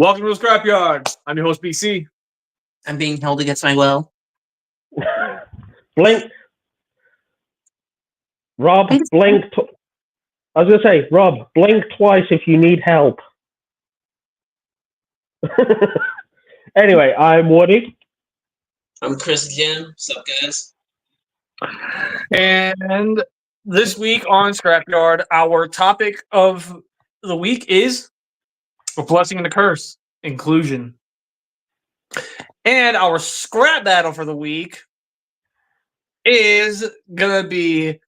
Welcome to the Scrapyard. I'm your host, BC. I'm being held against my will. Blink. Rob, blink. I was going to say, Rob, blink twice if you need help. Anyway, I'm Woody. I'm Chris again. What's up, guys? And this week on Scrapyard, our topic of the week is a blessing and a curse, inclusion. And our scrap battle for the week is going to be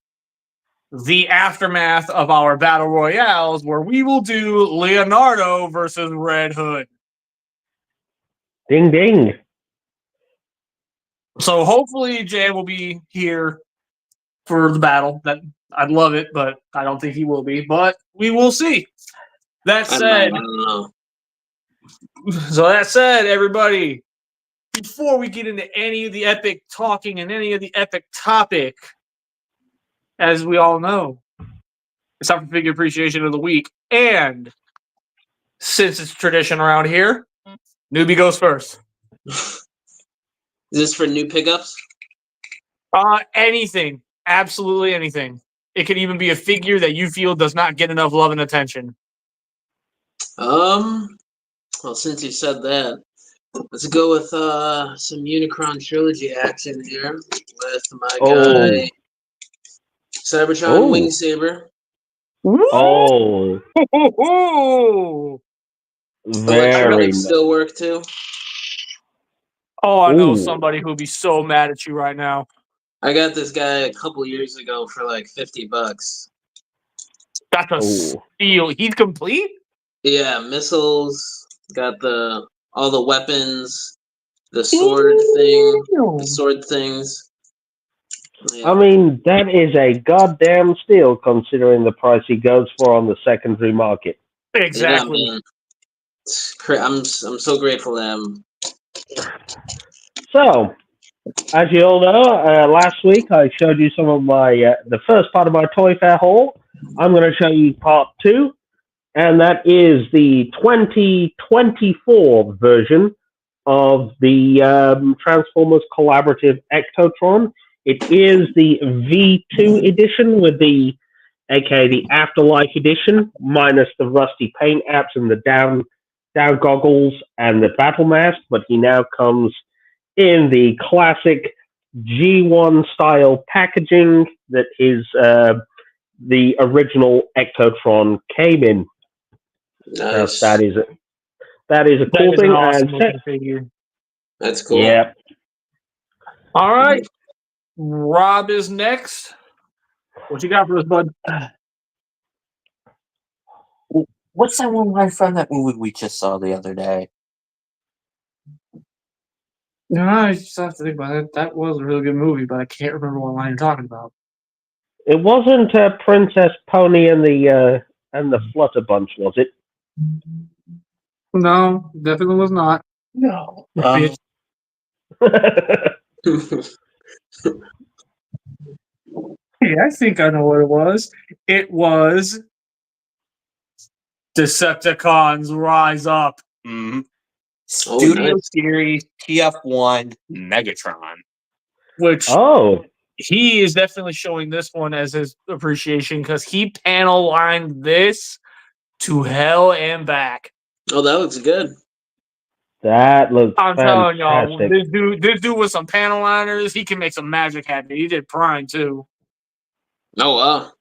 the aftermath of our battle royales, where we will do Leonardo versus Red Hood. Ding, ding. So hopefully Jan will be here for the battle. That I'd love it, but I don't think he will be. But we will see. That said, I don't know. So that said, everybody, before we get into any of the epic talking and any of the epic topic, as we all know, it's time for Figure Appreciation of the Week. And since it's tradition around here, newbie goes first. Is this for new pickups? Anything. Absolutely anything. It could even be a figure that you feel does not get enough love and attention. Well, since you said that, let's go with some Unicron trilogy action here with my guy Cybertron Wingsaber. Oh. Very nice. Still work too. Oh, I know somebody who'll be so mad at you right now. I got this guy a couple years ago for like $50. That's a steal. He's complete? Yeah, missiles, got all the weapons, the sword things. Yeah. I mean, that is a goddamn steal considering the price he goes for on the secondary market. Exactly. Yeah, I'm so grateful to him. So, as you all know, last week I showed you some of my the first part of my Toy Fair haul. I'm going to show you part 2, and that is the 2024 version of the Transformers Collaborative Ectotron. It is the V2 edition with the Afterlife edition, minus the rusty paint apps and the down goggles and the battle mask, but he now comes in the classic G1 style packaging that is the original Ectotron came in. Nice. That is a cool thing. Awesome figure. That's cool. Yeah. All right. Rob is next. What you got for us, bud? What's that one line from that movie we just saw the other day? No, I just have to think about it. That was a really good movie, but I can't remember what line you're talking about. It wasn't Princess Pony and the Flutter Bunch, was it? No, definitely was not. No. Hey, I think I know what it was. It was Decepticons Rise Up. Mm-hmm. Studio nice. Series TF1 Megatron. Which he is definitely showing this one as his appreciation because he panel lined this to hell and back. Oh, that looks good. That looks I'm fantastic. telling y'all, this dude with some panel liners, he can make some magic happen. He did Prime too. Oh wow.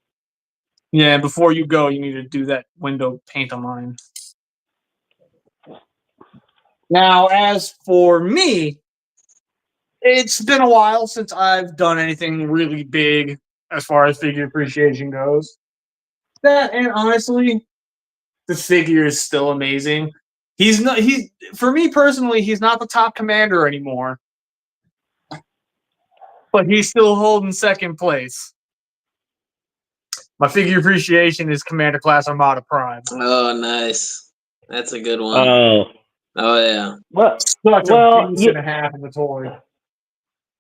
Yeah, before you go, you need to do that window paint on mine. Now, as for me, it's been a while since I've done anything really big as far as figure appreciation goes. That, and honestly, the figure is still amazing. For me personally, he's not the top commander anymore. But he's still holding second place. My figure appreciation is Commander Class Armada Prime. Oh, nice. That's a good one. Oh yeah. Such a beast and a half of a toy.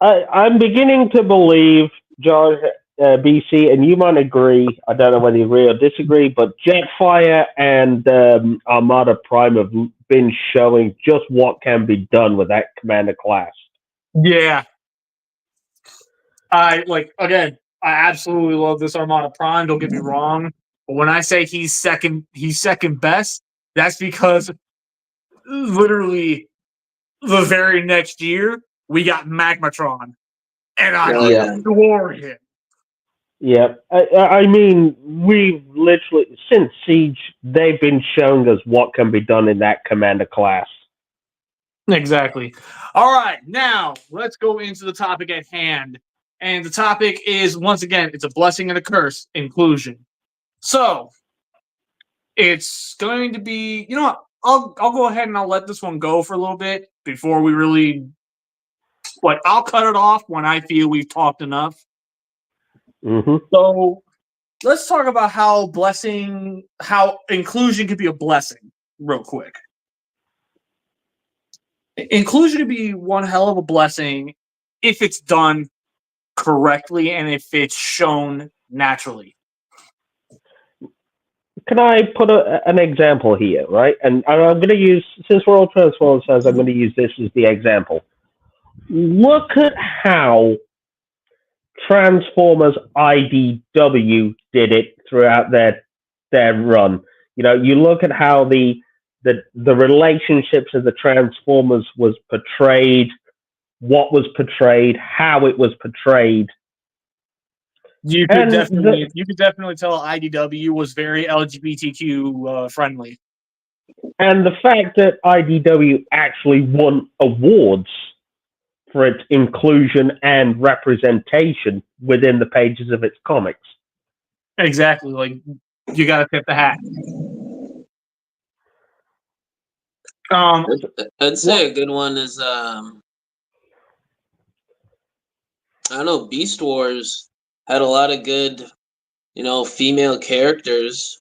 I'm beginning to believe, John, BC, and you might agree. I don't know whether you agree or disagree, but Jetfire and Armada Prime have been showing just what can be done with that commander class. Yeah. Again, I absolutely love this Armada Prime, don't get me wrong. But when I say he's second best, that's because literally the very next year we got Magmatron. And I Yeah. adore him. Yeah, I mean, we've literally, since Siege, they've been showing us what can be done in that commander class. Exactly. All right, now let's go into the topic at hand. And the topic is, once again, it's a blessing and a curse, inclusion. So, it's going to be, you know what, I'll go ahead and I'll let this one go for a little bit before we really, I'll cut it off when I feel we've talked enough. Mm-hmm. So, let's talk about how inclusion could be a blessing real quick. Inclusion could be one hell of a blessing if it's done correctly and if it's shown naturally. Can I put an example here, right? And I'm going to use, since we're all Transformers fans, I'm going to use this as the example. Look at how Transformers IDW did it throughout their run. You know, you look at how the relationships of the Transformers was portrayed, what was portrayed, how it was portrayed. You could definitely tell IDW was very LGBTQ friendly. And the fact that IDW actually won awards for its inclusion and representation within the pages of its comics. Exactly. Like, you got to tip the hat. I'd say a good one is I don't know, Beast Wars had a lot of good, female characters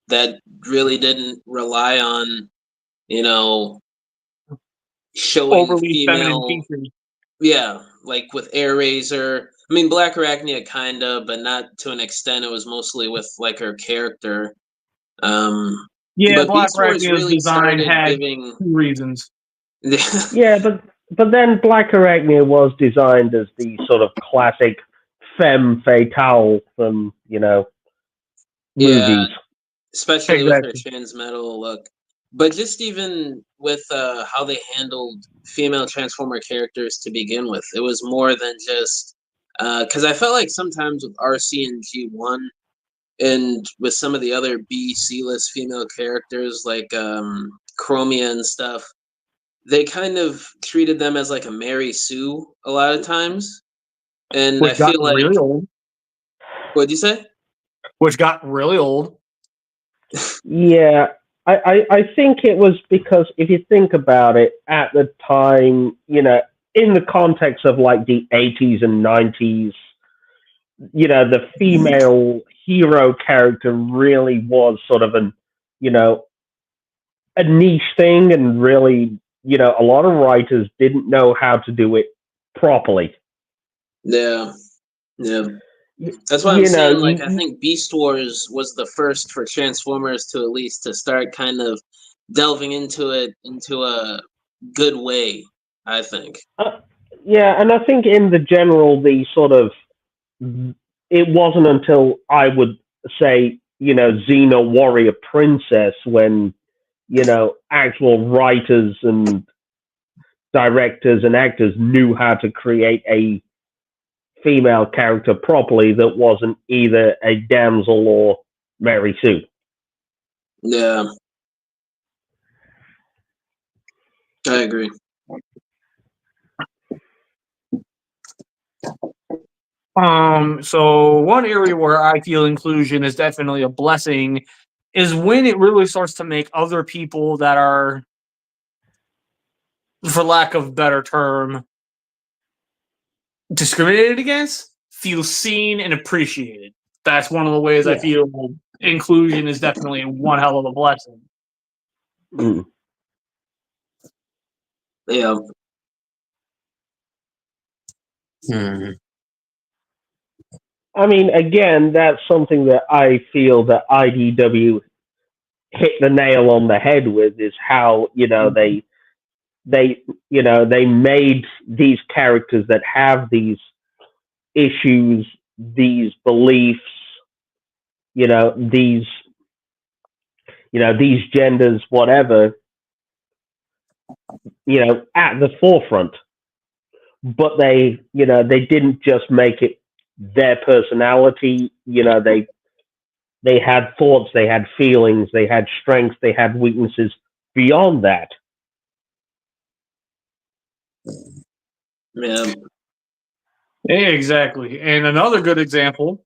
that really didn't rely on, showing overly feminine female. features. Yeah, like with Air Razor. I mean, Black Arachnia kinda, but not to an extent. It was mostly with like her character. Yeah, But Black Beast Wars Arachnia's really design started had giving. 2 reasons. Yeah, but then Black Arachnia was designed as the sort of classic femme fatale from Yeah, movies. especially with her Exactly. trans metal look. But just even with how they handled female Transformer characters to begin with, it was more than just because I felt like sometimes with RC and G1 and with some of the other B C list female characters like Chromia and stuff, they kind of treated them as like a Mary Sue a lot of times, and I Which got feel like really old. what'd you say? Which got really old. Yeah, I think it was because if you think about it, at the time, in the context of like the 80s and 90s, the female hero character really was sort of a niche thing, and really, a lot of writers didn't know how to do it properly. Yeah, yeah. That's why I'm You know, saying, like, I think Beast Wars was the first for Transformers to at least to start kind of delving into it into a good way, I think. yeah, and I think in the general, the sort of, it wasn't until I would say, Xena Warrior Princess when, actual writers and directors and actors knew how to create a female character properly that wasn't either a damsel or Mary Sue. Yeah, I agree. So one area where I feel inclusion is definitely a blessing is when it really starts to make other people that are, for lack of a better term, discriminated against feel seen and appreciated. That's one of the ways I feel inclusion is definitely one hell of a blessing. Mm. Yeah. I mean, again, that's something that I feel that IDW hit the nail on the head with is how they made these characters that have these issues, these beliefs, these these genders, whatever, at the forefront. But they didn't just make it their personality. They had thoughts, they had feelings, they had strengths, they had weaknesses beyond that. Yeah. Exactly. And another good example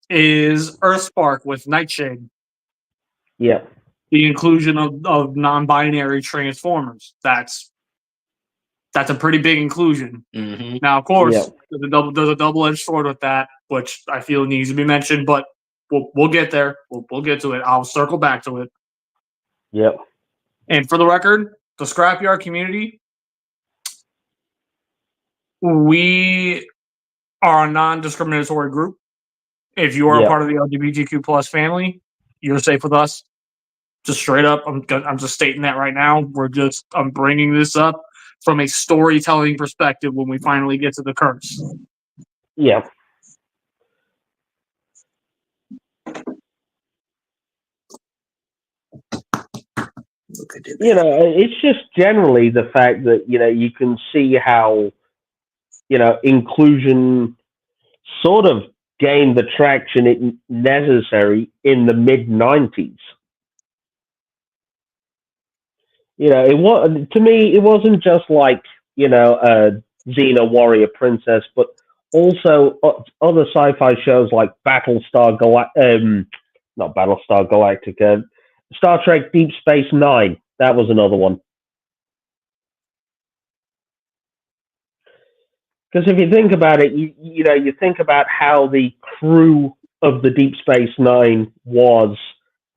is Earthspark with Nightshade. Yeah. The inclusion of non-binary transformers. That's a pretty big inclusion. Mm-hmm. Now, of course, Yeah. there's a double-edged sword with that, which I feel needs to be mentioned, but we'll get there. We'll get to it. I'll circle back to it. Yep. And for the record, the Scrapyard community, we are a non-discriminatory group. If you are a Yep. part of the LGBTQ plus family, you're safe with us. Just straight up, I'm just stating that right now. I'm bringing this up from a storytelling perspective when we finally get to the curse. Yeah. It's just generally the fact that you can see how inclusion sort of gained the traction it necessary in the mid-90s. It was, to me, it wasn't just like Xena Warrior Princess, but also other sci-fi shows like not Battlestar Galactica, Star Trek Deep Space Nine. That was another one. Because if you think about it, you think about how the crew of the Deep Space Nine was,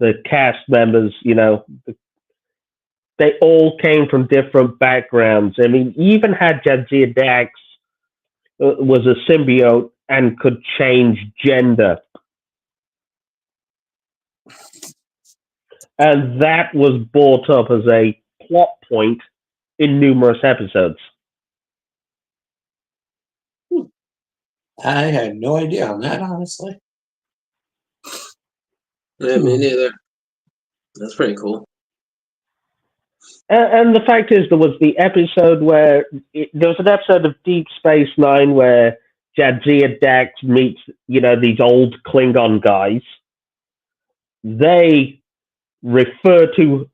the cast members, they all came from different backgrounds. I mean, you even had Jadzia Dax was a symbiote and could change gender. And that was brought up as a plot point in numerous episodes. I had no idea on that, honestly. Yeah, me neither. That's pretty cool. And the fact is, there was the episode where there was an episode of Deep Space Nine where Jadzia Dax meets, these old Klingon guys. They refer to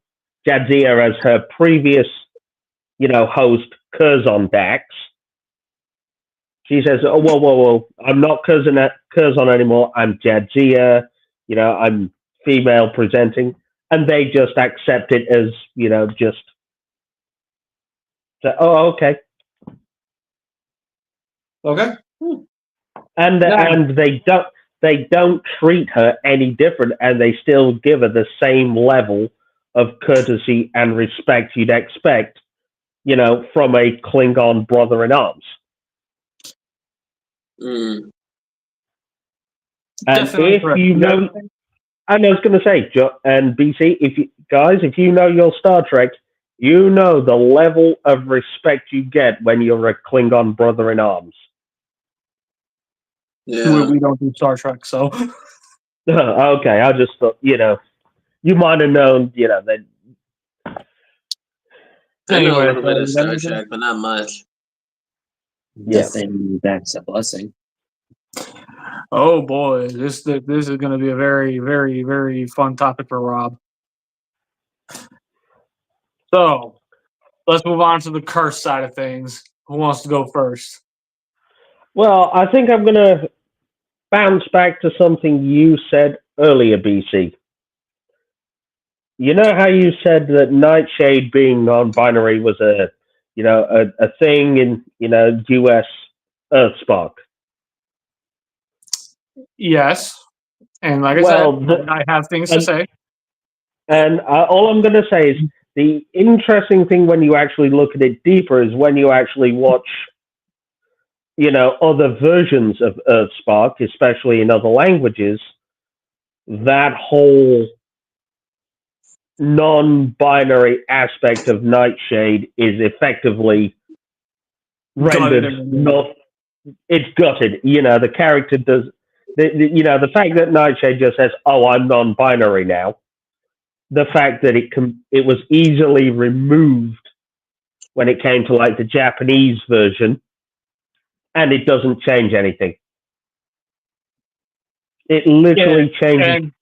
Jadzia as her previous, host, Curzon Dax. She says, "Oh, whoa! I'm not Curzon anymore. I'm Jadzia. I'm female presenting." And they just accept it as, just, oh, okay. Okay. And they don't treat her any different, and they still give her the same level of courtesy and respect you'd expect, from a Klingon brother in arms. Mm. And Definitely if correct. you know, and I was going to say, and BC, if you know your Star Trek, you know the level of respect you get when you're a Klingon brother in arms. Yeah. We don't do Star Trek, so. Okay, I just thought, you might have known, that. I know a Anyway, little bit of Star Trek, but not much. Yeah. Nothing that's a blessing. Oh boy, this is going to be a very, very, very fun topic for Rob. So, let's move on to the curse side of things. Who wants to go first? Well, I think I'm going to bounce back to something you said earlier, BC. You know how you said that Nightshade being non-binary was a thing in, US Earthspark? Yes. And like Well, I said, I have things to say. And all I'm going to say is the interesting thing when you actually look at it deeper is when you actually watch, other versions of Earthspark, especially in other languages, that whole non-binary aspect of Nightshade is effectively rendered not. It's gutted. The character does. The fact that Nightshade just says, "Oh, I'm non-binary now." The fact that it was easily removed when it came to like the Japanese version, and it doesn't change anything. It literally changes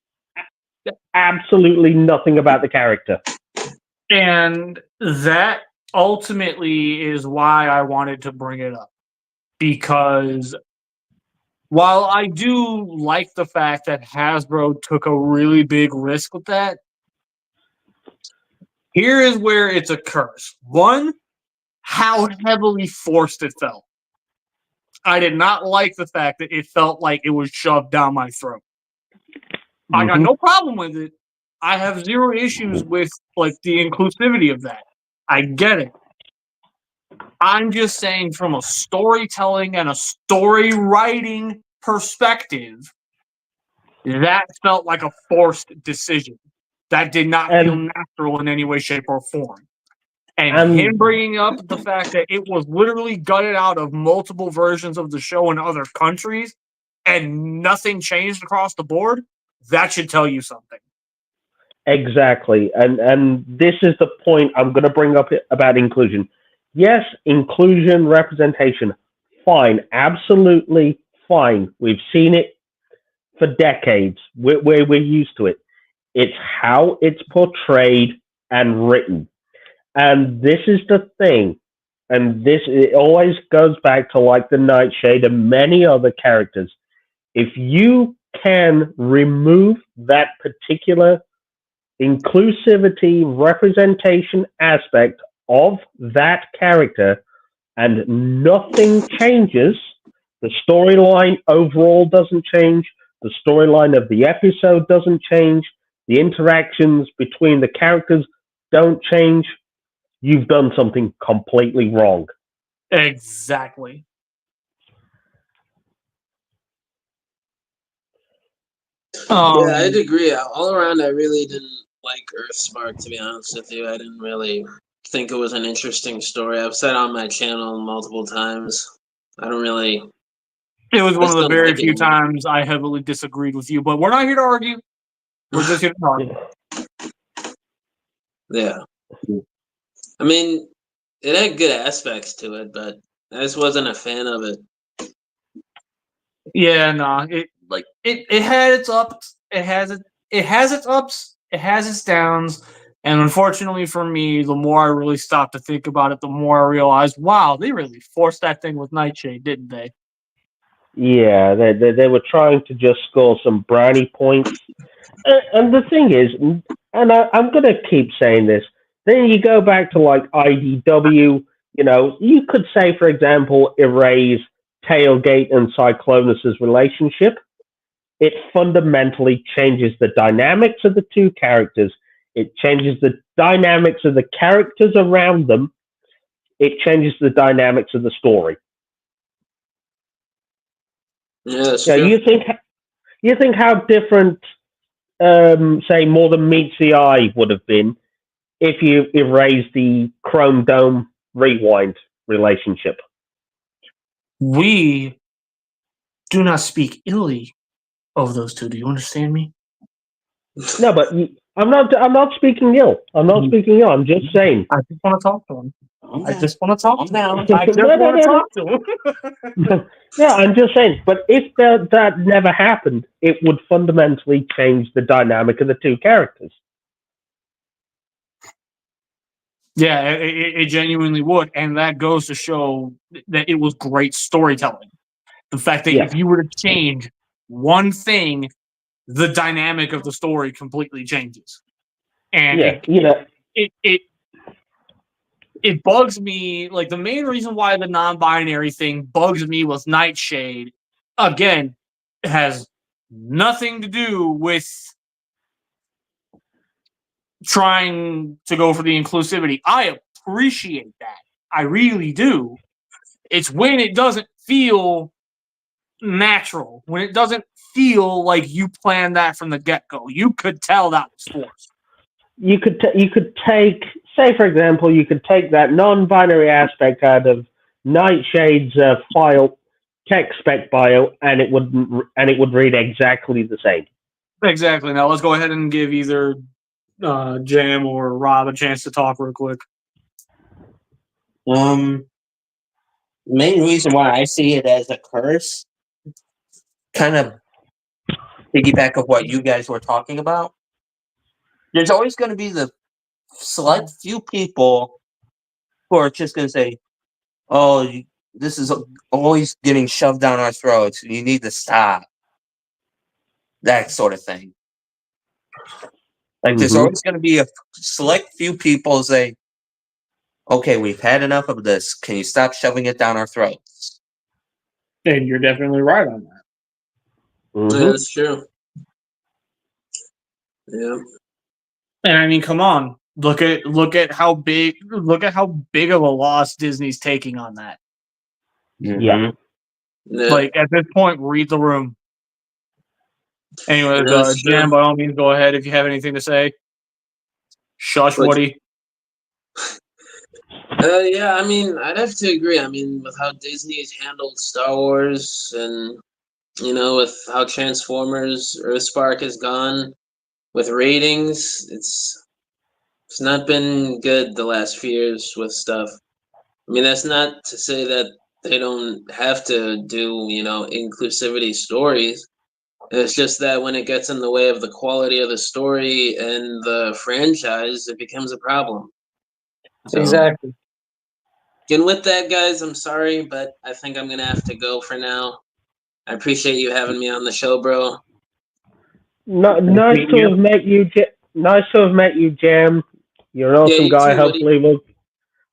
absolutely nothing about the character. And that ultimately is why I wanted to bring it up. Because while I do like the fact that Hasbro took a really big risk with that, here is where it's a curse. One, how heavily forced it felt. I did not like the fact that it felt like it was shoved down my throat. I got no problem with it. I have zero issues with like the inclusivity of that. I get it. I'm just saying from a storytelling and a story writing perspective, that felt like a forced decision. That did not feel natural in any way, shape, or form. And him bringing up the fact that it was literally gutted out of multiple versions of the show in other countries and nothing changed across the board, that should tell you something. Exactly. And this is the point I'm going to bring up about inclusion. Yes, inclusion, representation, fine. Absolutely fine. We've seen it for decades. We're used to it. It's how it's portrayed and written. And this is the thing. And it always goes back to like the Nightshade and many other characters. If you can remove that particular inclusivity, representation aspect of that character and nothing changes, the storyline overall doesn't change, the storyline of the episode doesn't change, the interactions between the characters don't change, you've done something completely wrong. Exactly. Yeah, I'd agree. All around, I really didn't like Earthspark, to be honest with you. I didn't really think it was an interesting story. I've said on my channel multiple times. I don't really. It was one of the don't very like few it. times I heavily disagreed with you, but we're not here to argue. We're just here to talk. Yeah. I mean, it had good aspects to it, but I just wasn't a fan of it. Yeah, no, it had its ups. It has its ups. It has its downs. And unfortunately for me, the more I really stopped to think about it, the more I realized, wow, they really forced that thing with Nightshade, didn't they? Yeah, they were trying to just score some brownie points. And the thing is, and I'm going to keep saying this, then you go back to like IDW, you could say, for example, erase Tailgate and Cyclonus' relationship. It fundamentally changes the dynamics of the two characters. It changes the dynamics of the characters around them. It changes the dynamics of the story. Yeah, that's true. You think how different, say, More Than Meets the Eye would have been if you erased the Chrome Dome Rewind relationship. We do not speak illy of those two. Do you understand me? No, but I'm not speaking ill. I'm not speaking ill. I'm just saying. I just want to talk to him. I just want to talk to him. I just want to talk to him. Yeah, I'm just saying. But if that never happened, it would fundamentally change the dynamic of the two characters. Yeah, it genuinely would. And that goes to show that it was great storytelling. The fact that if you were to change one thing, the dynamic of the story completely changes. And it bugs me. Like, the main reason why the non-binary thing bugs me with Nightshade, again, has nothing to do with trying to go for the inclusivity. I appreciate that. I really do. It's when it doesn't feel natural, when it doesn't feel like you planned that from the get-go. You could tell that was forced. You could take, say for example, you could take that non-binary aspect out of Nightshade's file text spec bio, and it would read exactly the same. Exactly. Now let's go ahead and give either Jam or Rob a chance to talk real quick. Main reason why I see it as a curse, kind of piggyback of what you guys were talking about. There's always going to be the select few people who are just going to say, "Oh, this is always getting shoved down our throats. You need to stop." That sort of thing. Like, there's always going to be a select few people say, "Okay, we've had enough of this. Can you stop shoving it down our throats?" And you're definitely right on that. Yeah, that's true. Yeah. And I mean, come on. Look at how big of a loss Disney's taking on that. Yeah. Yeah. Like, at this point, read the room. Anyways, That's true. Jam, by all means, go ahead if you have anything to say. Shush, But- Woody. Yeah, I mean, I'd have to agree. I mean, with how Disney's handled Star Wars and, with how Transformers Earthspark has gone with ratings, it's not been good the last few years with stuff. I mean, that's not to say that they don't have to do, inclusivity stories. It's just that when it gets in the way of the quality of the story and the franchise, it becomes a problem. So, Exactly. and with that, guys, I'm sorry, but I think I'm going to have to go for now. I appreciate you having me on the show, bro. Nice to have met you. Nice to have met you, Jam. You're an awesome you guy. too, buddy.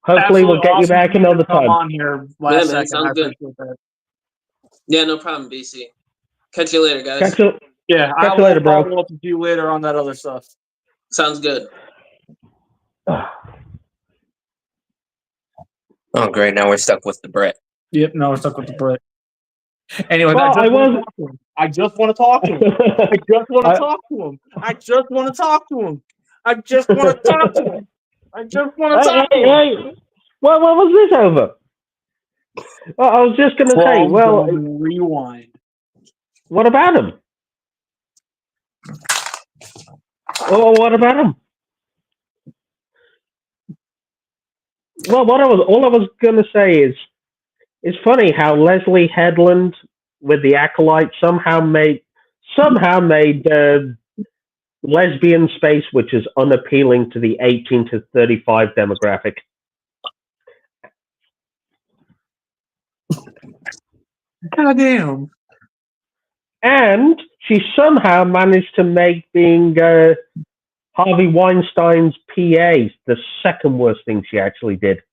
Hopefully we'll get you Awesome back for another to come time. on here last man, second. sounds I good. appreciate that. Yeah, no problem, BC. Catch you later, guys. Catch you. Yeah, I Catch you will later, bro. follow up with you later on that other stuff. Sounds good. Oh, great! Now we're stuck with the Brit. Yep, no, we're stuck with the Brit. Anyways, Well, I just want to talk to him. I just want to talk to him. I just want to talk to him. I just want to talk to him. I just want to talk to him. Hey. What was this over? Well, I was just going to say, well, rewind. What about him? Oh, what about him? Well, all I was going to say is, it's funny how Leslie Headland with the Acolyte somehow made lesbian space, which is unappealing to the 18 to 35 demographic. Goddamn. And she somehow managed to make being Harvey Weinstein's PA the second worst thing she actually did.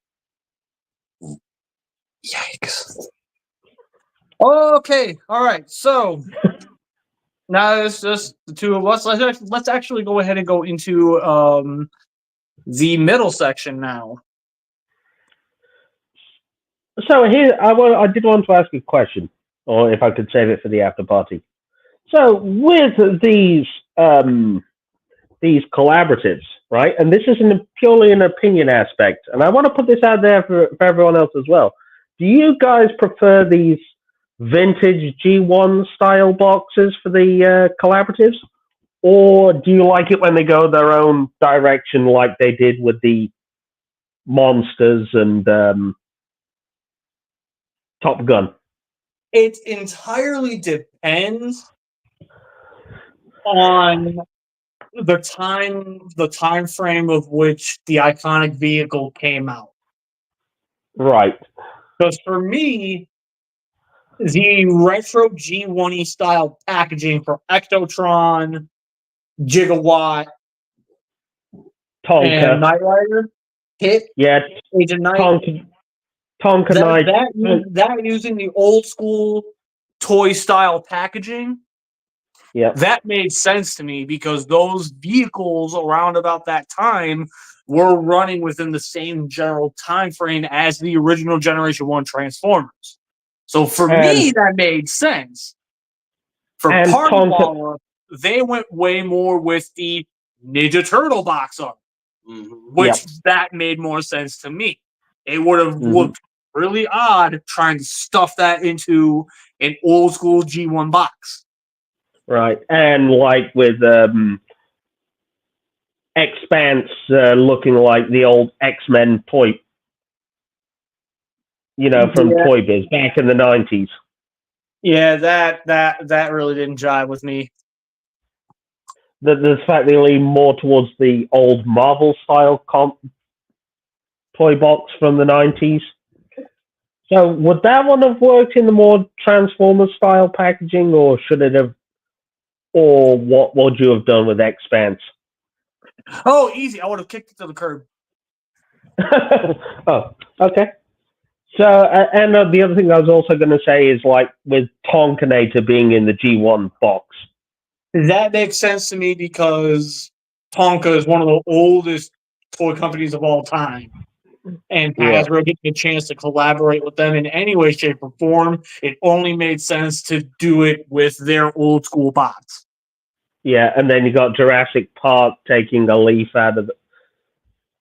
Yikes! Okay, all right. So now it's just the two of us. Let's actually go ahead and go into the middle section now. So here, I did want to ask a question, or if I could save it for the after party. So with these collaboratives, right? And this is purely an opinion aspect, and I want to put this out there for everyone else as well. Do you guys prefer these vintage G1 style boxes for the collaboratives, or do you like it when they go their own direction, like they did with the Monsters and Top Gun? It entirely depends on the time frame of which the iconic vehicle came out. Right. Because for me, the retro G1E style packaging for Ectotron, Gigawatt, and Knight Rider hit. Yeah, Agent Knight. Tonka Knight. That using the old school toy style packaging. Yeah, that made sense to me because those vehicles around about that time were running within the same general time frame as the original Generation 1 Transformers. So for me, that made sense. For and Party Tonka- Wallop, they went way more with the Ninja Turtle box art, which that made more sense to me. It would have looked really odd trying to stuff that into an old school G1 box. Right, and like with Expanse looking like the old X-Men toy, from Toy Biz back in the 90s. Yeah, that really didn't jive with me. The fact they lean more towards the old Marvel style toy box from the 90s. So would that one have worked in the more Transformers style packaging, or should it have? Or what would you have done with Expanse? Oh, easy! I would have kicked it to the curb. Oh, okay. So, and the other thing I was also going to say is like with Tonkinator being in the G1 box. That makes sense to me because Tonka is one of the oldest toy companies of all time. And Hasbro getting a chance to collaborate with them in any way, shape, or form, it only made sense to do it with their old school bots. Yeah, and then you got Jurassic Park taking a leaf out of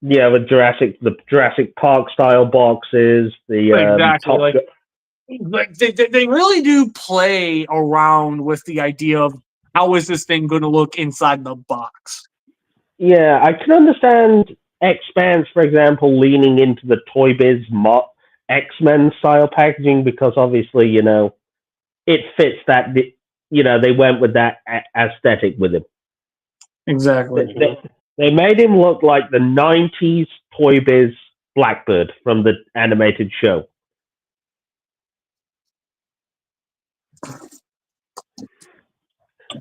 with the Jurassic Park style boxes, the exactly. They really do play around with the idea of how is this thing going to look inside the box. Yeah, I can understand Expanse, for example, leaning into the Toy Biz X-Men style packaging because obviously, it fits that. They went with that aesthetic with him. Exactly. They made him look like the 90s Toy Biz Blackbird from the animated show.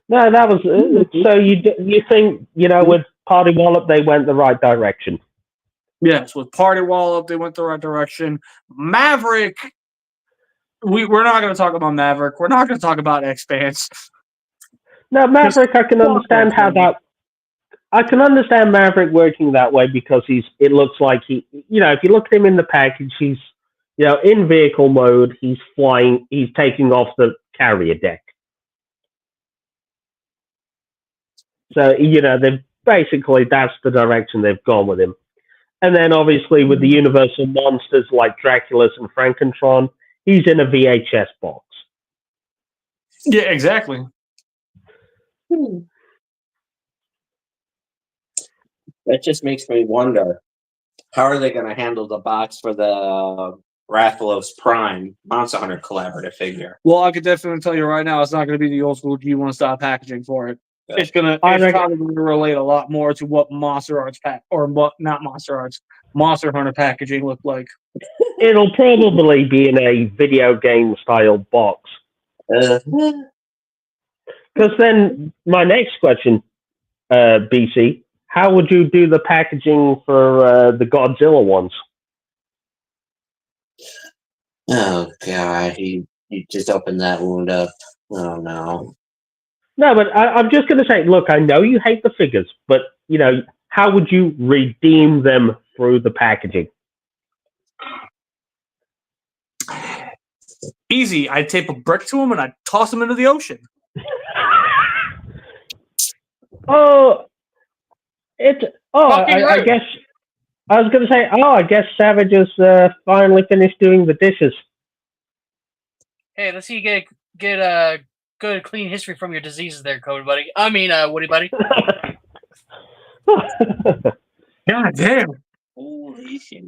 No, that was so. You think with Party Wallop they went the right direction? Yes, with Party Wallop they went the right direction. Maverick, we're not going to talk about Maverick. We're not going to talk about Expanse. No, Maverick, I can understand how that. I can understand Maverick working that way because it looks like if you look at him in the package, he's, in vehicle mode, he's flying, he's taking off the carrier deck. So, they've basically, that's the direction they've gone with him. And then obviously with the Universal monsters like Draculus and Frankentron, he's in a VHS box. Yeah, exactly. That just makes me wonder, how are they going to handle the box for the Rathalos Prime Monster Hunter collaborative figure? Well, I could definitely tell you right now, it's not going to be the old school G1 style packaging for it. Yeah. It's probably going to relate a lot more to what Monster Hunter packaging looked like. It'll probably be in a video game style box. Because then my next question, BC, how would you do the packaging for the Godzilla ones? Oh God, you just opened that wound up. Oh no. No, but I'm just going to say, look, I know you hate the figures, but how would you redeem them through the packaging? Easy. I'd tape a brick to them and I'd toss them into the ocean. I guess I was going to say, I guess Savage has finally finished doing the dishes. Hey, let's see you get a good clean history from your diseases there, Cody buddy. I mean, Woody buddy. God damn. Holy shit.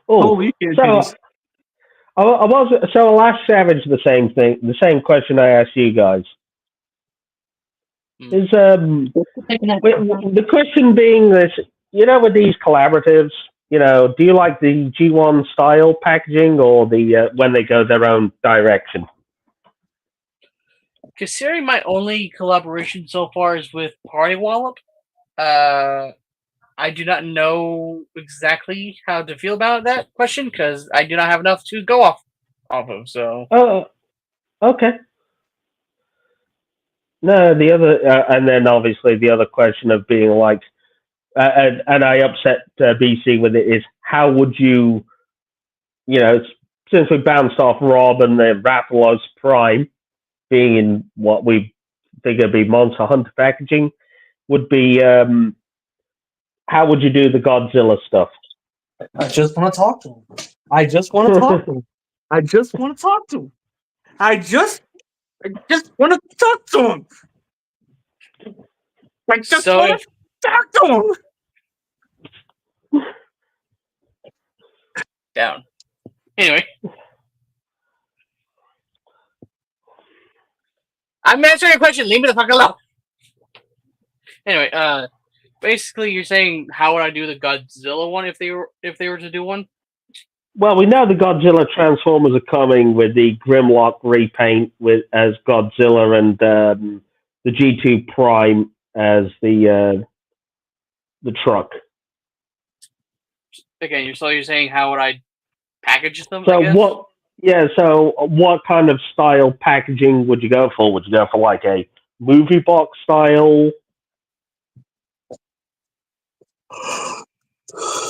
Holy shit. I'll ask Savage the same thing, the same question I asked you guys. Is the question being this, with these collaboratives, do you like the G1 style packaging or the when they go their own direction? Considering my only collaboration so far is with Party Wallop, I do not know exactly how to feel about that question because I do not have enough to go off of. So. Oh, okay. No, the other, and then obviously the other question of being like, and I upset BC with it is how would you, since we bounced off Rob and the Rathalos Prime being in what we figure be Monster Hunter packaging, would be how would you do the Godzilla stuff? I just want to talk to him. I just want to talk to him. I just want to talk to him. I just want to talk to him. I just So want to talk to him. down. Anyway. I'm answering your question. Leave me the fuck alone. Anyway, basically, you're saying how would I do the Godzilla one if they were to do one? Well, we know the Godzilla Transformers are coming with the Grimlock repaint as Godzilla and the G2 Prime as the truck. Again, you're saying how would I package them? So I guess? what? Yeah. So what kind of style packaging would you go for? Would you go for like a movie box style?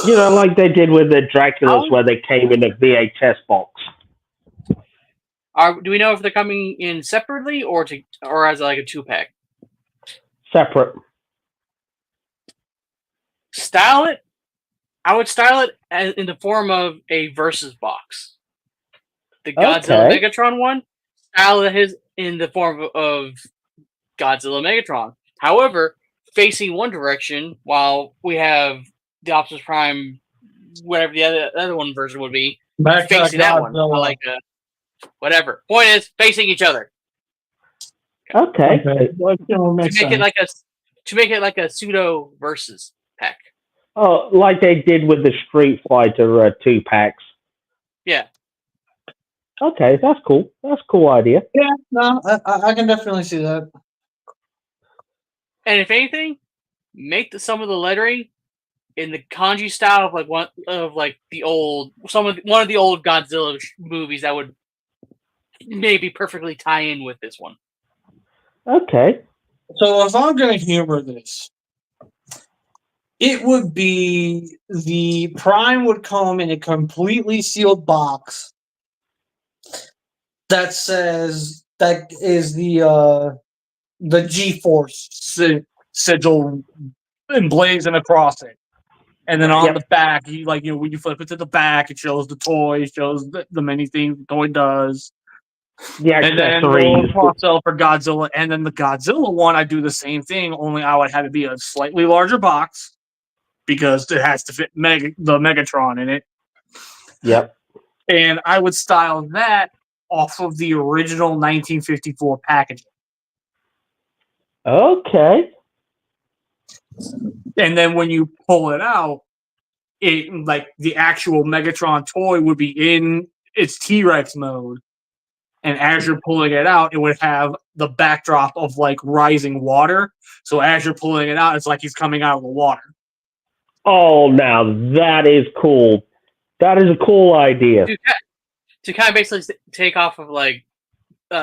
You know, like they did with the Draculas, where they came in a VHS box. Do we know if they're coming in separately or as like a 2-pack? Separate. Style it. I would style it in the form of a versus box. The Godzilla Megatron one, style it in the form of Godzilla Megatron. However, facing one direction, while we have the Optimus Prime, whatever the other one version would be, facing that one. Like whatever. Point is, facing each other. Okay. To make it like a pseudo versus pack. Oh, like they did with the Street Fighter 2-packs. Yeah. Okay, that's cool. That's a cool idea. Yeah, no, I can definitely see that. And if anything, make some of the lettering in the kanji style of one of the old one of the old Godzilla movies that would maybe perfectly tie in with this one. Okay. So if I'm going to humor this, it would be the Prime would come in a completely sealed box that says that is the G-Force sigil emblazoned across it. And then on the back, when you flip it to the back, it shows the toy, shows the many things the toy does. The accessories. And then cross-sell for Godzilla. And then the Godzilla one, I do the same thing, only I would have it be a slightly larger box because it has to fit the Megatron in it. Yep. And I would style that off of the original 1954 packaging. Okay. And then when you pull it out, the actual Megatron toy would be in its T-Rex mode. And as you're pulling it out, it would have the backdrop of rising water. So as you're pulling it out, it's like he's coming out of the water. Oh, now that is cool. That is a cool idea. To kind of basically take off of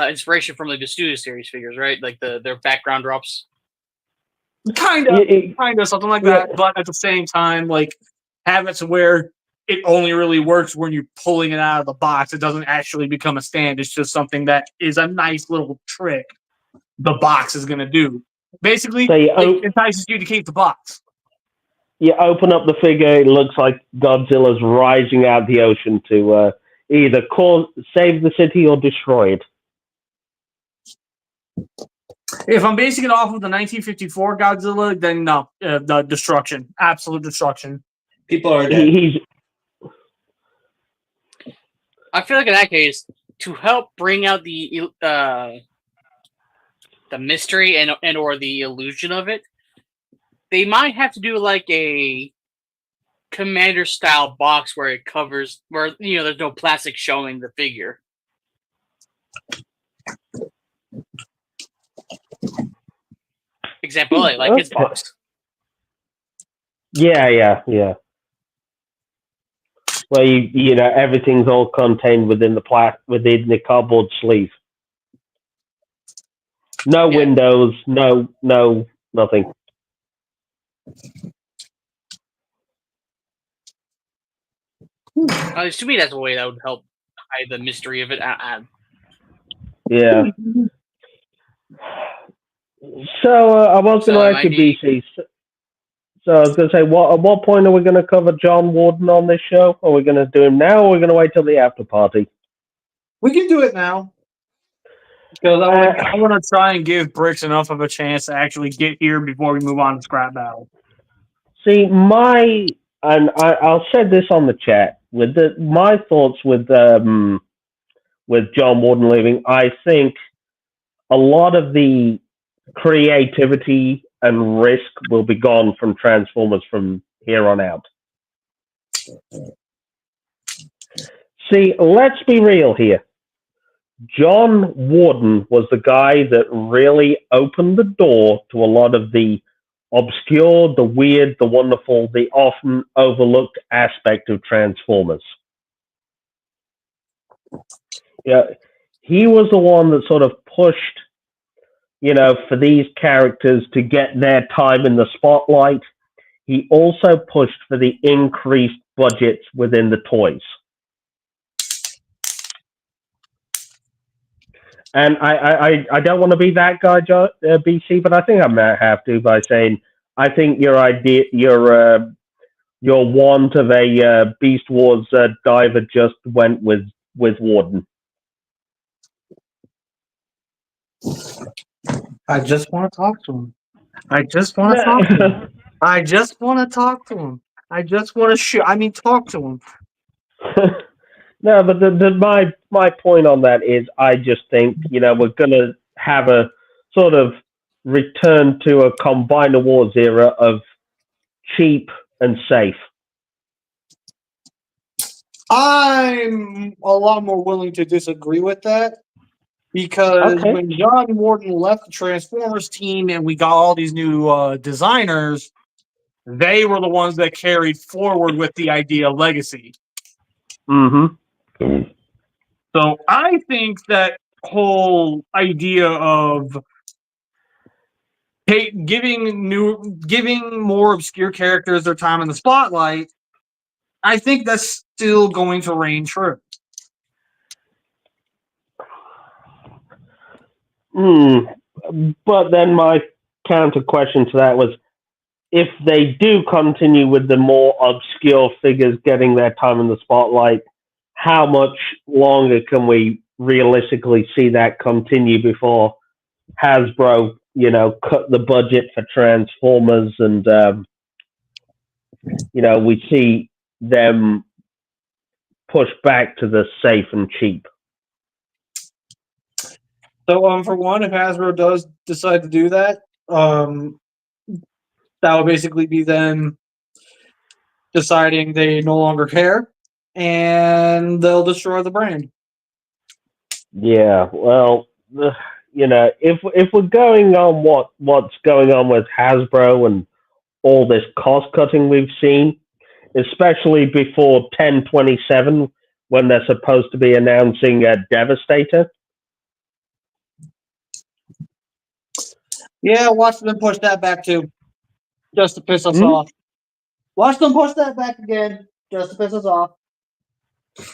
inspiration from the Studio Series figures, right? Like their background drops. Kind of something like that. But at the same time, have it to where it only really works when you're pulling it out of the box. It doesn't actually become a stand. It's just something that is a nice little trick the box is going to do. Basically, it entices you to keep the box. You open up the figure, it looks like Godzilla's rising out of the ocean to either save the city or destroy it. If I'm basing it off of the 1954 Godzilla, then no, the destruction, absolute destruction. People are dead. I feel like in that case, to help bring out the mystery and or the illusion of it, they might have to do a Commander style box where it covers there's no plastic showing the figure. Example, his box. Yeah. Well, you know everything's all contained within the cardboard sleeve. No windows, no nothing. At least to me, that's a way that would help hide the mystery of it. Yeah. So I was So going it to ask might you, be- BC. So I was going to say, at what point are we going to cover John Warden on this show? Are we going to do him now, or are we going to wait till the after party? We can do it now. Because I want to try and give Bricks enough of a chance to actually get here before we move on to Scrap Battle. See, I'll say this on the chat with my thoughts with John Warden leaving. I think a lot of the creativity and risk will be gone from Transformers from here on out. See, let's be real here. John Warden was the guy that really opened the door to a lot of the obscure, the weird, the wonderful, the often overlooked aspect of Transformers. Yeah, he was the one that sort of pushed, for these characters to get their time in the spotlight. He also pushed for the increased budgets within the toys. And I don't want to be that guy, BC, but I think I might have to by saying I think your want of a Beast Wars diver just went with Warden. I just want to talk to him. I just want to talk to him. I just want to talk to him. I just want to talk to him. No, but my point on that is I just think, we're going to have a sort of return to a Combiner Wars era of cheap and safe. I'm a lot more willing to disagree with that because Okay. when John Warden left the Transformers team and we got all these new designers, they were the ones that carried forward with the idea legacy. Mm-hmm. So I think that whole idea of giving more obscure characters their time in the spotlight, I think that's still going to reign true. But then my counter question to that was, if they do continue with the more obscure figures getting their time in the spotlight, how much longer can we realistically see that continue before Hasbro, cut the budget for Transformers and, we see them push back to the safe and cheap? So, for one, if Hasbro does decide to do that, that would basically be them deciding they no longer care, and they'll destroy the brand. Yeah, well, if we're going on what's going on with Hasbro and all this cost cutting we've seen, especially before 10/27 when they're supposed to be announcing Devastator. Yeah, watch them push that back too, just to piss us off. Watch them push that back again, just to piss us off.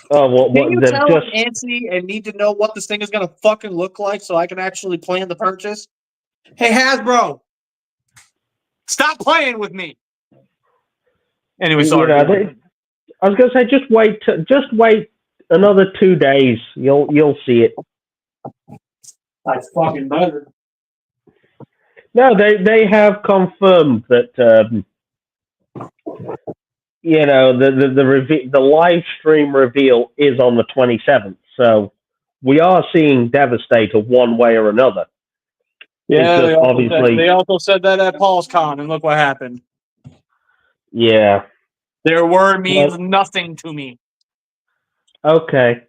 Oh, what? Can you They've tell just I'm antsy and need to know what this thing is going to fucking look like so I can actually plan the purchase? Hey, Hasbro! Stop playing with me! Anyway, sorry. I was going to say, just wait another 2 days. You'll see it. That's fucking better. No, they have confirmed that the live stream reveal is on the 27th. So we are seeing Devastator one way or another. Yeah, obviously they also said that at PulseCon, and look what happened. Yeah. Their word means nothing to me. Okay.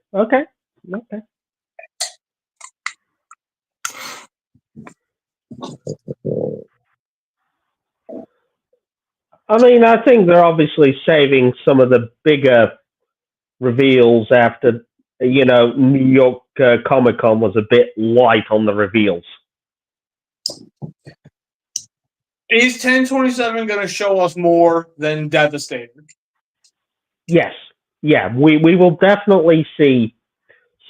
I mean, I think they're obviously saving some of the bigger reveals after, New York Comic Con was a bit light on the reveals. Is 1027 going to show us more than Devastator? Yes. Yeah, we will definitely see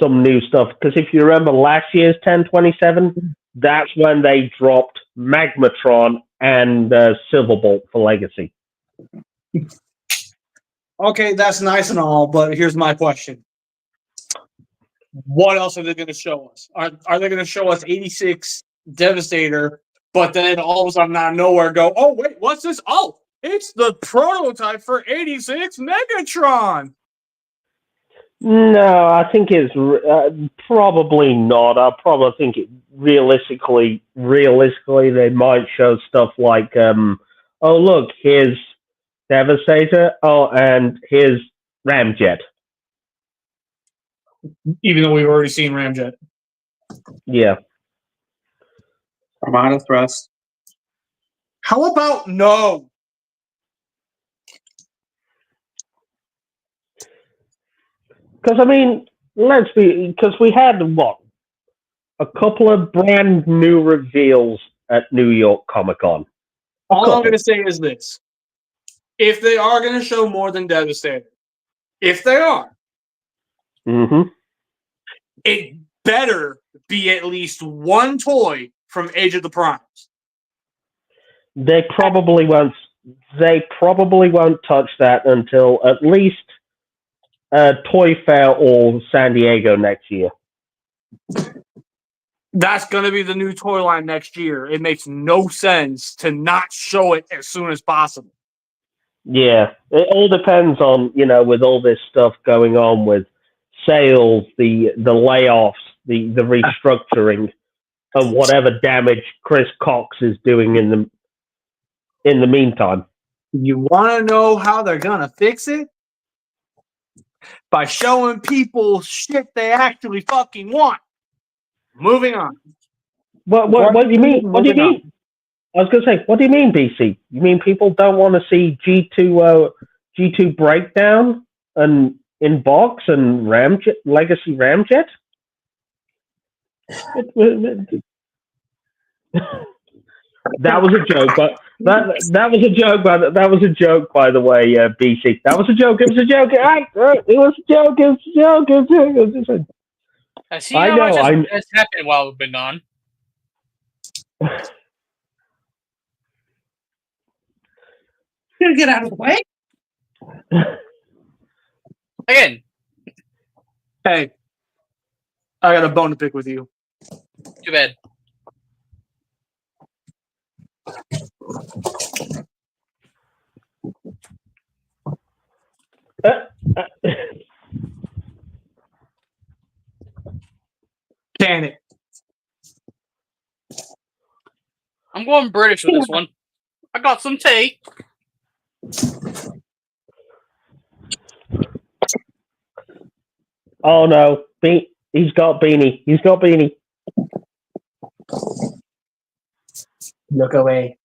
some new stuff. Because if you remember last year's 1027, that's when they dropped Magmatron and Silverbolt for Legacy. Okay, that's nice and all, but here's my question. What else are they going to show us? Are they going to show us 86 Devastator, but then all of a sudden out of nowhere go, oh, wait, what's this? Oh, it's the prototype for 86 Megatron. No, I think it's probably not. I probably think realistically, they might show stuff like, oh, look, here's Devastator. Oh, and here's Ramjet. Even though we've already seen Ramjet. Yeah. Armada Thrust. How about no? Because, I mean, because we had, what, a couple of brand new reveals at New York Comic Con. All I'm going to say is this. If they are going to show more than Devastator, if they are, it better be at least one toy from Age of the Primes. They probably won't touch that until at least Toy Fair or San Diego next year. That's going to be the new toy line next year. It makes no sense to not show it as soon as possible. Yeah, it all depends on, with all this stuff going on with sales, the layoffs, the restructuring, and whatever damage Chris Cox is doing in the meantime. You want to know how they're going to fix it? By showing people shit they actually fucking want. Moving on. What do you mean? What do you mean? I was going to say, what do you mean, BC? You mean people don't want to see G2 Breakdown and in box and Ramjet, Legacy Ramjet? That was a joke, but that was a joke. By the way, BC. That was a joke. It was a joke. It was a joke. It was a joke. It was a joke. I see how much has happened while we've been gone. Gonna get out of the way. Again. Hey, I got a bone to pick with you. Too bad. Can it? I'm going British with this one. I got some tea. Oh no, he's got Beanie. He's got Beanie. Look away.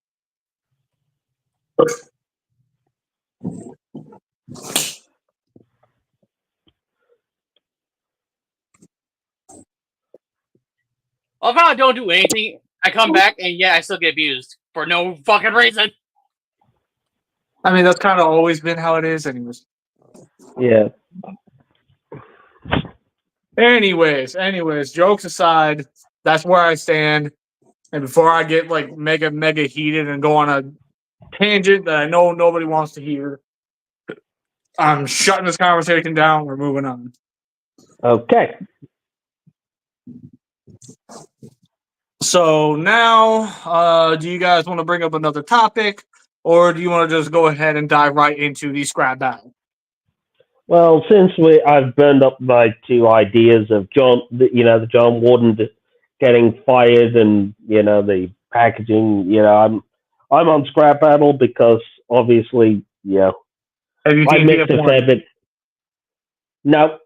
Well, if I don't do anything, I come back and I still get abused for no fucking reason. I mean, that's kind of always been how it is, anyways. Yeah. Anyways, jokes aside, that's where I stand. And before I get like mega heated and go on a tangent that I know nobody wants to hear, I'm shutting this conversation down. We're moving on. Okay. So now, do you guys want to bring up another topic, or do you want to just go ahead and dive right into the scrap battle? Well, since I've burned up my two ideas of the John Warden getting fired and the packaging, I'm on scrap battle because obviously, Have you I missed a fair bit. No.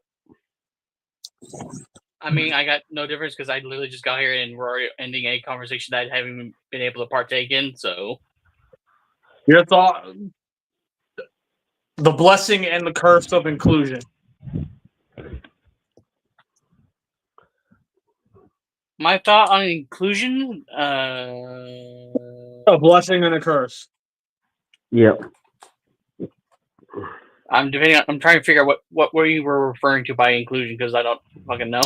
I mean, I got no difference because I literally just got here and we're already ending a conversation that I haven't been able to partake in. So, your thought. The blessing and the curse of inclusion. my thought on inclusion, A blessing and a curse. Yep. I'm trying to figure out what you were referring to by inclusion because I don't fucking know.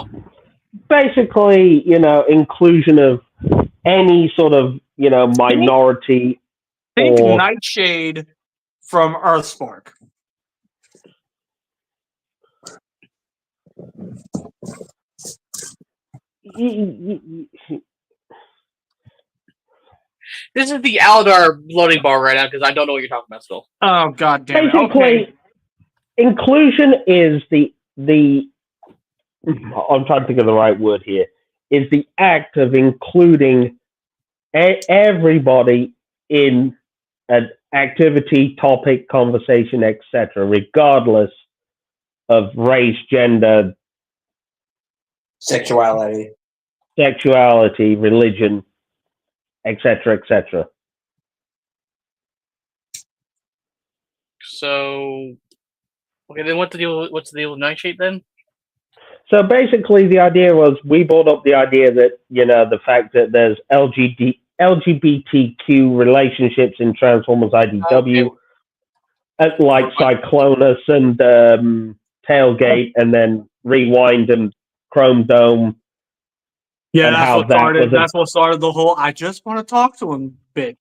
Basically, inclusion of any sort of, minority Think or Nightshade from Earthspark. This is the Aldar loading bar right now because I don't know what you're talking about still. Oh god damn it. basically Okay. inclusion is the I'm trying to think of the right word here, is the act of including everybody in an activity, topic, conversation, etc., regardless of race, gender, Sexuality. sexuality, religion, etc., etc. So, okay, then what's the deal with Nightshade then? So basically, the idea was we brought up the idea that the fact that there's LGBTQ relationships in Transformers IDW, like Cyclonus and Tailgate, and then Rewind and Chrome Dome. Yeah, and that's how what that started. was a- That's what started the whole. I just want to talk to him bit.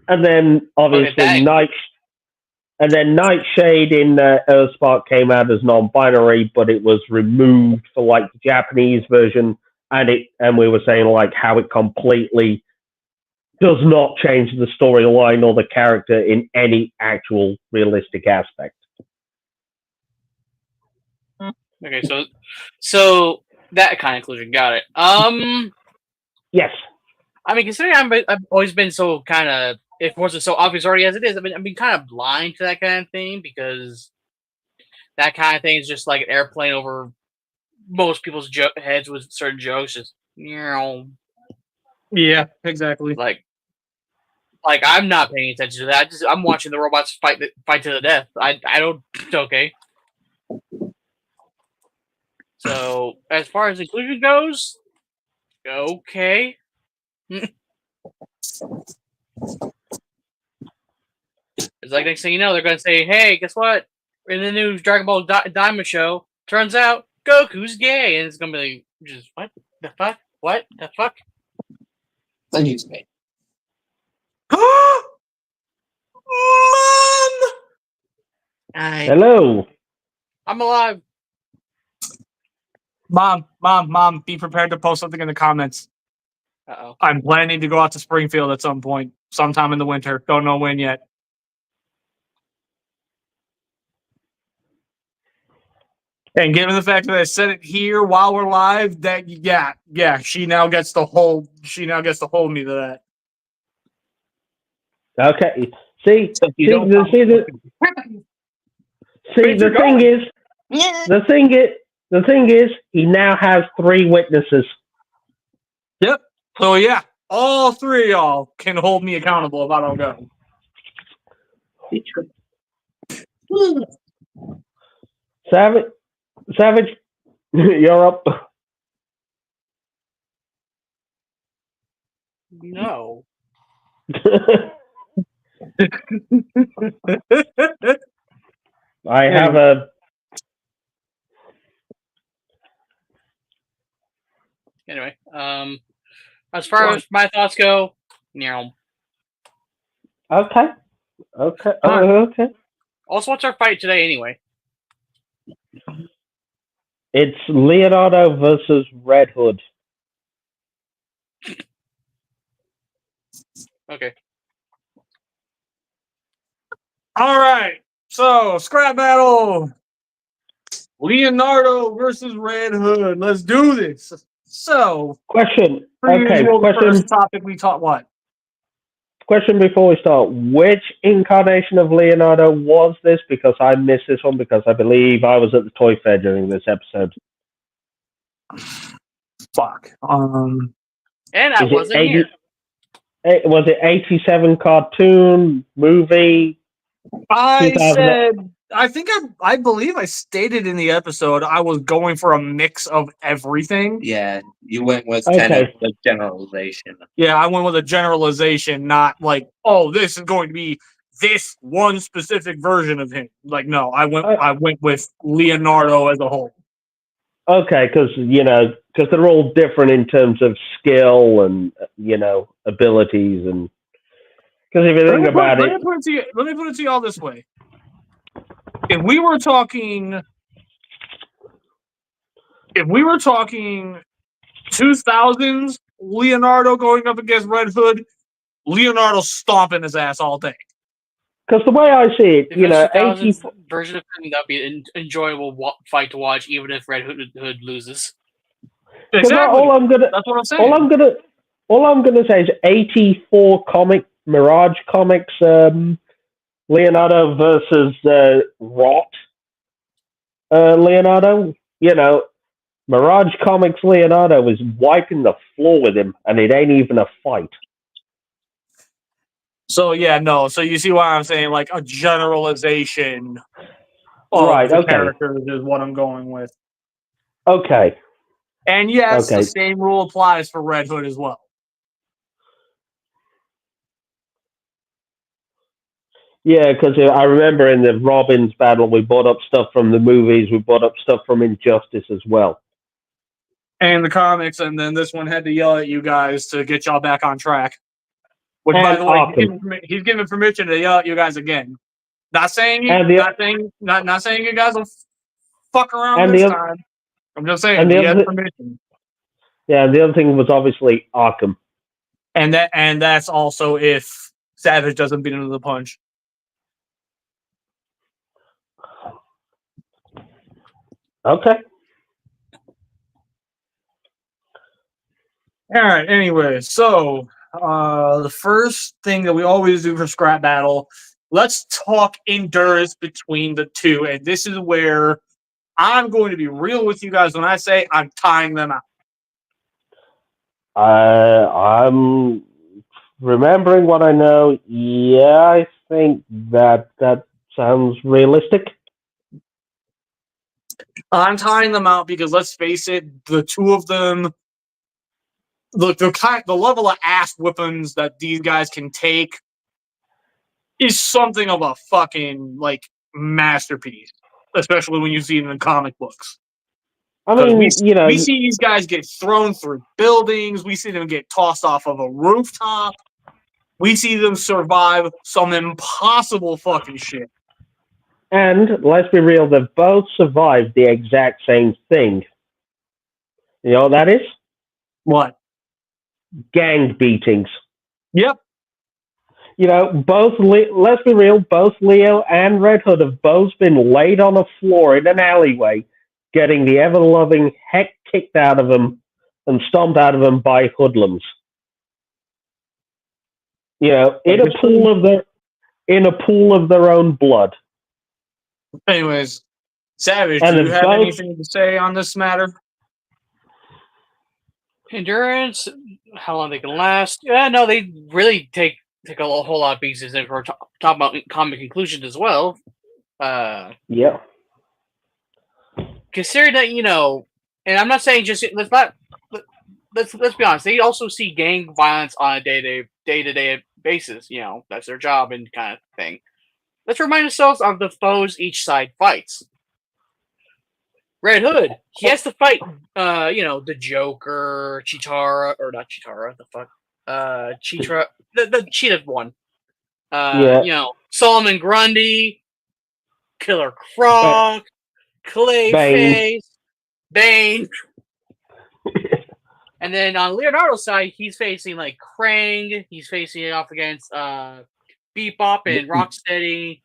And then obviously that- Nightshade in Earthspark came out as non-binary, but it was removed for like the Japanese version, and we were saying like how it completely does not change the storyline or the character in any actual realistic aspect. Okay, so that kind of inclusion, got it. Yes. I mean, considering I've always been so kind of, if it wasn't so obvious already as it is, I've been kind of blind to that kind of thing because that kind of thing is just like an airplane over most people's heads with certain jokes. Just Yeah, exactly. like I'm not paying attention to that. I'm watching the robots fight to the death. I don't. Okay. So as far as inclusion goes, okay. It's like next thing you know, they're going to say, "Hey, guess what? In the new Dragon Ball Diamond show, turns out Goku's gay," and it's going to be like, just what the fuck? What the fuck? Then use me. Mom! Hello. I'm alive. Mom, be prepared to post something in the comments. Uh-oh. I'm planning to go out to Springfield at some point, sometime in the winter. Don't know when yet. And given the fact that I said it here while we're live, that she now gets to hold me to that. Okay. See, So if you don't come- the thing is, he now has 3 witnesses. Yep. So yeah, all 3 of y'all can hold me accountable if I don't go. Savage, you're up. No. I have a. Anyway, as far as my thoughts go, Okay. Okay. Also, what's our fight today anyway? It's Leonardo versus Red Hood. Okay. All right. So scrap battle. Leonardo versus Red Hood. Let's do this. So Question. the first topic we taught what? Question before we start. Which incarnation of Leonardo was this? Because I missed this one because I believe I was at the Toy Fair during this episode. Fuck. And I wasn't here. Was it 87 cartoon, movie? I believe I stated in the episode I was going for a mix of everything. Yeah, you went with kind of the generalization. Yeah, I went with a generalization, not like, oh, this is going to be this one specific version of him. Like, no, I went with Leonardo as a whole. Okay, because they're all different in terms of skill and abilities, and because if you think about it, let me put it to you all this way: if we were talking 2000s Leonardo going up against Red Hood, Leonardo stomping his ass all day. because the way I see it, If it's 80 2000s version of him, that'd be an enjoyable fight to watch, even if Red Hood loses. Exactly. That's what I'm saying. All I'm gonna say is 84 Mirage Comics Leonardo versus Rot Leonardo. Mirage Comics Leonardo was wiping the floor with him, and it ain't even a fight. So yeah, no. So you see why I'm saying like a generalization of Right, the okay. characters is what I'm going with. Okay. And yes, Okay. the same rule applies for Red Hood as well. Yeah, because I remember in the Robins battle, we brought up stuff from the movies, we brought up stuff from Injustice as well. And the comics, and then this one had to yell at you guys to get y'all back on track. Which, And by the way, Arkham. he's given permission to yell at you guys again. Not saying you, And the- not saying you guys will fuck around And this the- time. I'm just saying and the he has other- permission. Yeah, and the other thing was obviously Arkham. And that's also if Savage doesn't beat him to the punch. Okay. All right. Anyway, so the first thing that we always do for scrap battle, let's talk endurance between the two, and this is where I'm going to be real with you guys when I say I'm tying them out. I'm remembering what I know. Yeah, I think that sounds realistic. I'm tying them out because let's face it, the two of them, the level of ass whippings that these guys can take is something of a fucking masterpiece, especially when you see it in the comic books. I mean, we see these guys get thrown through buildings. We see them get tossed off of a rooftop. We see them survive some impossible fucking shit. And let's be real, they've both survived the exact same thing. You know what that is? What? Gang beatings. Yep. Let's be real, both Leo and Red Hood have both been laid on a floor in an alleyway, getting the ever-loving heck kicked out of them and stomped out of them by hoodlums. In a pool of their own blood. Anyways, Savage, And do you have anything to say on this matter? Endurance, how long they can last? Yeah, no, they really take a whole lot of pieces if we're talking about comic conclusions as well. Yeah. Consider that, and I'm not saying just let's be honest. They also see gang violence on a day-to-day basis. That's their job and kind of thing. Let's remind ourselves of the foes each side fights. Red Hood, he has to fight, the Joker, Chitara, or not Chitara, the fuck, Chitra, the cheated one. Solomon Grundy, Killer Croc, Clayface, Bane. And then on Leonardo's side, he's facing Krang. He's facing off against Bebop and Rocksteady,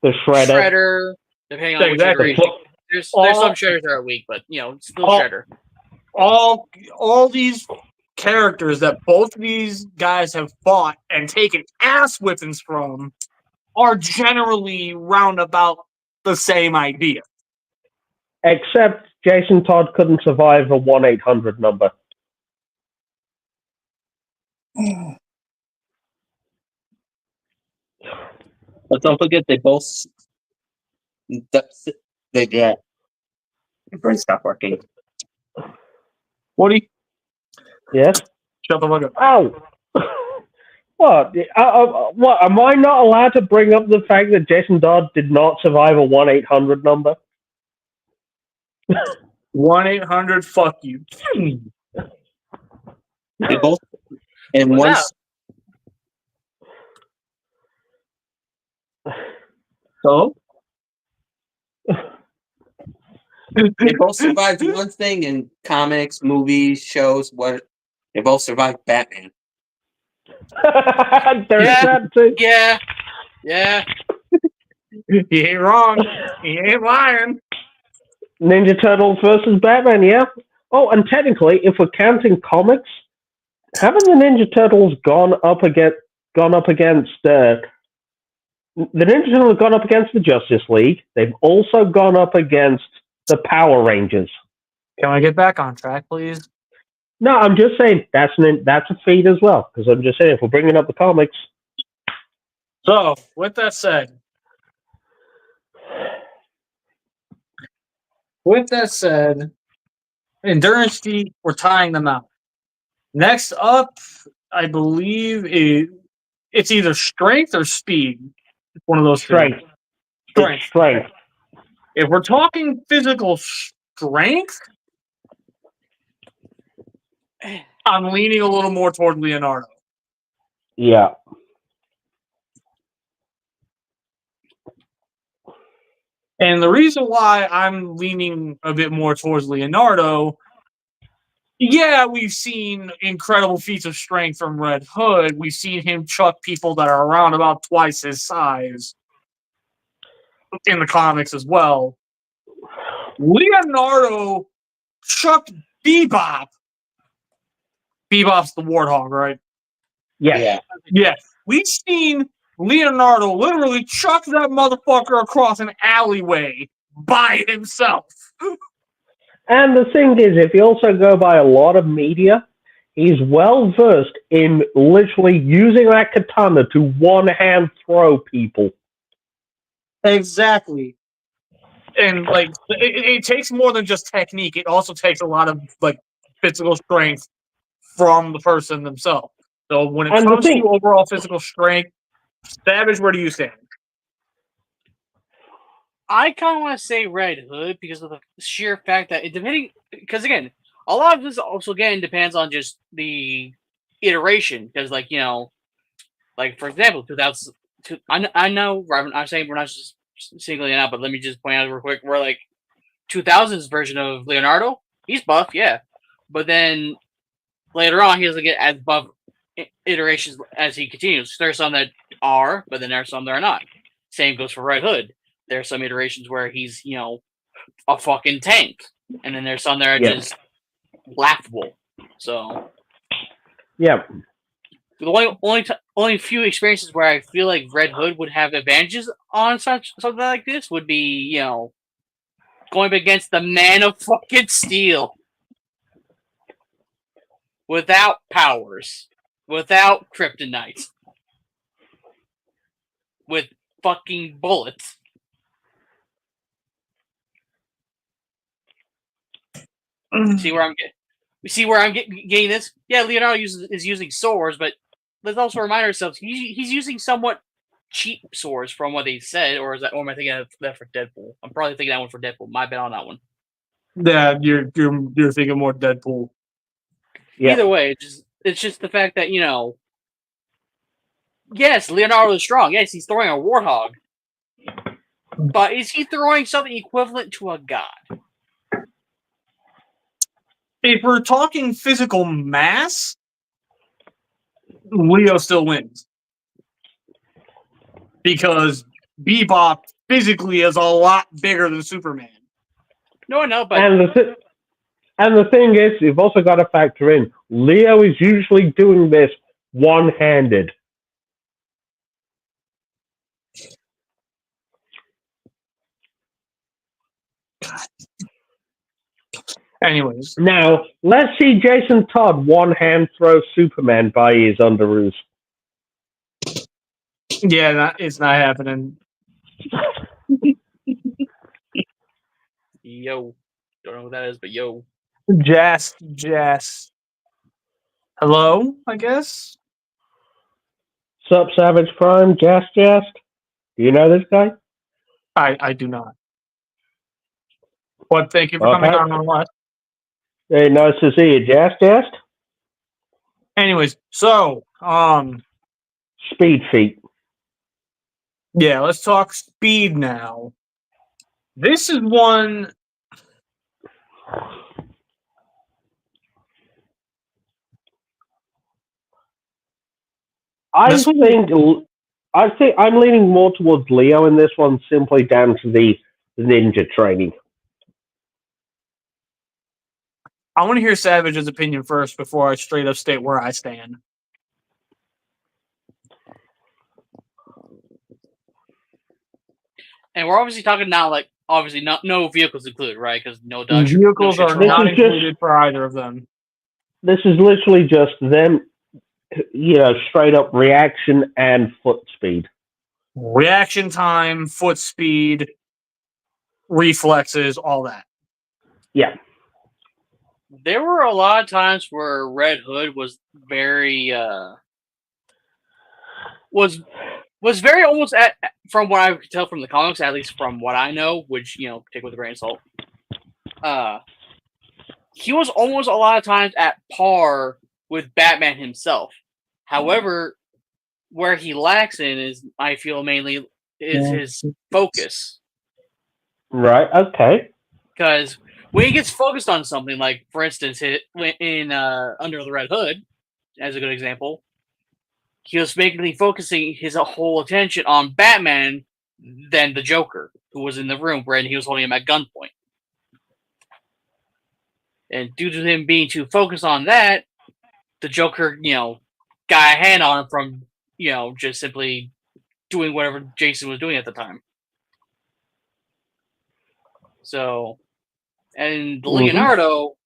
the Shredder, depending on which iteration. There's some Shredders that are weak, but still Shredder. All these characters that both of these guys have fought and taken ass whippings from are generally roundabout the same idea. Except Jason Todd couldn't survive a 1-800 number. But don't forget, they both. They get. Your brain stopped working. Woody? Yes? Shut the fuck up. Ow! What? What? Am I not allowed to bring up the fact that Jason Todd did not survive a 1-800 number? 1-800 fuck you. They both and What's once So they both survived one thing in comics, movies, shows. What they both survived Batman. There's Yeah. that too. Yeah. Yeah. he ain't wrong. He ain't lying. Ninja Turtles versus Batman, yeah. Oh, and technically, if we're counting comics, haven't the Ninja Turtles gone up against the Ninja Turtles have gone up against the Justice League? They've also gone up against the Power Rangers. Can I get back on track, please? No, I'm just saying that's a feat as well. Because I'm just saying if we're bringing up the comics, So, with that said, Endurance feat, we're tying them out. Next up, I believe it's either strength or speed. One of those two. strength. Strength. It's strength. If we're talking physical strength, I'm leaning a little more toward Leonardo. Yeah. And the reason why I'm leaning a bit more towards Leonardo, yeah, we've seen incredible feats of strength from Red Hood. We've seen him chuck people that are around about twice his size in the comics as well. Leonardo chucked Bebop. Bebop's the warthog, right? Yes. Yeah. Yeah. We've seen Leonardo literally chuck that motherfucker across an alleyway by himself. And the thing is, if you also go by a lot of media, he's well versed in literally using that katana to one-hand throw people. Exactly. And like it takes more than just technique. It also takes a lot of like physical strength from the person themselves. So when it And the comes thing- to overall physical strength, Savage, where do you stand? I kind of want to say Red Hood because of the sheer fact that because again, a lot of this also again depends on just the iteration. Because like like for example, 2000. I know I'm saying we're not just singling it out, but let me just point out real quick. We're like 2000's version of Leonardo. He's buff, yeah, but then later on he doesn't get as buff iterations as he continues. There's some that are, but then there's some that are not. Same goes for Red Hood. There's some iterations where he's, a fucking tank. And then there's some that are just laughable. So Yeah. the only few experiences where I feel like Red Hood would have advantages on something like this would be, going up against the Man of fucking Steel. Without powers. Without kryptonite. With fucking bullets. See where I'm getting this? Yeah, Leonardo is using swords, but let's also remind ourselves he's using somewhat cheap swords from what they said, or am I thinking of that for Deadpool? I'm probably thinking that one for Deadpool. My bad on that one. Yeah, you're thinking more Deadpool. Yeah. Either way, it's just the fact that yes, Leonardo is strong. Yes, he's throwing a warthog, but is he throwing something equivalent to a god? If we're talking physical mass, Leo still wins. Because Bebop physically is a lot bigger than Superman. No, but And the thing is, you've also got to factor in Leo is usually doing this one-handed. Anyways, Now, let's see Jason Todd one-hand throw Superman by his underoos. yeah, it's not happening. yo, don't know what that is, but yo. Jess. Hello, I guess? Sup, Savage Prime, Jest. Do you know this guy? I do not. But thank you for coming Okay. on nonetheless. Hey, nice to see you, Jest. Anyways, so Speed feat. yeah, let's talk speed now. This is one. I think I'm leaning more towards Leo in this one, simply down to the ninja training. I want to hear Savage's opinion first before I straight up state where I stand. And we're obviously talking now, like obviously no vehicles included, right? Because no dodge Vehicles no are shit not This is just- included for either of them. This is literally just them, straight up reaction and foot speed. Reaction time, foot speed, reflexes, all that. Yeah. There were a lot of times where Red Hood was very was very almost at, from what I could tell from the comics, at least from what I know, which take with a grain of salt. He was almost a lot of times at par with Batman himself. However, where he lacks in is, I feel, mainly is his focus. Right. Okay. Because when he gets focused on something, like for instance, in Under the Red Hood, as a good example, he was basically focusing his whole attention on Batman than the Joker, who was in the room where he was holding him at gunpoint. And due to him being too focused on that, the Joker, got a hand on him from, just simply doing whatever Jason was doing at the time. So, and Leonardo,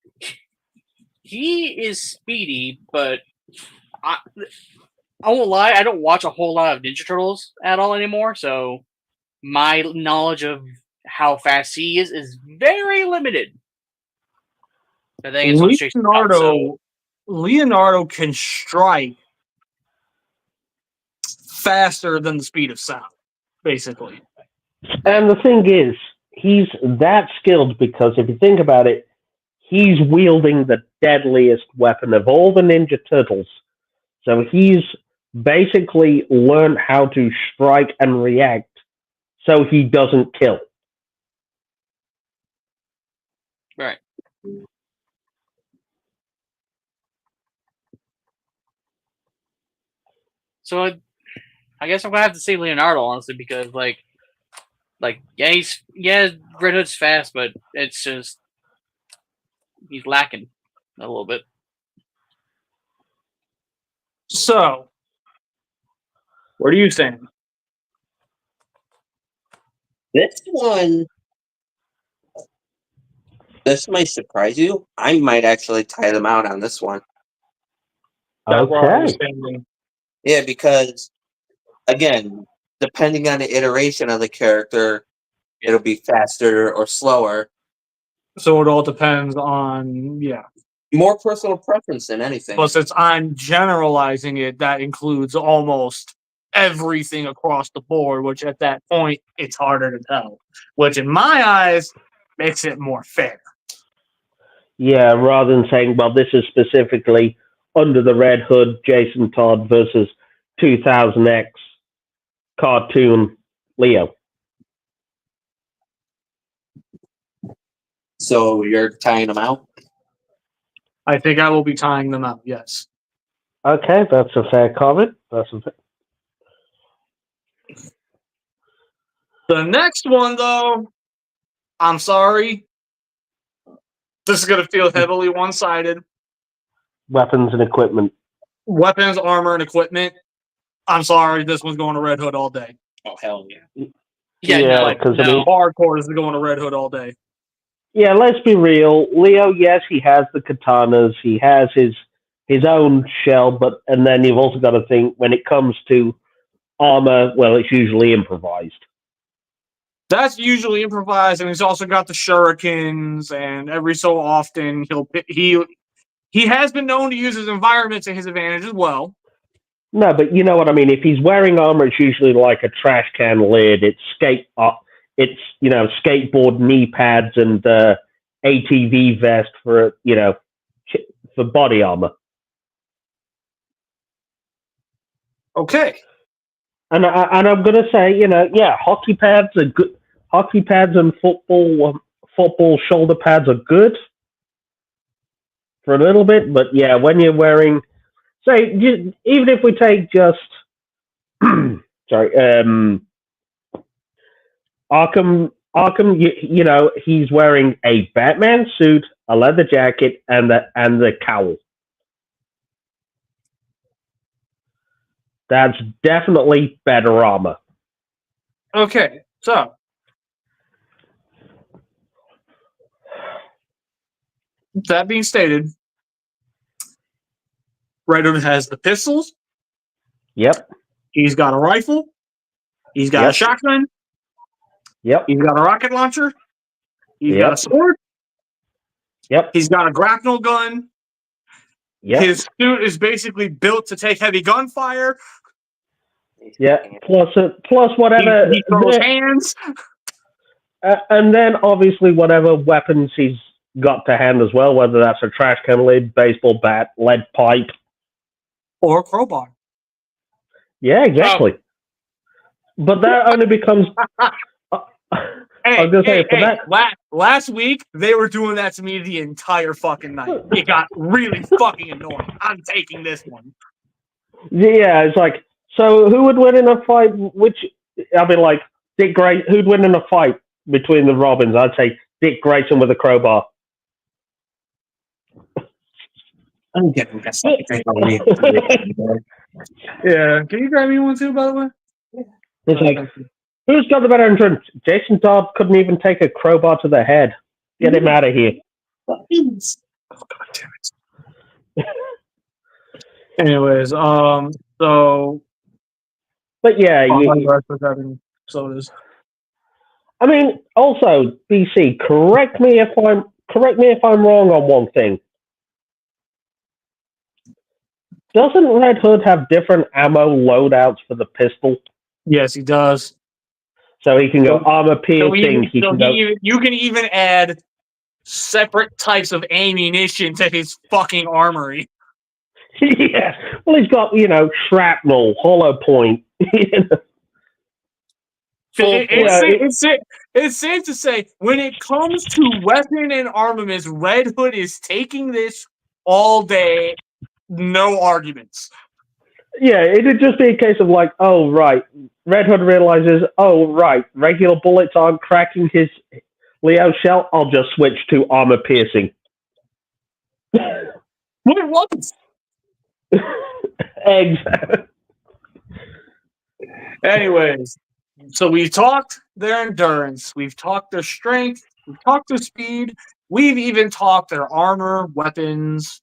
he is speedy, but I won't lie, I don't watch a whole lot of Ninja Turtles at all anymore, so my knowledge of how fast he is very limited. I think it's Leonardo can strike faster than the speed of sound, basically. And the thing is, he's that skilled because if you think about it, he's wielding the deadliest weapon of all the Ninja Turtles. So he's basically learned how to strike and react so he doesn't kill. Right. So I guess I'm gonna have to say Leonardo, honestly, because Red Hood's fast, but it's just he's lacking a little bit. So, where do you stand? This might surprise you. I might actually tie them out on this one. That's where I was Okay. standing. Yeah, because again, depending on the iteration of the character, it'll be faster or slower. So it all depends on, More personal preference than anything. But since I'm generalizing it, that includes almost everything across the board, which at that point, it's harder to tell. Which in my eyes, makes it more fair. Yeah, rather than saying, well, this is specifically Under the Red Hood, Jason Todd versus 2000X cartoon Leo. So you're tying them out? I think I will be tying them out, yes. Okay, that's a fair comment. The next one, though, I'm sorry. This is going to feel heavily one-sided. Weapons and equipment. Weapons, armor, and equipment. I'm sorry, this one's going to Red Hood all day. Oh, hell yeah. Yeah, because no. Hardcore is going to Red Hood all day. Yeah, let's be real. Leo, yes, he has the katanas. He has his own shell, and then you've also got to think when it comes to armor, well, it's usually improvised. That's usually improvised, and he's also got the shurikens, and every so often he has been known to use his environment to his advantage as well. No, but you know what I mean. If he's wearing armor, it's usually like a trash can lid. It's skateboard knee pads and ATV vest for for body armor. Okay. And I'm gonna say, hockey pads are good. Hockey pads and football shoulder pads are good for a little bit, but yeah, when you're wearing, say, even if we take just, sorry, Arkham, he's wearing a Batman suit, a leather jacket, and the cowl. That's definitely better armor. Okay. So that being stated, Red Hood has the pistols. Yep. He's got a rifle. He's got a shotgun. Yep. He's got a rocket launcher. He's got a sword. Yep. He's got a grapnel gun. Yep. His suit is basically built to take heavy gunfire. Yeah. Plus whatever. He throws hands. And then obviously whatever weapons he's got to hand as well, whether that's a trash can lid, baseball bat, lead pipe, or a crowbar. Yeah, exactly. But that only becomes. Last week they were doing that to me the entire fucking night. It got really fucking annoying. I'm taking this one. Yeah, it's like, so who would win in a fight? Dick Grayson. Who'd win in a fight between the Robins? I'd say Dick Grayson with a crowbar. I'm getting this. Yeah, can you grab me one too, by the way? It's like, who's got the better entrance? Jason Todd couldn't even take a crowbar to the head. Get him out of here. Oh, God damn it. Anyways, so. But yeah, sodas. I mean, also, BC, correct me if I'm wrong on one thing. Doesn't Red Hood have different ammo loadouts for the pistol? Yes, he does. So he can go armor piercing. You can even add separate types of ammunition to his fucking armory. Yeah. Well, he's got, shrapnel, hollow point. It's safe to say, when it comes to weapon and armaments, Red Hood is taking this all day. No arguments. Yeah, it'd just be a case of like, oh, right. Red Hood realizes, oh, right, regular bullets aren't cracking his Leo shell. I'll just switch to armor piercing. What it was. Eggs. Anyways, so we've talked their endurance. We've talked their strength. We've talked their speed. We've even talked their armor, weapons,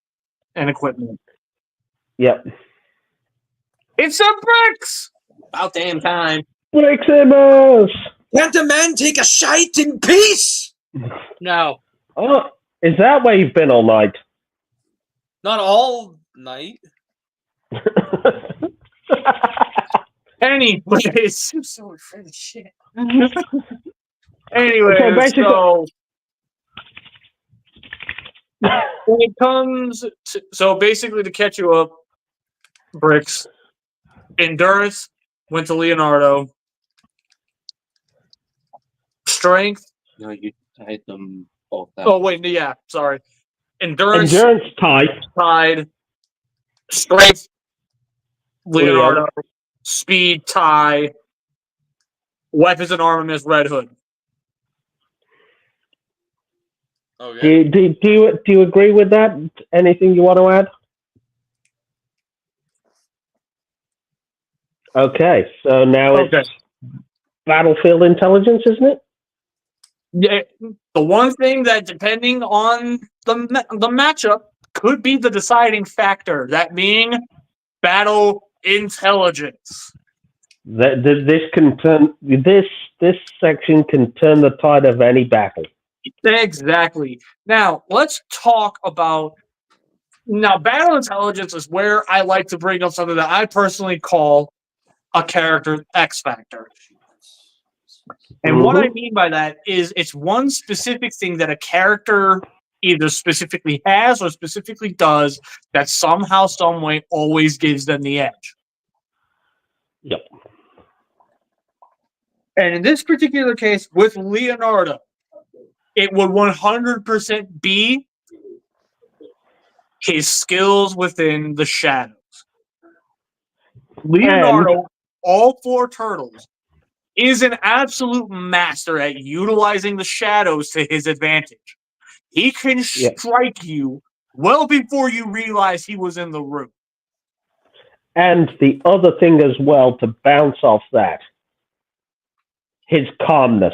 and equipment. Yep. It's a Bricks! About damn time. Briximus! Can't a man take a shite in peace? No. Oh, is that where you've been all night? Not all night. Anyways. I'm so afraid of shit. Anyway, so when it comes to, so basically to catch you up, Bricks, endurance went to Leonardo. Strength. No, you tied them both out. Oh wait, yeah, sorry. Endurance tied. Strength. Leonardo. Speed tie. Weapons and armaments. Red Hood. Okay. Do you agree with that? Anything you want to add? Okay, so now it's battlefield intelligence, isn't it? Yeah, the one thing that, depending on the matchup, could be the deciding factor. That being battle intelligence. This section can turn the tide of any battle. Exactly. Now let's talk about Now, battle intelligence is where I like to bring up something that I personally call a character X factor. And what I mean by that is it's one specific thing that a character either specifically has or specifically does that somehow, some way always gives them the edge. Yep. And in this particular case, with Leonardo, it would 100% be his skills within the shadows. Leonardo, all 4 turtles, is an absolute master at utilizing the shadows to his advantage. He can strike you well before you realize he was in the room. And the other thing as well, to bounce off that, his calmness.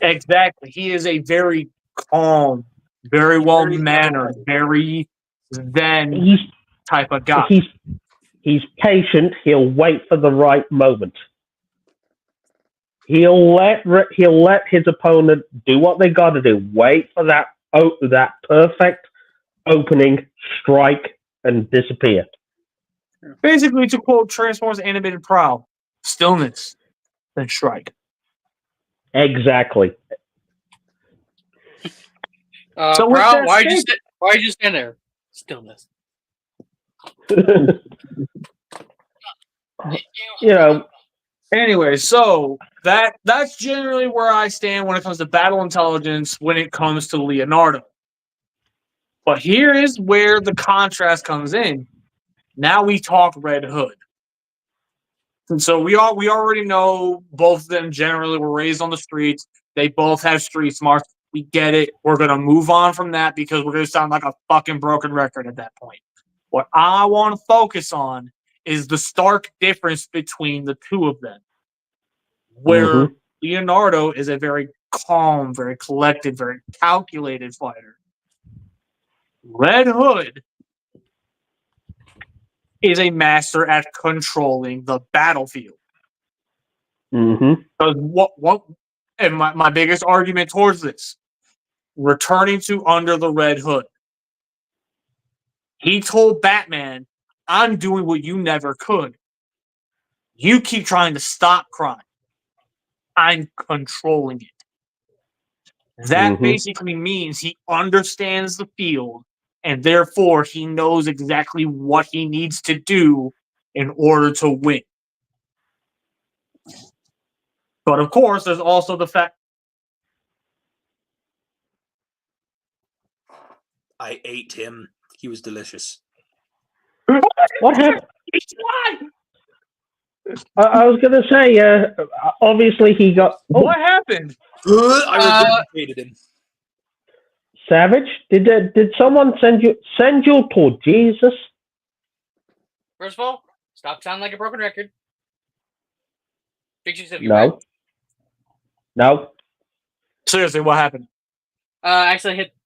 Exactly. He is a very calm, very well-mannered, very zen type of guy. He's patient. He'll wait for the right moment. He'll let his opponent do what they got to do. Wait for that perfect opening, strike, and disappear. Basically, to quote Transformers Animated Prowl, stillness, then strike. Exactly. So Prowl, why'd you stand there? Stillness. Anyway, so that's generally where I stand when it comes to battle intelligence when it comes to Leonardo. But here is where the contrast comes in. Now we talk Red Hood. And so we already know both of them generally were raised on the streets. They both have street smarts. We get it. We're going to move on from that because we're going to sound like a fucking broken record at that point. What I want to focus on is the stark difference between the two of them. Where Leonardo is a very calm, very collected, very calculated fighter. Red Hood is a master at controlling the battlefield. Because what and my biggest argument towards this, returning to Under the Red Hood. He told Batman, I'm doing what you never could. You keep trying to stop crime. I'm controlling it. That basically means he understands the field, and therefore he knows exactly what he needs to do in order to win. But of course, there's also the fact I ate him. He was delicious. What happened? I was going to say, obviously he got... Oh. What happened? I regurgitated him. Savage, did someone send you to Jesus? First of all, stop sounding like a broken record. Fix yourself. No. No. Seriously, what happened? I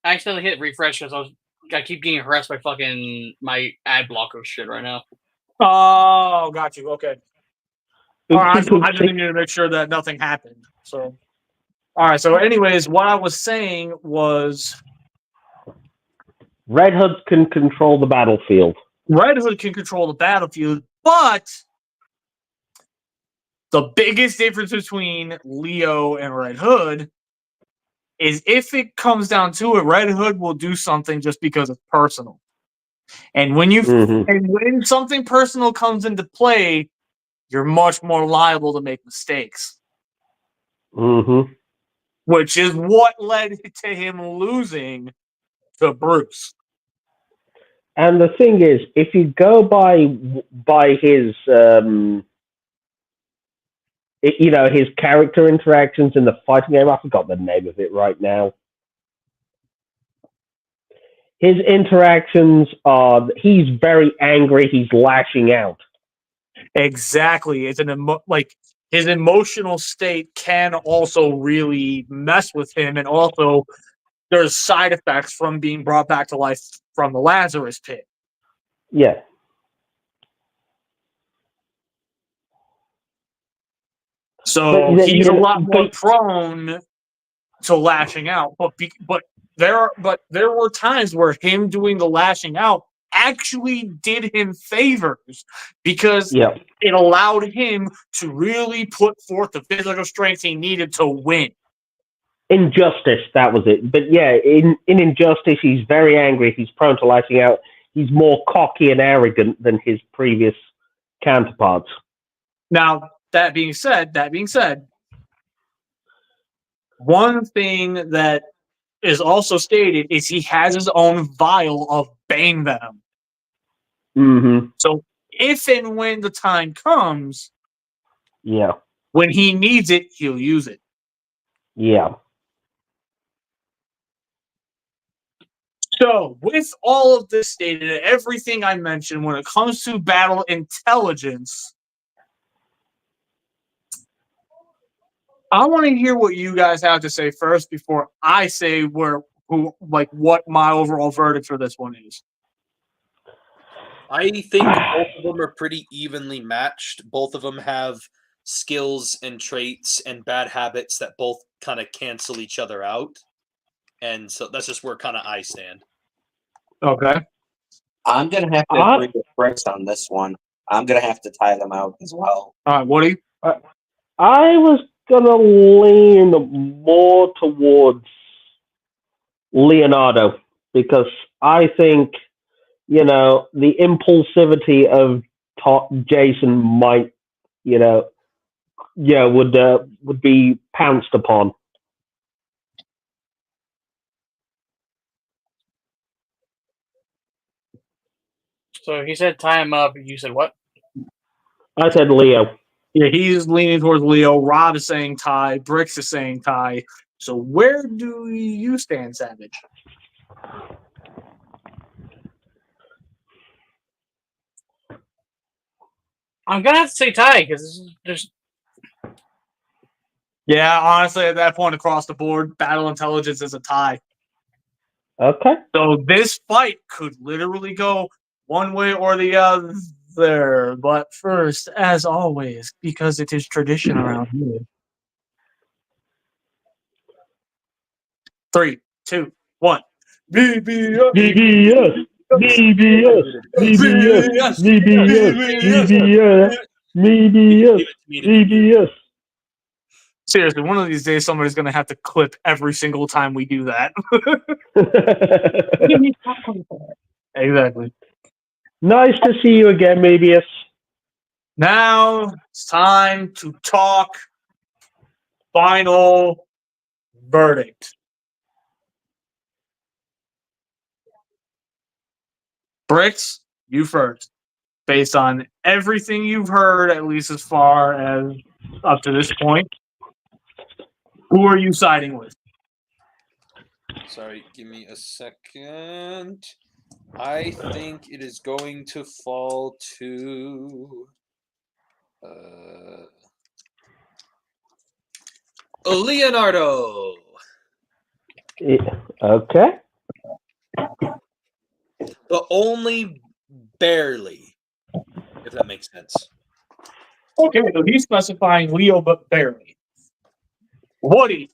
accidentally hit refresh because I keep getting harassed by fucking my ad blocker shit right now. Oh, got you. Okay. All right, I just needed to make sure that nothing happened. So, all right. So, anyways, what I was saying was, Red Hood can control the battlefield. Red Hood can control the battlefield, but the biggest difference between Leo and Red Hood is if it comes down to it, Red Hood will do something just because it's personal. And when when something personal comes into play, you're much more liable to make mistakes. Which is what led to him losing to Bruce. And the thing is, if you go by his his character interactions in the fighting game, I forgot the name of it right now. His interactions are, he's very angry, he's lashing out. Exactly. It's his emotional state can also really mess with him, and also there's side effects from being brought back to life from the Lazarus pit. Yeah. So he's a lot more prone to lashing out, but there were times where him doing the lashing out actually did him favors because Yeah. it allowed him to really put forth the physical strength he needed to win. Injustice, that was it. But yeah, in Injustice, he's very angry. He's prone to lashing out. He's more cocky and arrogant than his previous counterparts. Now, that being said, one thing that is also stated is he has his own vial of Bane Venom. Mm-hmm. So if and when the time comes, Yeah. when he needs it, he'll use it. Yeah. So, with all of this stated and everything I mentioned, when it comes to battle intelligence, I want to hear what you guys have to say first before I say what my overall verdict for this one is. I think both of them are pretty evenly matched. Both of them have skills and traits and bad habits that both kind of cancel each other out. And so that's just where kind of I stand. Okay. I'm going to have to agree with Bricks on this one. I'm going to have to tie them out as well. All right, Woody? I was going to lean more towards Leonardo because I think, the impulsivity of Jason might, would be pounced upon. So he said tie him up. You said what? I said Leo. Yeah, he's leaning towards Leo. Rob is saying tie. Bricks is saying tie. So where do you stand, Savage? I'm gonna have to say tie because there's. Yeah, honestly, at that point across the board, battle intelligence is a tie. Okay. So this fight could literally go one way or the other. But first, as always, because it is tradition around here. 3, 2, 1. BBS. BBS. BBS. BBS. BBS. BBS. BBS. Seriously, one of these days somebody's going to have to clip every single time we do that. Exactly. Nice to see you again, Mobius. Now it's time to talk final verdict. Bricks, you first. Based on everything you've heard, at least as far as up to this point, who are you siding with? Sorry, give me a second. I think it is going to fall to Leonardo. Okay. But only barely, if that makes sense. Okay, so he's specifying Leo, but barely. Woody.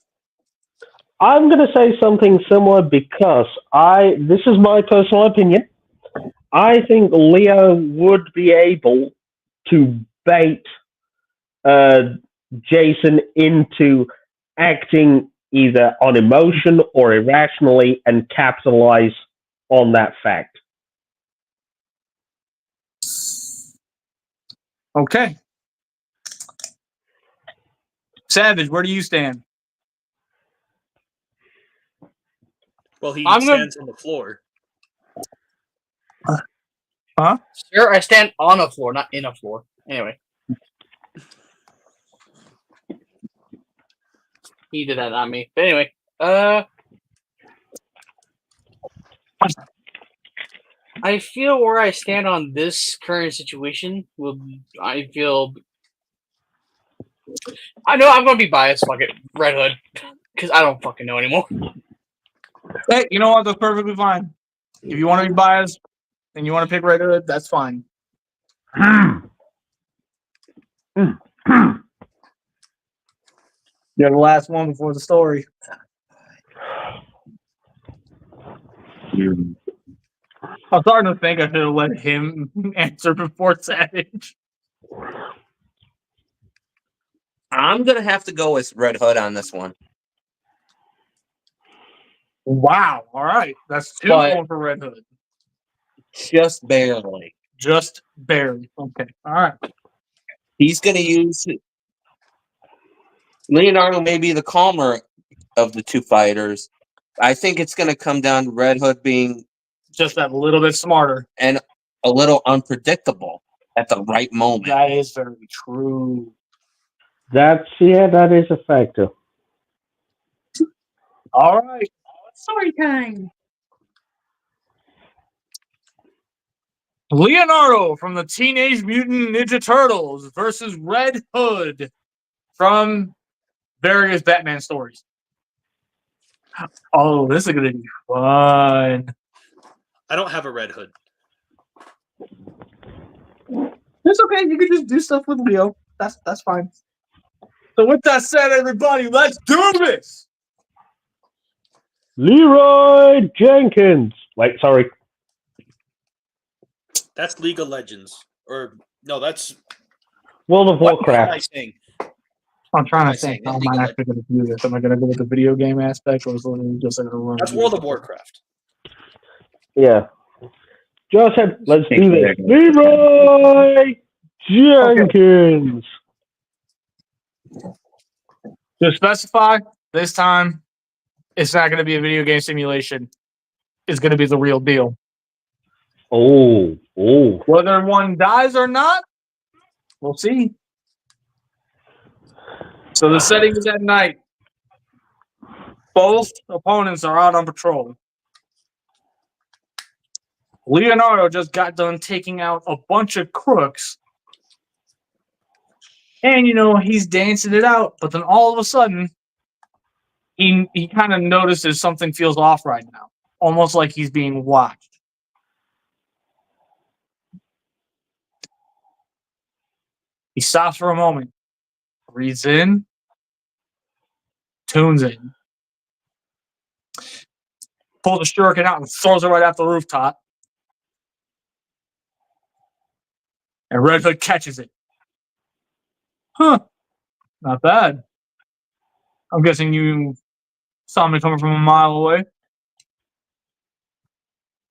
I'm going to say something similar because this is my personal opinion. I think Leo would be able to bait Jason into acting either on emotion or irrationally and capitalize on that fact. Okay. Savage, where do you stand? Well, he I'm gonna- stands on the floor. Huh? Sure, I stand on a floor, not in a floor. Anyway. He did that, not me. But anyway, I feel where I stand on this current situation I know I'm gonna be biased. Fuck it, Red Hood, because I don't fucking know anymore. Hey, you know what? That's perfectly fine. If you want to be biased and you want to pick Red Hood, that's fine. You're the last one before the story. I'm starting to think I should have let him answer before Savage. I'm gonna have to go with Red Hood on this one. Wow. All right. That's 2 But- going for Red Hood. Just barely. Just barely. Okay. All right. He's gonna use Leonardo may be the calmer of the two fighters. I think it's gonna come down to Red Hood being Just that little bit smarter. and a little unpredictable at the right moment. That is very true. That is a factor. All right. Story time. Leonardo from the Teenage Mutant Ninja Turtles versus Red Hood from various Batman stories. Oh, this is going to be fun. I don't have a Red Hood. It's okay. You can just do stuff with Leo. That's fine. So with that said, everybody, let's do this. Leroy Jenkins. Wait, sorry. That's League of Legends. Or no, that's World of what am I Warcraft. saying? I'm trying I to think. say, How am I actually going to do this? Am I going to go with the video game aspect, or is it just going to run? That's World of Warcraft. Yeah. Joseph, let's Thank do you this. very much. Leroy Jenkins. To specify, this time, it's not going to be a video game simulation. It's going to be the real deal. Oh. Whether one dies or not, we'll see. So the setting is at night. Both opponents are out on patrol. Leonardo just got done taking out a bunch of crooks. And, he's dancing it out. But then all of a sudden, he kind of notices something feels off right now. Almost like he's being watched. He stops for a moment. Breathes in. Tunes in. Pulls the shuriken out and throws it right off the rooftop. And Red Hood catches it. Huh. Not bad. I'm guessing you saw me coming from a mile away.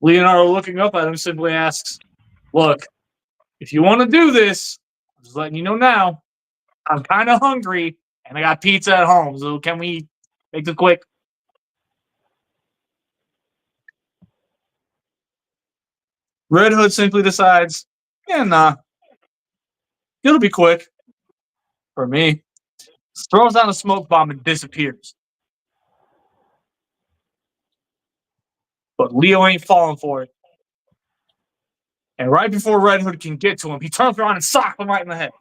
Leonardo, looking up at him, simply asks, "Look, if you want to do this, I'm just letting you know now, I'm kind of hungry and I got pizza at home. So can we make this quick?" Red Hood simply decides, "Yeah, nah. It'll be quick. For me." Throws down a smoke bomb and disappears. But Leo ain't falling for it. And right before Red Hood can get to him, he turns around and socks him right in the head.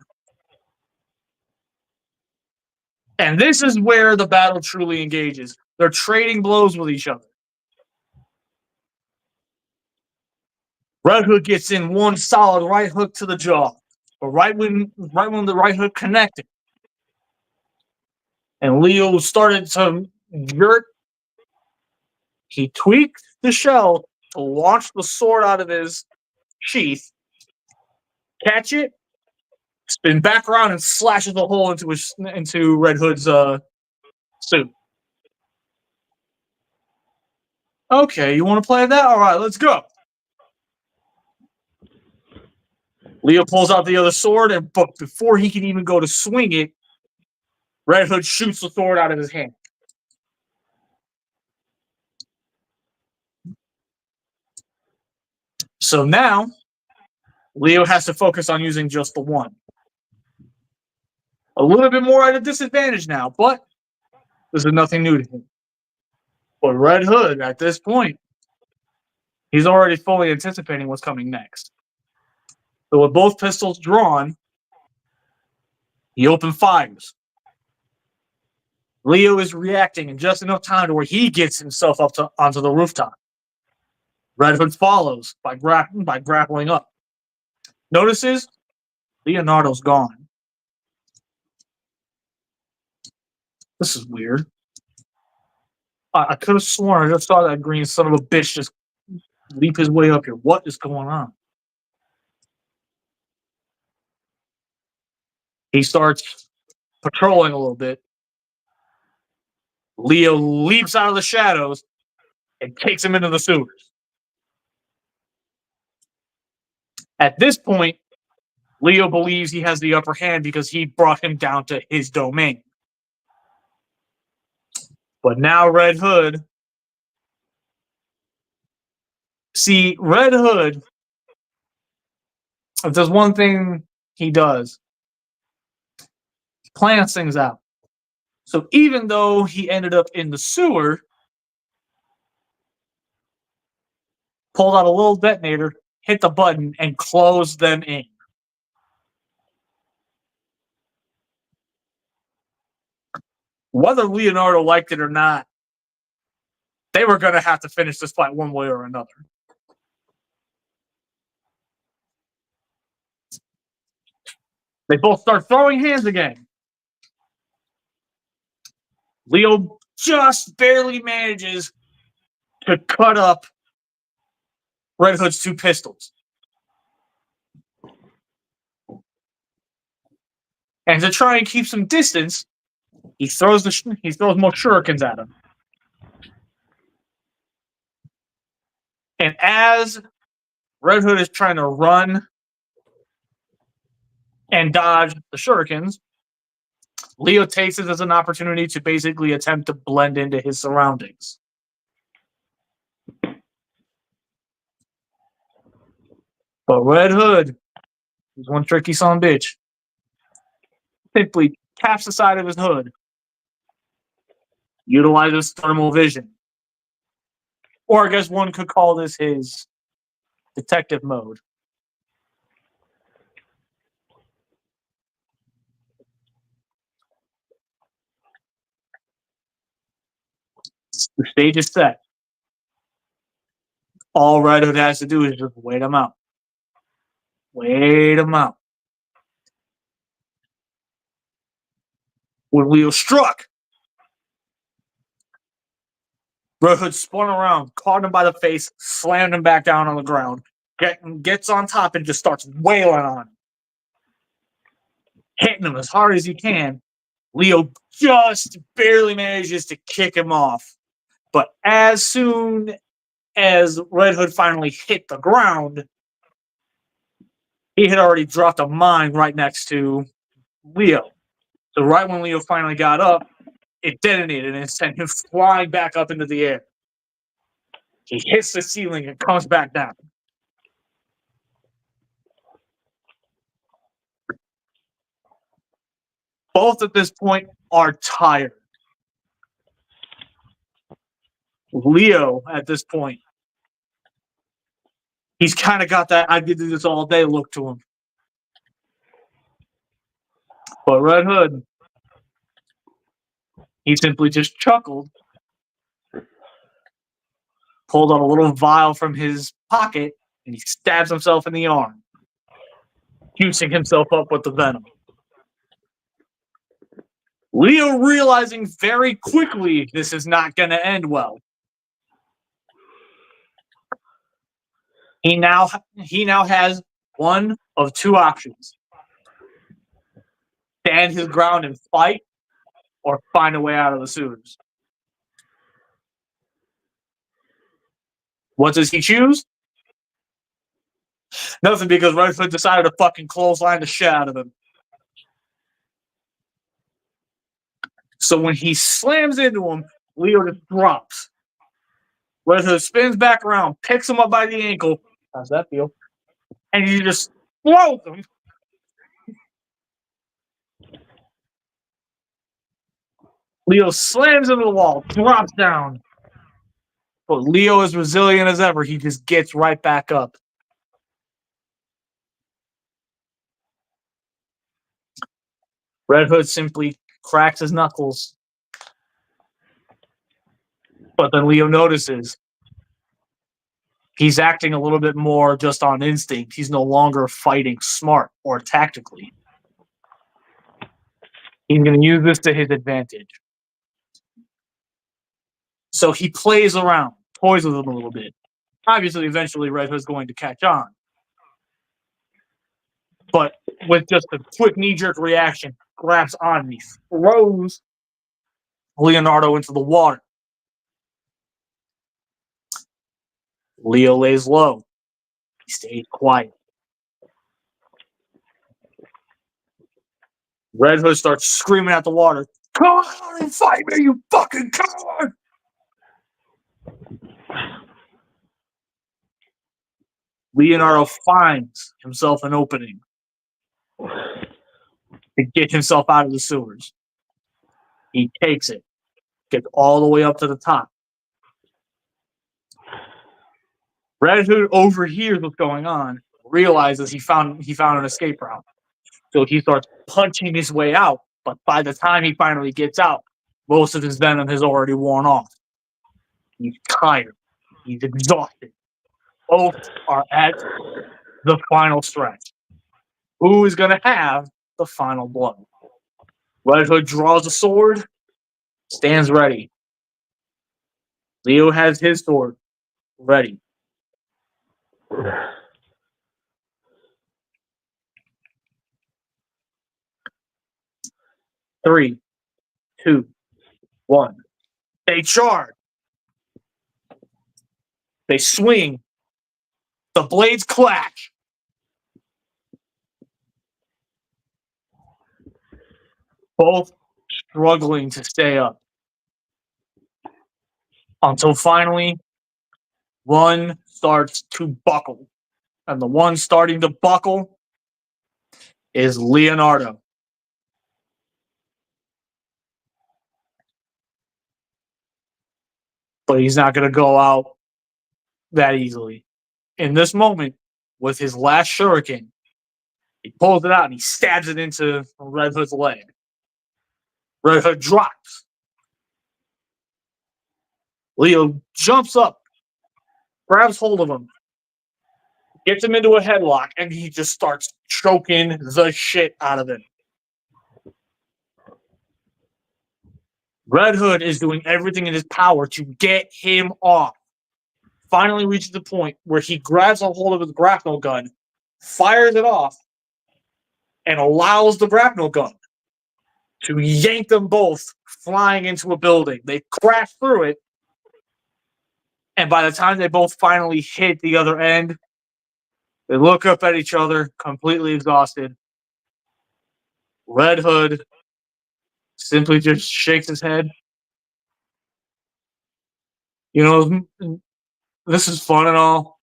And this is where the battle truly engages. They're trading blows with each other. Red Hood gets in one solid right hook to the jaw. But right when the right hook connected, and Leo started to jerk, he tweaked the shell to launch the sword out of his sheath, catch it, spin back around, and slashes a hole into Red Hood's suit. Okay, you want to play that? All right, let's go. Leo pulls out the other sword, but before he can even go to swing it, Red Hood shoots the sword out of his hand. So now, Leo has to focus on using just the one. A little bit more at a disadvantage now, but this is nothing new to him. But Red Hood, at this point, he's already fully anticipating what's coming next. So with both pistols drawn, he opened fires. Leo is reacting in just enough time to where he gets himself onto the rooftop. Red Hood follows by grappling up. Notices Leonardo's gone. This is weird. I could have sworn I just saw that green son of a bitch just leap his way up here. What is going on? He starts patrolling a little bit. Leo leaps out of the shadows and takes him into the sewers. At this point, Leo believes he has the upper hand because he brought him down to his domain. But now Red Hood... See, Red Hood, if there's one thing he does, he plans things out. So even though he ended up in the sewer, pulled out a little detonator, hit the button, and closed them in. Whether Leonardo liked it or not, they were going to have to finish this fight one way or another. They both start throwing hands again. Leo just barely manages to cut up Red Hood's two pistols. And to try and keep some distance, he throws more shurikens at him. And as Red Hood is trying to run and dodge the shurikens, Leo takes it as an opportunity to basically attempt to blend into his surroundings. But Red Hood, who's one tricky son of a bitch, simply taps the side of his hood, utilizes thermal vision. Or I guess one could call this his detective mode. The stage is set. All Red Hood has to do is just wait him out. Wait him out. When Leo struck, Red Hood spun around, caught him by the face, slammed him back down on the ground, gets on top and just starts wailing on him. Hitting him as hard as he can. Leo just barely manages to kick him off. But as soon as Red Hood finally hit the ground, he had already dropped a mine right next to Leo. So right when Leo finally got up, it detonated and sent him flying back up into the air. He hits the ceiling and comes back down. Both at this point are tired. Leo, at this point, he's kind of got that I could do this all day look to him. But Red Hood, he simply just chuckled, pulled out a little vial from his pocket, and he stabs himself in the arm, juicing himself up with the venom. Leo realizing very quickly this is not going to end well. He now has one of two options. Stand his ground and fight, or find a way out of the sewers. What does he choose? Nothing, because Red Hood decided to fucking clothesline the shit out of him. So when he slams into him, Leo just drops. Red Hood spins back around, picks him up by the ankle. How's that feel? And he just throws him. Leo slams into the wall, drops down. But Leo is resilient as ever. He just gets right back up. Red Hood simply cracks his knuckles. But then Leo notices he's acting a little bit more just on instinct. He's no longer fighting smart or tactically. He's going to use this to his advantage. So he plays around, toys with him a little bit. Obviously, eventually Red Hood's going to catch on. But with just a quick knee-jerk reaction, grabs on me, throws Leonardo into the water. Leo lays low. He stays quiet. Red Hood starts screaming at the water. Come on and fight me, you fucking coward! Leonardo finds himself an opening to get himself out of the sewers. He takes it, gets all the way up to the top. Red Hood overhears what's going on, realizes he found an escape route. So he starts punching his way out, but by the time he finally gets out, most of his venom has already worn off. He's tired. He's exhausted. Both are at the final stretch. Who is going to have the final blow? Red Hood draws a sword, stands ready. Leo has his sword ready. Three, two, one. They charge. They swing. The blades clash. Both struggling to stay up. Until finally, one starts to buckle. And the one starting to buckle is Leonardo. But he's not going to go out that easily. In this moment, with his last shuriken, he pulls it out and he stabs it into Red Hood's leg. Red Hood drops. Leo jumps up, grabs hold of him, gets him into a headlock, and he just starts choking the shit out of him. Red Hood is doing everything in his power to get him off. Finally reaches the point where he grabs a hold of his grapnel gun, fires it off, and allows the grapnel gun to yank them both flying into a building. They crash through it, and by the time they both finally hit the other end, they look up at each other, completely exhausted. Red Hood simply just shakes his head. You know, this is fun and all,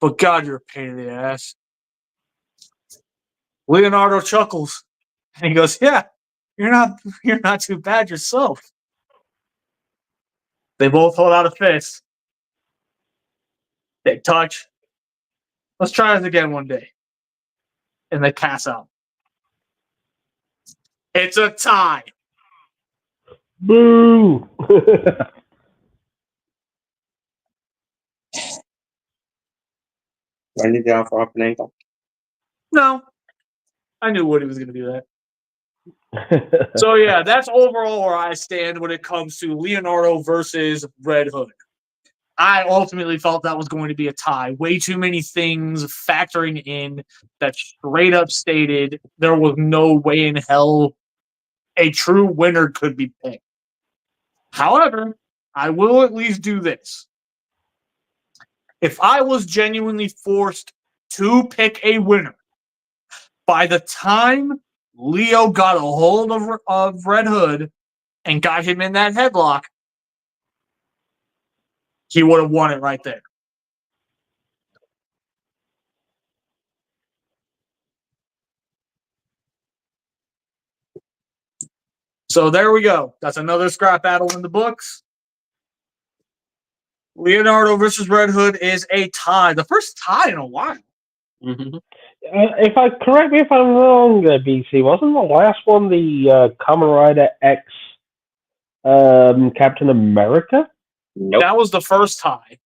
but God, you're a pain in the ass. Leonardo chuckles, and he goes, "Yeah, you're not too bad yourself." They both hold out a fist. They touch. Let's try this again one day. And they pass out. It's a tie. Boo! Writing it down for up and ankle. No, I knew Woody was going to do that. So yeah, that's overall where I stand when it comes to Leonardo versus Red Hood. I ultimately felt that was going to be a tie. Way too many things factoring in that straight up stated there was no way in hell a true winner could be picked. However, I will at least do this. If I was genuinely forced to pick a winner, by the time Leo got a hold of Red Hood and got him in that headlock, he would have won it right there. So there we go. That's another scrap battle in the books. Leonardo versus Red Hood is a tie. The first tie in a while. Mm-hmm. Correct me if I'm wrong, BC, wasn't the last one the Kamen Rider X Captain America? Nope. That was the first tie.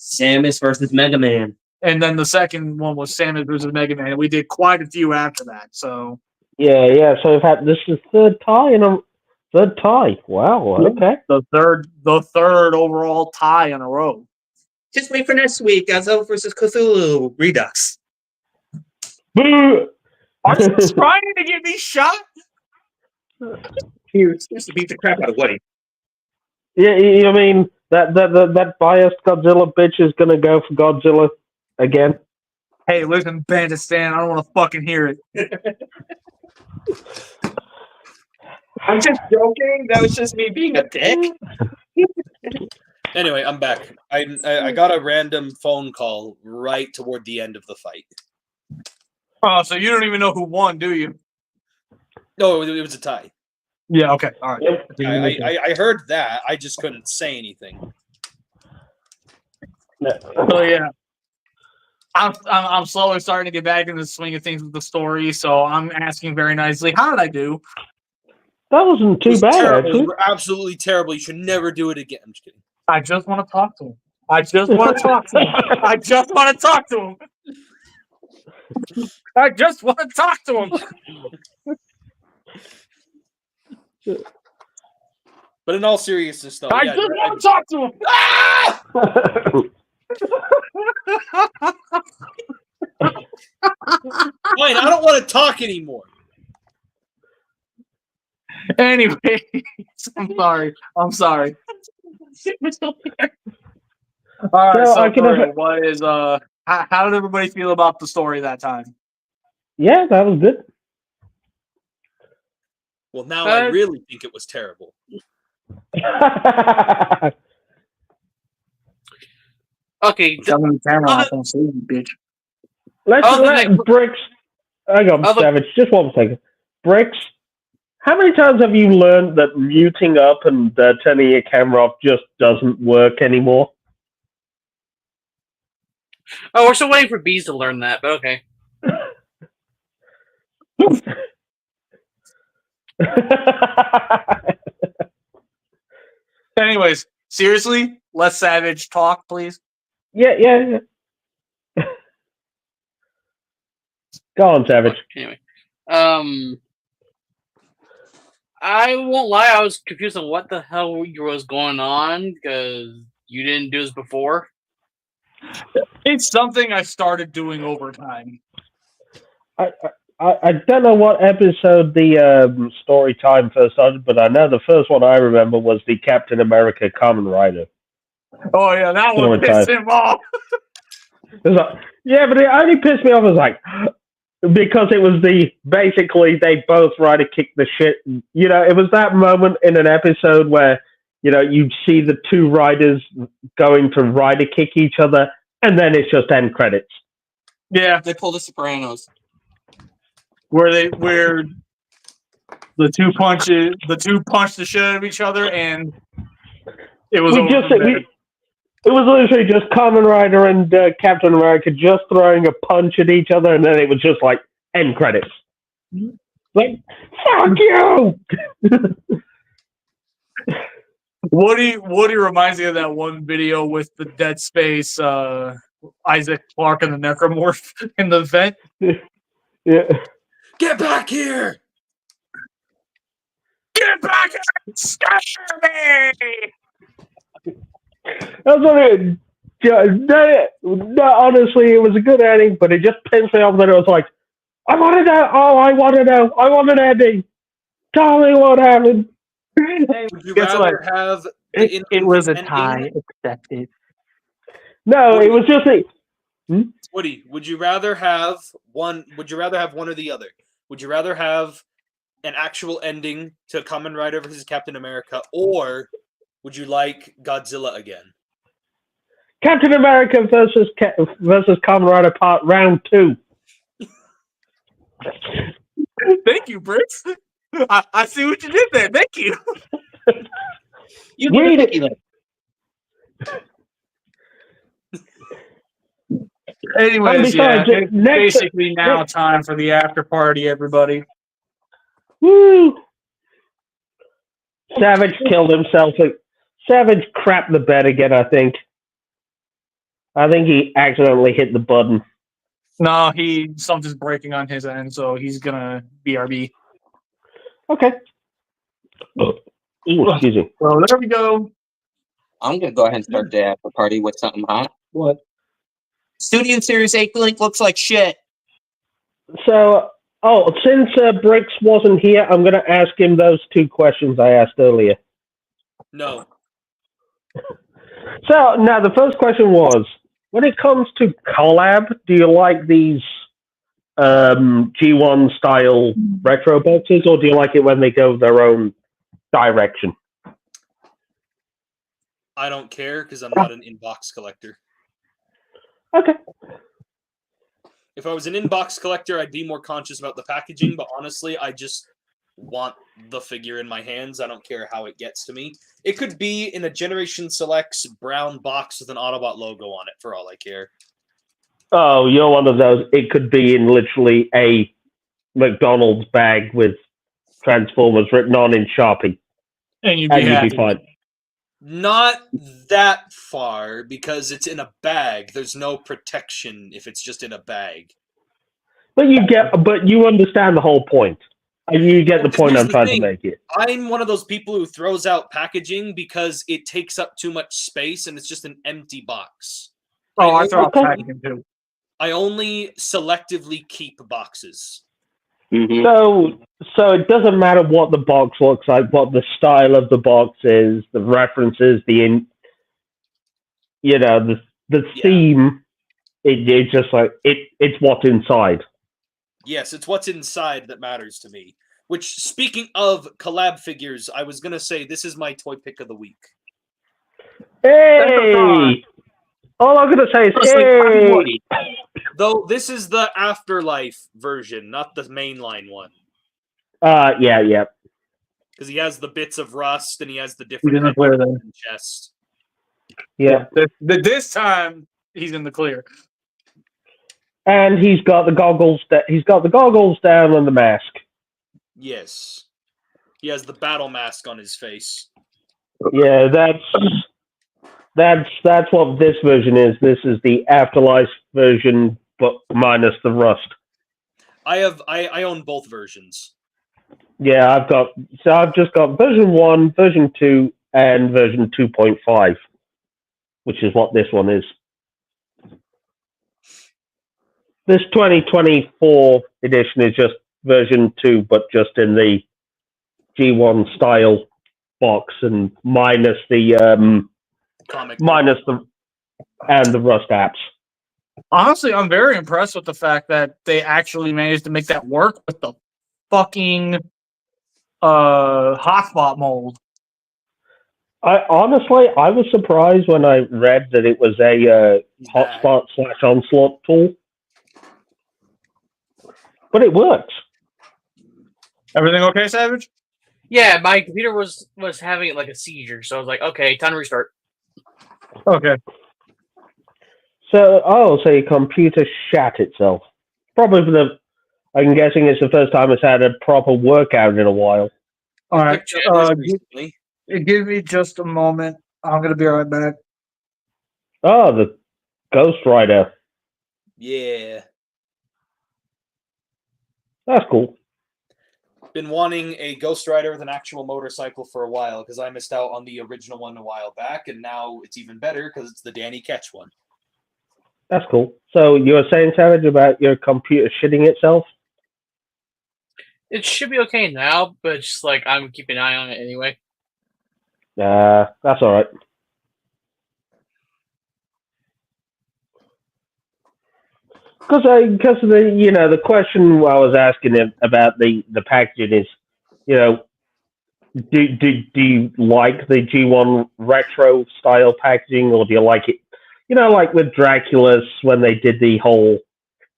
Samus versus Mega Man. And then the second one was Samus versus Mega Man. We did quite a few after that. So Yeah. So this is third tie in a third tie. Wow. Okay. the third overall tie in a row. Just wait for next week. Godzilla versus Cthulhu Redux. Boo! Are you trying to get me shot? He was supposed to beat the crap out of Woody. Yeah, I mean that biased Godzilla bitch is gonna go for Godzilla again. Hey, listen, Bandistan, I don't want to fucking hear it. I'm just joking. That was just me being a dick. Anyway, I'm back. I got a random phone call right toward the end of the fight. Oh, so you don't even know who won, do you? No, it was a tie. Yeah, okay, all right. I heard that. I just couldn't say anything. So yeah, I'm slowly starting to get back into the swing of things with the story. So I'm asking very nicely, how did I do? That wasn't It too was bad, terrible. actually. You were absolutely terrible. You should never do it again. I'm just kidding. I just want to talk to him. I just want to talk to him. I just want to talk to him. I just want to talk to him. But in all seriousness, though, I yeah, just want to talk to him. Ah! fine. I don't want to talk anymore. Anyways, I'm sorry. All right, No, so I can Mario, have- what is how did everybody feel about the story that time? Yeah, that was good. Well, now I really think it was terrible. Okay, Shove the camera off on stage, bitch. Let's Other let than- Bricks. Hang on, Other- Savage. Just 1 second. Bricks, how many times have you learned that muting up and turning your camera off just doesn't work anymore? oh, we're still waiting for bees to learn that, but okay. Anyways, seriously, let Savage talk, please. yeah. Go on, Savage. Anyway, I won't lie. I was confused on what the hell was going on because you didn't do this before. It's something I started doing over time. I don't know what episode the story time first started, but I know the first one I remember was the Captain America Kamen Rider. Oh yeah, that one Story pissed time. him off. It was like, yeah, but it only pissed me off. I was like, because it was basically they both rider kicked the shit. You know, it was that moment in an episode where, you know, you see the two riders going to rider kick each other, and then it's just end credits. Yeah, They pulled the Sopranos. where the two punched the shit out of each other, and it was over from there. It was literally just Kamen Rider and Captain America just throwing a punch at each other, and then it was just like end credits. Like, fuck you! Woody reminds me of that one video with the Dead Space Isaac Clarke and the Necromorph in the vent. Yeah. Get back here! Get back here! Scare me! That's what it. No, honestly, it was a good ending, but it just pissed me off that it was like, I want to know. Oh, I want to know. I want an ending. Tell me what happened. Would you Guess rather have the It was a ending? tie. Accepted. No, it was just Woody, would you rather have one? Would you rather have one or the other? Would you rather have an actual ending to Kamen Rider versus Captain America, or would you like Godzilla again? Captain America versus Kamen Rider Part Round 2. Thank you, Bricks. I see what you did there. Thank you. You Read get it. Anyways, yeah, besides, it's next- basically now time for the after party, everybody. Woo! Savage killed himself. Savage crapped the bed again, I think. I think he accidentally hit the button. No, something's breaking on his end, so he's gonna BRB. Okay. Ooh, excuse me. Well, there we go. I'm gonna go ahead and start the after party with something hot. What? Studio Series 8 Link looks like shit. So, since Bricks wasn't here, I'm going to ask him those two questions I asked earlier. No. So, now the first question was, when it comes to collab, do you like these G1 style retro boxes, or do you like it when they go their own direction? I don't care because I'm not an inbox collector. Okay. If I was an inbox collector, I'd be more conscious about the packaging, but honestly, I just want the figure in my hands. I don't care how it gets to me. It could be in a Generation Selects brown box with an Autobot logo on it, for all I care. Oh, you're one of those. It could be in literally a McDonald's bag with Transformers written on in Sharpie, And you'd and be you'd happy. be fine. Not that far, because it's in a bag. There's no protection if it's just in a bag. But you understand the whole point. And you get the point Here's I'm the trying thing. to make it. I'm one of those people who throws out packaging because it takes up too much space and it's just an empty box. Oh, I throw out Okay. packaging too. I only selectively keep boxes. Mm-hmm. So it doesn't matter what the box looks like, what the style of the box is, the references, the theme. It's just like it's what's inside. Yes, it's what's inside that matters to me. Which, speaking of collab figures, I was going to say this is my toy pick of the week. Hey! All I'm gonna say is hey! Though this is the Afterlife version, not the mainline one. Yeah. Because he has the bits of rust and he has the He's different in the clear then. chest. Yeah. This time he's in the clear. And he's got the goggles. He's got the goggles down and the mask. Yes. He has the battle mask on his face. Yeah, that's what this version is. This is the Afterlife version, but minus the rust. I own both versions. Yeah, I've just got version 1, version 2, and version 2.5, which is what this one is. This 2024 edition is just version 2, but just in the G1 style box and minus the and the rust apps. Honestly, I'm very impressed with the fact that they actually managed to make that work with the fucking hotspot mold. I was surprised when I read that it was a hotspot / onslaught tool, but it works. Everything okay, Savage? Yeah, my computer was having like a seizure, so I was like, okay, time to restart. Okay. So your computer shat itself. Probably I'm guessing it's the first time it's had a proper workout in a while. All right. Recently. Give me just a moment. I'm going to be right back. Oh, the Ghost Rider. Yeah. That's cool. Been wanting a Ghost Rider with an actual motorcycle for a while because I missed out on the original one a while back, and now it's even better because it's the Danny Ketch one. That's cool. So you were saying, Savage, about your computer shitting itself? It should be okay now, but it's just like I'm keeping an eye on it anyway. That's all right. Because the question I was asking him about the packaging is, do you like the G1 retro style packaging, or do you like it, like with Dracula's when they did the whole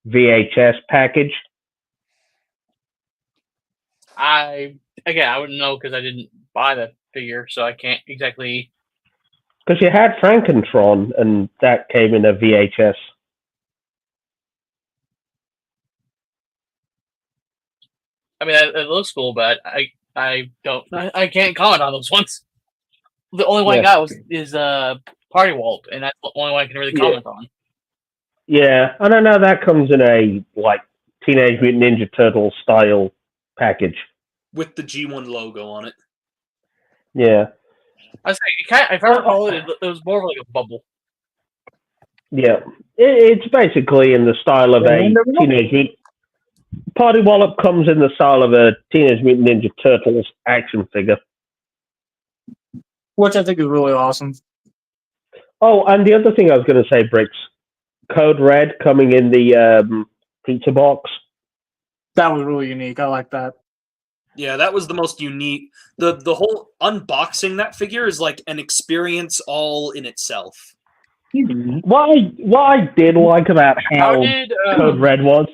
VHS package? I wouldn't know because I didn't buy the figure, so I can't exactly. Because you had Frankentron, and that came in a VHS. I mean, it looks cool, but I can't comment on those ones. The only one I got is Party Walt, and that's the only one I can really comment on. Yeah, I don't know. That comes in a Teenage Mutant Ninja Turtle style package with the G1 logo on it. Yeah, I say, if I recall it was more of like a bubble. Yeah, it's basically in the style of a Teenage Mutant. Party Wallop comes in the style of a Teenage Mutant Ninja Turtles action figure. Which I think is really awesome. Oh, and the other thing I was going to say, Bricks, Code Red coming in the pizza box. That was really unique. I like that. Yeah, that was the most unique. The whole unboxing that figure is like an experience all in itself. What I did like about how did Code Red was,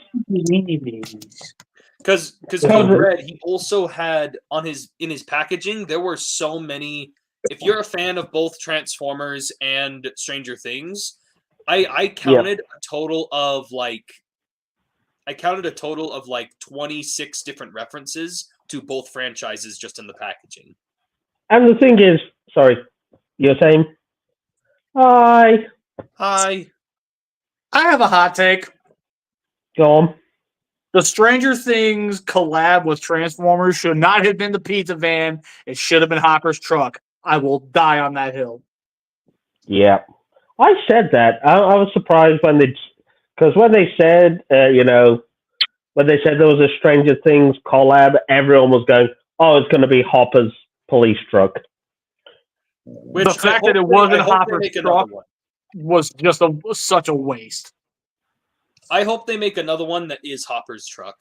Because Code Red, he also had in his packaging, there were so many. If you're a fan of both Transformers and Stranger Things, I counted a total of like 26 different references to both franchises just in the packaging. and the thing is, sorry, you're saying, hi, Hi. I have a hot take. go on. The Stranger Things collab with Transformers should not have been the pizza van. It should have been Hopper's truck. I will die on that hill. Yeah, I said that. I was surprised when when they said, when they said there was a Stranger Things collab, everyone was going, "Oh, it's going to be Hopper's police truck." Which The fact that it wasn't Hopper's truck was just such a waste. I hope they make another one that is Hopper's truck.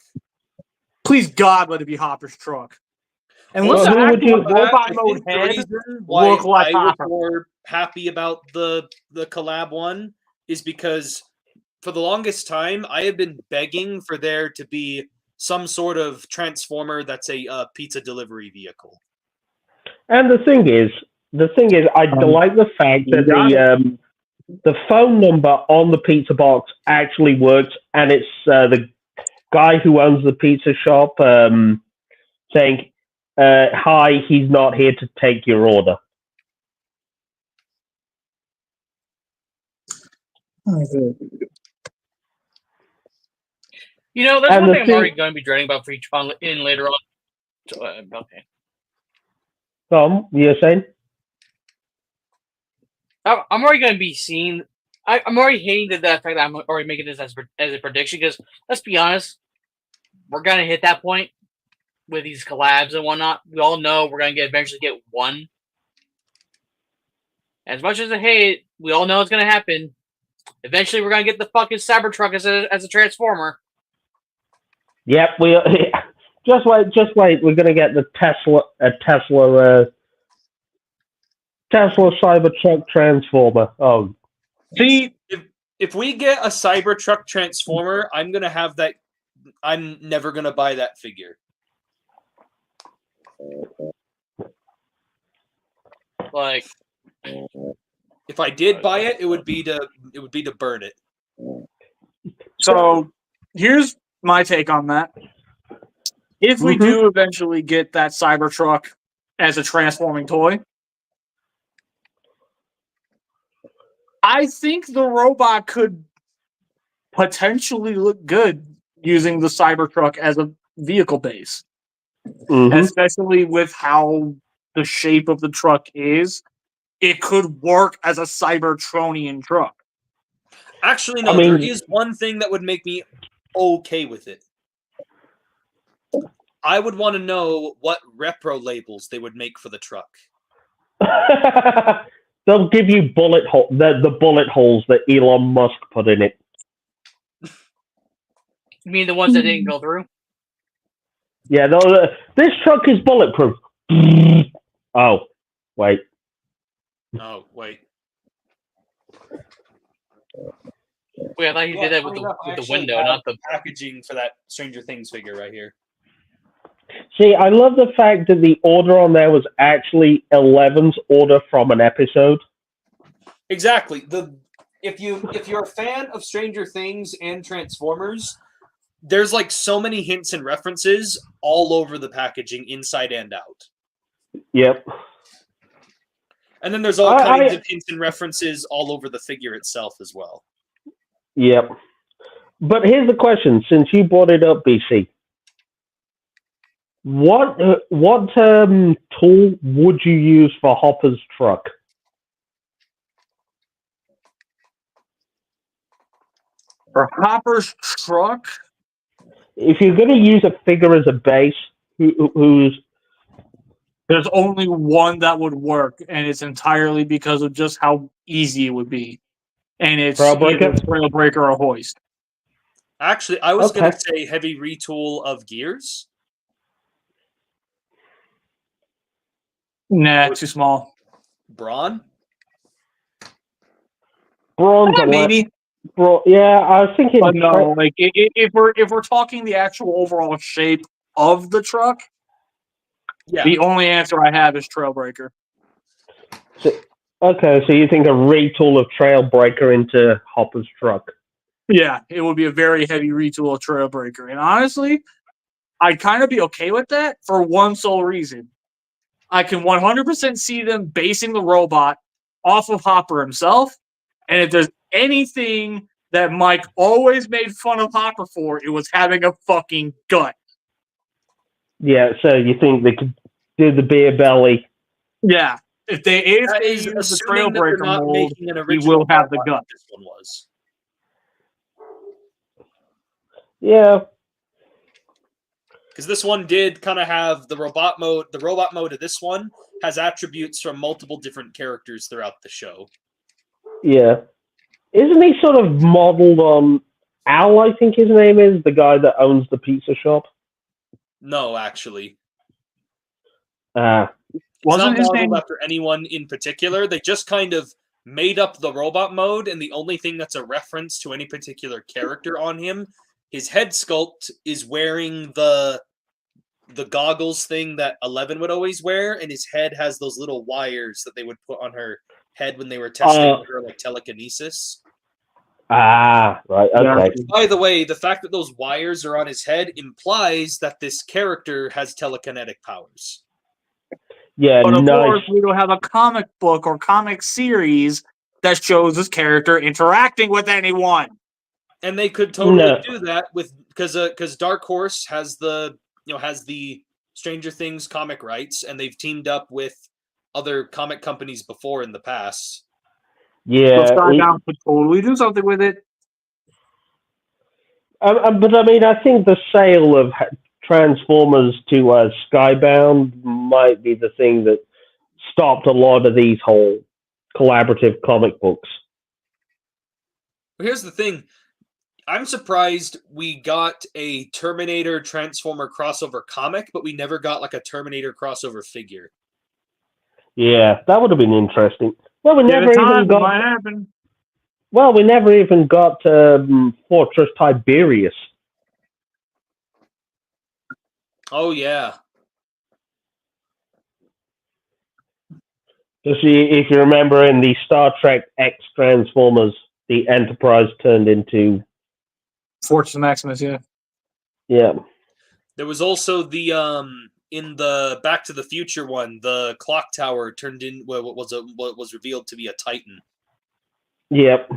Please God, let it be Hopper's truck. And Well, let the who would you- actual robot I think mode the head reason why look like I was Hopper. more happy about the collab one is because for the longest time I have been begging for there to be some sort of transformer that's a pizza delivery vehicle. And the thing is, I like the fact that the phone number on the pizza box actually works, and it's the guy who owns the pizza shop saying, "Hi, he's not here to take your order." You know, that's And one the thing I'm thing- already going to be dreading about for each in later on. Okay. Tom, you're saying? I'm already going to be seeing. I'm already hating the fact that I'm already making this as a prediction because let's be honest, we're going to hit that point with these collabs and whatnot. We all know we're going to eventually get one. As much as I hate it, we all know it's going to happen. Eventually, we're going to get the fucking Cybertruck as a transformer. Yep, we just wait. We're gonna get the Tesla Cybertruck transformer. Oh, See, If we get a Cybertruck transformer, I'm gonna have that. I'm never gonna buy that figure. Like, if I did buy it, it would be to burn it. so here's my take on that. If we do eventually get that Cybertruck as a transforming toy, I think the robot could potentially look good using the Cybertruck as a vehicle base. Especially with how the shape of the truck is. It could work as a Cybertronian truck. Actually, no. There is one thing that would make me okay with it. I would want to know what repro labels they would make for the truck. They'll give you the bullet holes that Elon Musk put in it. you mean the ones that didn't go through? Yeah, this truck is bulletproof. Oh, wait. Oh, wait. Wait, I thought you did that with the window, not the packaging for that Stranger Things figure right here. See, I love the fact that the order on there was actually 11's order from an episode. Exactly. If you're a fan of Stranger Things and Transformers, there's like so many hints and references all over the packaging, inside and out. Yep. And then there's all kinds of hints and references all over the figure itself as well. Yep. But here's the question: since you brought it up, BC, what tool would you use for Hopper's truck? For Hopper's truck, If you're going to use a figure as a base, who's there's only one that would work, and it's entirely because of just how easy it would be. And it's Trailbreaker? either Trailbreaker or Hoist. Actually, I was Okay. going to say heavy retool of Gears. Nah, too small. Brawn? bronze? Maybe, Yeah, I was thinking. but no. Like if we're talking the actual overall shape of the truck, Yeah. the only answer I have is Trailbreaker. Okay, so you think a retool of Trailbreaker into Hopper's truck? Yeah, it would be a very heavy retool of Trailbreaker, and honestly, I'd kind of be okay with that for one sole reason. I can 100% see them basing the robot off of Hopper himself, and if there's anything that Mike always made fun of Hopper for, it was having a fucking gut. Yeah, so you think they could do the beer belly? Yeah, if they That use is the assuming that they're Trailbreaker not mold, making an he original will have the robot gut. like this one was. Yeah, Because this one did kind of have the robot mode. The robot mode of this one has attributes from multiple different characters throughout the show. yeah. Isn't he sort of modeled on Al? I think his name is the guy that owns the pizza shop. No, actually. Ah, It's Wasn't not his modeled name? after anyone in particular. They just kind of made up the robot mode, and the only thing that's a reference to any particular character on him, his head sculpt is wearing the goggles thing that 11 would always wear, and his head has those little wires that they would put on her head when they were testing her like telekinesis. right. Okay. By the way, the fact that those wires are on his head implies that this character has telekinetic powers. Yeah, But of nice. course, we don't have a comic book or comic series that shows this character interacting with anyone. And they could totally No. do that with because Dark Horse has the Stranger Things comic rights, and they've teamed up with other comic companies before in the past. Yeah, So Skybound could totally do something with it. but I mean, I think the sale of Transformers to Skybound might be the thing that stopped a lot of these whole collaborative comic books. But here's the thing. I'm surprised we got a Terminator Transformer crossover comic, but we never got like a Terminator crossover figure. Yeah, that would have been interesting. Well, we never even got. Might happen. Well, we never even got Fortress Tiberius. Oh yeah. Just if you remember in the Star Trek X Transformers, the Enterprise turned into. Fortress Maximus, yeah. Yeah. There was also the in the Back to the Future one, the clock tower turned in what was revealed to be a Titan. Yep.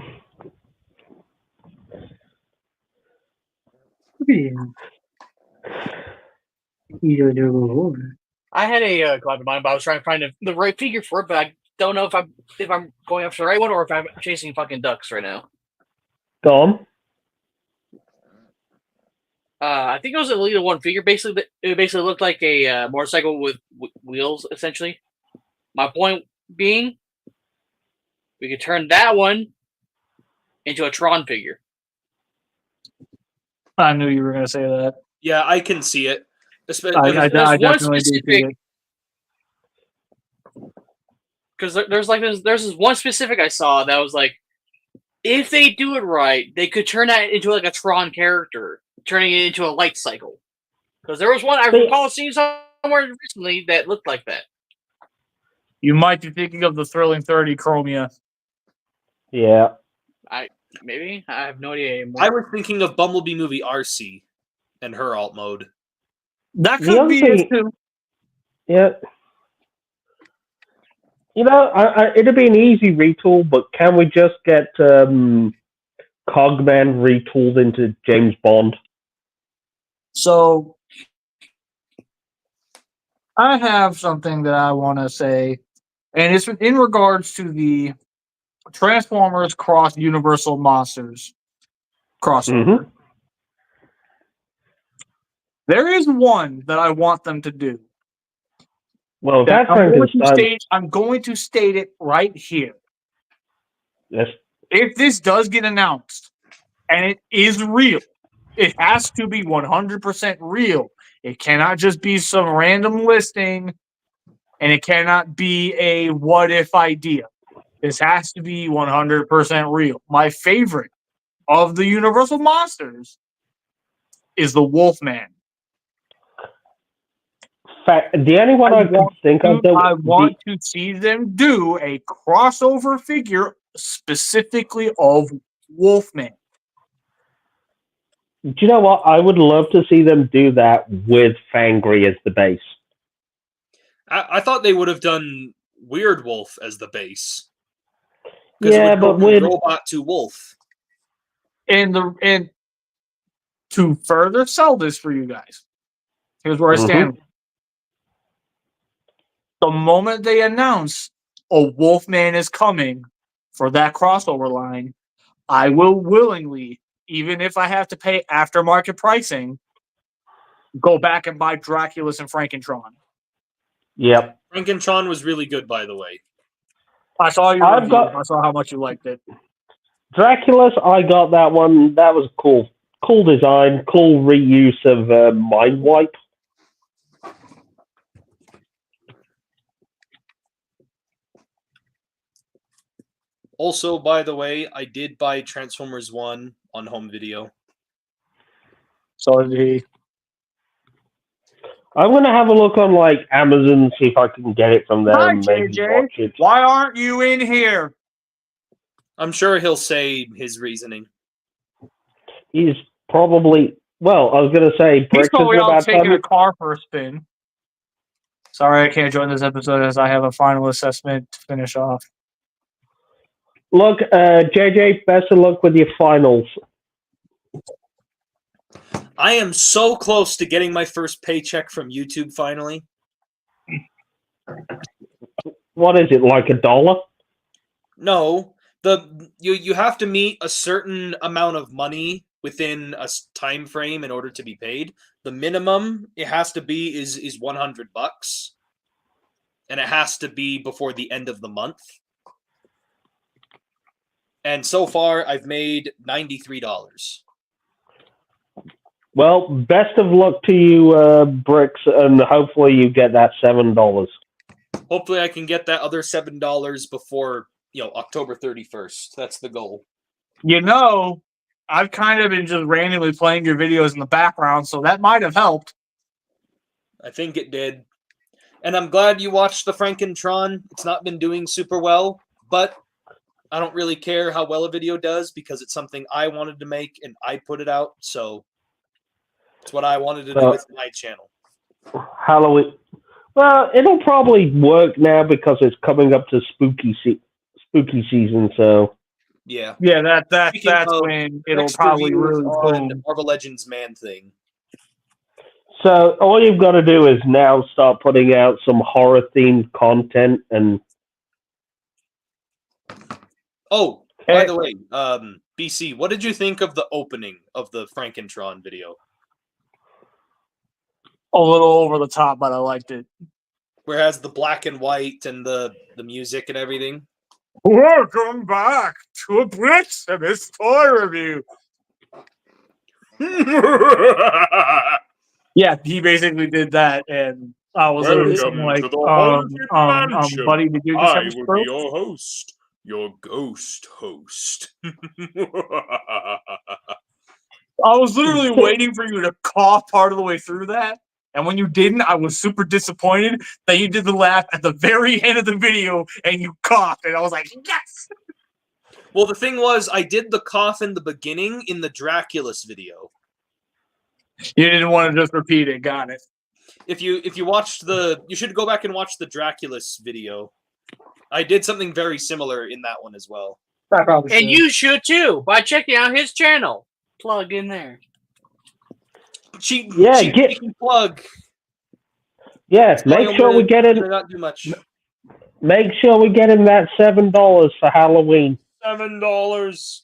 I had a cloud in mind, but I was trying to find the right figure for it, but I don't know if I'm going after the right one or if I'm chasing fucking ducks right now. Go on. I think it was a Leader One figure. Basically, it basically looked like a motorcycle with wheels, essentially. My point being, we could turn that one into a Tron figure. I knew you were going to say that. Yeah, I can see it. I definitely do see it. Because there's this one specific I saw that was like, if they do it right, they could turn that into like a Tron character, turning it into a light cycle. Because there was one I recall seeing somewhere recently that looked like that. You might be thinking of the Thrilling 30 Chromia. Yeah. Maybe? I have no idea anymore. I was thinking of Bumblebee movie RC and her alt mode. That could be it too. Yeah. You know, it'd be an easy retool, but can we just get Cogman retooled into James Bond? So, I have something that I want to say, and it's in regards to the Transformers Cross Universal Monsters. crossover. There is one that I want them to do. Well, That that Frankenstein. I'm going to state it right here. Yes. If this does get announced and it is real, it has to be 100% real. It cannot just be some random listing, and it cannot be a what if idea. This has to be 100% real. My favorite of the Universal monsters is the Wolfman. The only one I could think of that I want to see them do a crossover figure specifically of Wolfman. Do you know what? I would love to see them do that with Fangry as the base. I thought they would have done Weird Wolf as the base. Because Yeah, it would go but from with robot to wolf. And to further sell this for you guys, here's where I stand. The moment they announce a Wolfman is coming for that crossover line, I will willingly, even if I have to pay aftermarket pricing, go back and buy Draculus and Frankentron. Yep. Frankentron was really good, by the way. I saw your review. I saw how much you liked it. Draculus, I got that one. That was cool. Cool design, cool reuse of Mind Wipe. Also, by the way, I did buy Transformers 1 on home video. So did he. I'm going to have a look on like Amazon, see if I can get it from there. Hi, and maybe JJ. watch it. Why aren't you in here? I'm sure he'll say his reasoning. He's probably, well, I was going to say, He's Bricks is probably out about taking time. a car for a spin. Sorry, I can't join this episode as I have a final assessment to finish off. Look, JJ, best of luck with your finals. I am so close to getting my first paycheck from YouTube finally. What is it, like $1? No, you have to meet a certain amount of money within a time frame in order to be paid. The minimum it has to be is $100, and it has to be before the end of the month. And so far, I've made $93. Well, best of luck to you, Bricks, and hopefully you get that $7. Hopefully, I can get that other $7 before October 31st. That's the goal. I've kind of been just randomly playing your videos in the background, so that might have helped. I think it did. And I'm glad you watched the Frankentron. It's not been doing super well, but I don't really care how well a video does because it's something I wanted to make and I put it out. So it's what I wanted to do with my channel. Halloween. Well, it'll probably work now because it's coming up to spooky season. So yeah, that's when it'll probably really on boom. Marvel Legends Man Thing. So all you've got to do is now start putting out some horror themed content and. Oh, by the way, BC, what did you think of the opening of the Frankentron video? A little over the top, but I liked it. Where it has the black and white and the music and everything. Welcome back to a Bricks and his toy review. Yeah, he basically did that, and I was like, buddy, did you just have a stroke? Be your host. Your ghost host. I was literally waiting for you to cough part of the way through that. And when you didn't, I was super disappointed that you did the laugh at the very end of the video and you coughed. And I was like, yes! Well, the thing was, I did the cough in the beginning in the Draculus video. You didn't want to just repeat it. Got it. If you watched you should go back and watch the Draculus video. I did something very similar in that one as well. And you should too by checking out his channel. Plug in there. Plug. Yeah, make sure we get in. Not do much. Make sure we get in that $7 for Halloween. $7.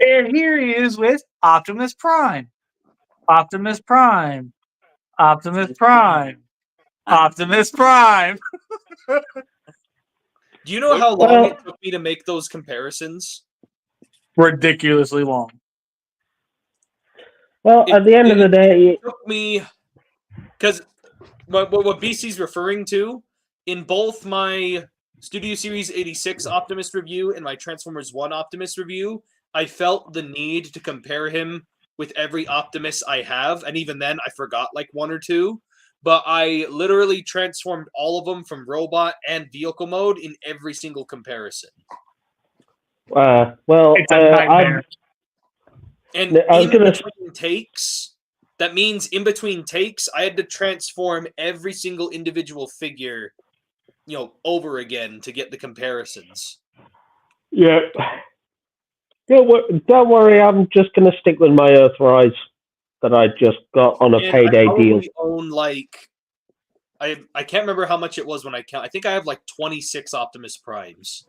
And here he is with Optimus Prime. Optimus Prime. Optimus Prime. Optimus Prime. Do you know how long it took me to make those comparisons? Ridiculously long. Well, at the end of the day, It took me, because what BC's referring to, in both my Studio Series 86 Optimus review and my Transformers 1 Optimus review, I felt the need to compare him with every Optimus I have, and even then I forgot like one or two. But I literally transformed all of them from robot and vehicle mode in every single comparison. well, It's a nightmare. And I was in gonna- between takes, that means in between takes, I had to transform every single individual figure, over again to get the comparisons. yeah. Don't worry, I'm just going to stick with my Earthrise that I just got on a And payday I deal. probably own I can't remember how much it was when I count. I think I have like 26 Optimus Primes.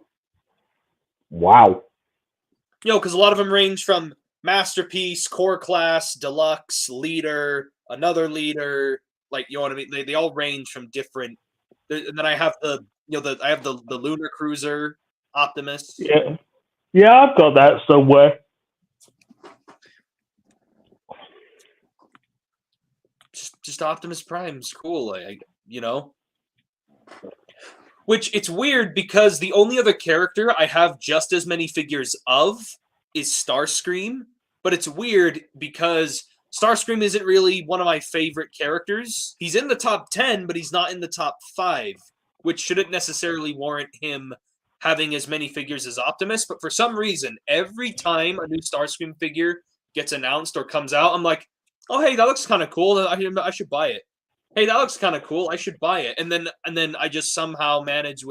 Wow. Because a lot of them range from Masterpiece, Core Class, Deluxe, Leader, another Leader. Like, you know what I mean? They all range from different. And then I have the Lunar Cruiser Optimus. Yeah. Yeah, I've got that somewhere. Just Optimus Prime's cool, Which it's weird because the only other character I have just as many figures of is Starscream, but it's weird because Starscream isn't really one of my favorite characters. He's in the top 10, but he's not in the top 5, which shouldn't necessarily warrant him having as many figures as Optimus, but for some reason, every time a new Starscream figure gets announced or comes out, I'm like, oh, hey, that looks kind of cool. I should buy it. Hey, that looks kind of cool. I should buy it. And then I just somehow manage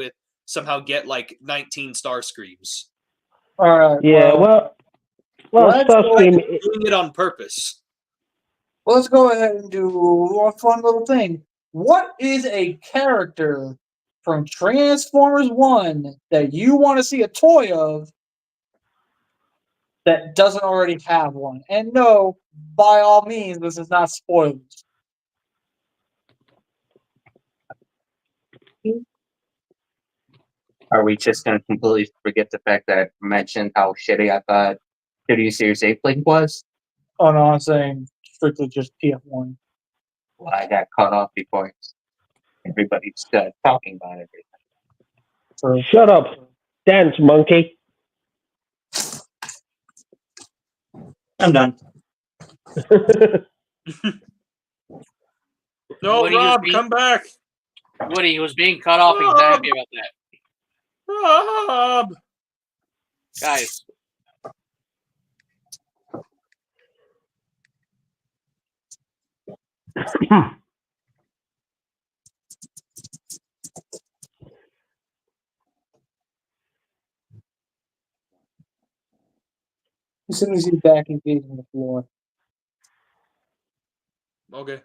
get like 19 Starscreams. All right. Yeah, well, Starscream. Doing it on purpose. Well, let's go ahead and do a fun little thing. What is a character from Transformers 1 that you want to see a toy of that doesn't already have one? And no, by all means, this is not spoilers. Are we just going to completely forget the fact that I mentioned how shitty I thought Studio Series 8 Blink was? Oh no, I'm saying strictly just TF1. Well, I got cut off before everybody started talking about everything. So, Shut up, dance monkey. I'm done. No, Woody Rob, come back. Woody was being cut off. He's not happy about that. Rob! Guys, as soon as he's back, he's beating the floor. Okay.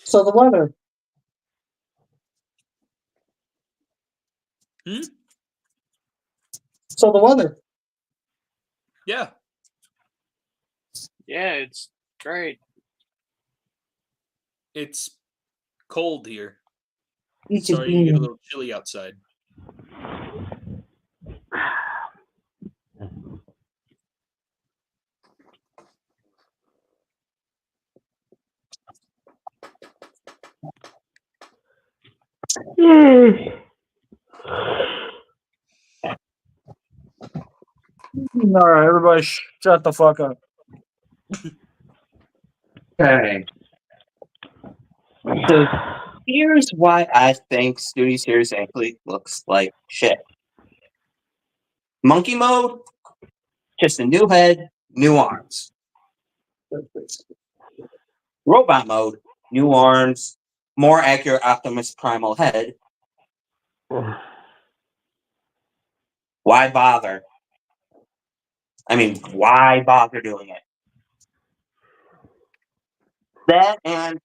So the weather. So the weather. Yeah. yeah, it's great. It's cold here. Each is Sorry, you get a being little chilly outside. all right. Everybody, shut the fuck up. Okay. So here's why I think Studio Series 8 Blink looks like shit. Monkey mode, just a new head, new arms. Robot mode, new arms, more accurate Optimus Primal head. Why bother? I mean, why bother doing it? That and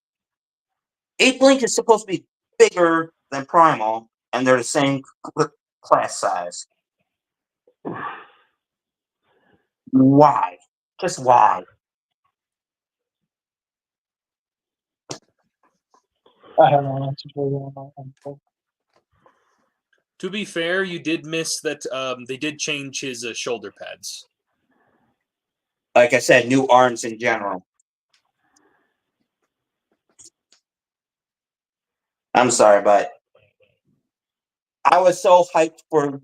8 Blink is supposed to be bigger than Primal, and they're the same class size. Why? Just why? I have no answer for you on that one. To be fair, you did miss that they did change his shoulder pads. Like I said, new arms in general. I'm sorry, but I was so hyped for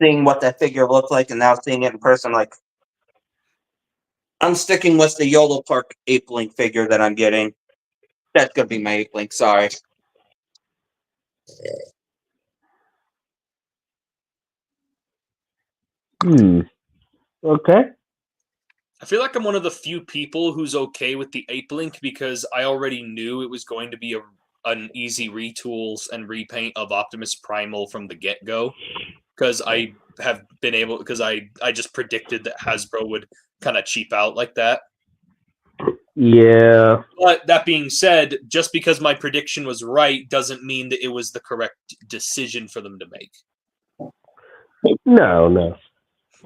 seeing what that figure looked like, and now seeing it in person, like, I'm sticking with the YOLO Park Ape Link figure that I'm getting. That's gonna be my Ape Link, sorry. Okay. I feel like I'm one of the few people who's okay with the Ape Link because I already knew it was going to be an easy retools and repaint of Optimus Primal from the get-go. Because I have been able, because I just predicted that Hasbro would kind of cheap out like that. Yeah. But that being said, just because my prediction was right doesn't mean that it was the correct decision for them to make. No.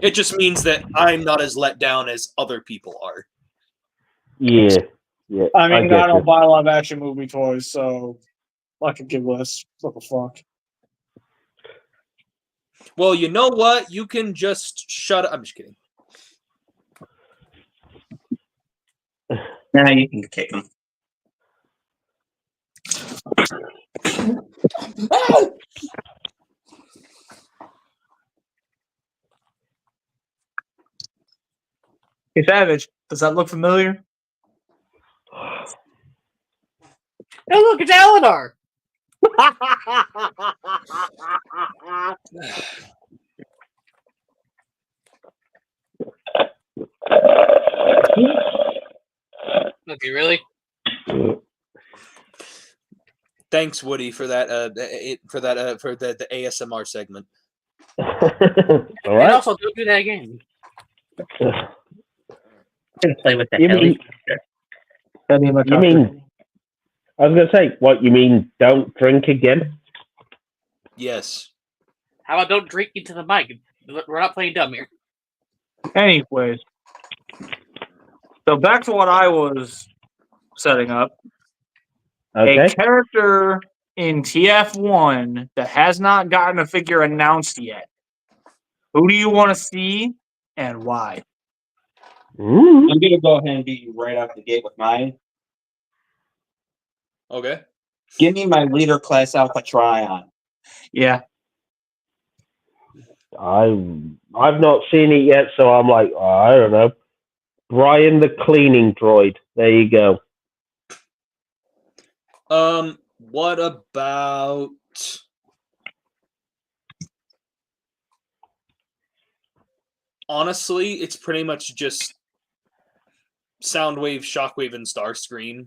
It just means that I'm not as let down as other people are. Yeah. I mean, get I don't you. buy live action movie toys, so I could give less. What the fuck? Well, you know what? You can just shut up. I'm just kidding. Now you can kick him. Hey, Savage, does that look familiar? Oh, look, it's Aladar. Okay, really? Thanks, Woody, for that. For the ASMR segment. All And right. also, don't do that again. Gonna play with the You mean, I was gonna say, what you mean? Don't drink again? Yes. How about don't drink into the mic? We're not playing dumb here. Anyways, so back to what I was setting up. Okay. A character in TF1 that has not gotten a figure announced yet. Who do you want to see and why? Mm. I'm gonna go ahead and be right out the gate with mine. Okay. Give me my leader class Alpha Trion. Yeah. I've not seen it yet, so I'm like, I don't know. Brian the cleaning droid. There you go. What about? Honestly, it's pretty much just Soundwave, Shockwave, and Starscream.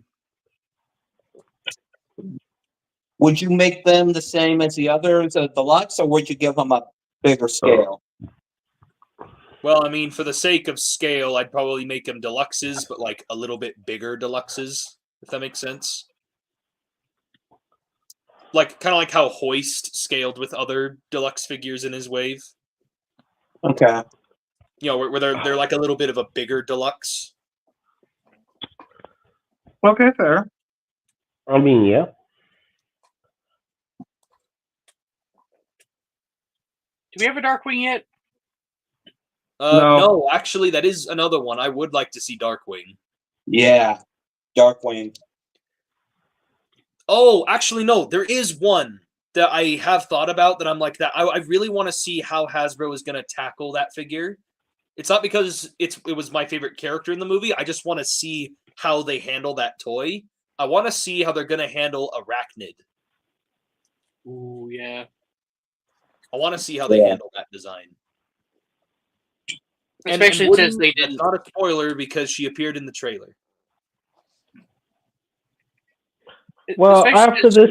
Would you make them the same as the others, a deluxe, or would you give them a bigger scale? Well, I mean, for the sake of scale, I'd probably make them deluxes, but like a little bit bigger deluxes, if that makes sense. Like kind of like how Hoist scaled with other deluxe figures in his wave. Okay. You know, where they're like a little bit of a bigger deluxe. Okay, fair. I mean, yeah. Do we have a Darkwing yet? No, actually, that is another one. I would like to see Darkwing. Yeah. Darkwing. Oh, actually, no. There is one that I have thought about that I'm like that. I really want to see how Hasbro is going to tackle that figure. It's not because it was my favorite character in the movie. I just want to see how they handle that toy. I want to see how they're going to handle Arachnid. Ooh, yeah. I want to see how they handle that design. Especially Woody, since they that's didn't. not a spoiler because she appeared in the trailer. Well, after this,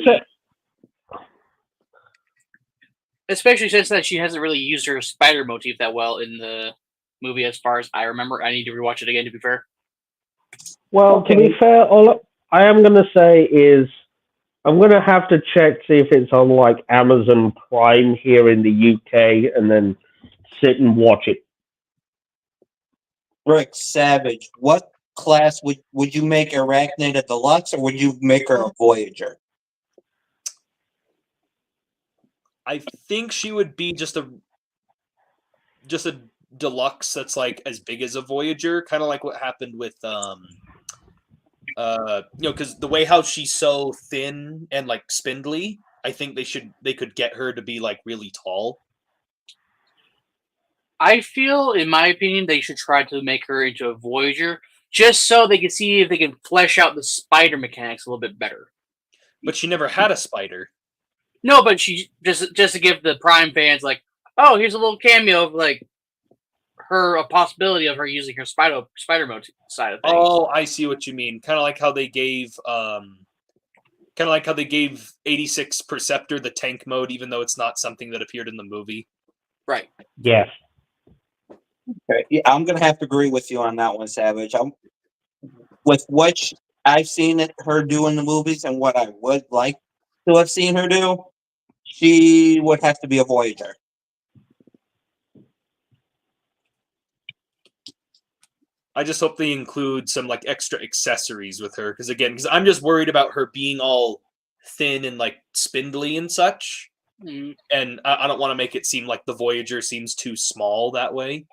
Especially since that she hasn't really used her spider motif that well in the movie, as far as I remember. I need to rewatch it again, to be fair. well, to be fair, all I am going to say is I'm going to have to check, see if it's on like Amazon Prime here in the UK, and then sit and watch it. Rick Savage, what class would you make Arachnid a deluxe, or would you make her a Voyager? I think she would be just a deluxe that's like as big as a Voyager, kind of like what happened with because the way how she's so thin and like spindly, I think they could get her to be like really tall. I feel, in my opinion, they should try to make her into a Voyager, just so they can see if they can flesh out the spider mechanics a little bit better. But she never had a spider. No, but she just to give the Prime fans like, oh, here's a little cameo of like a possibility of her using her spider mode side of things. Oh, I see what you mean. Kind of like how they gave 86 Perceptor the tank mode, even though it's not something that appeared in the movie. Right. Yes. Okay. Yeah, I'm gonna have to agree with you on that one, Savage. With what I've seen her do in the movies and what I would like to have seen her do, she would have to be a Voyager. I just hope they include some like extra accessories with her, because I'm just worried about her being all thin and like spindly and such, and I don't want to make it seem like the Voyager seems too small that way.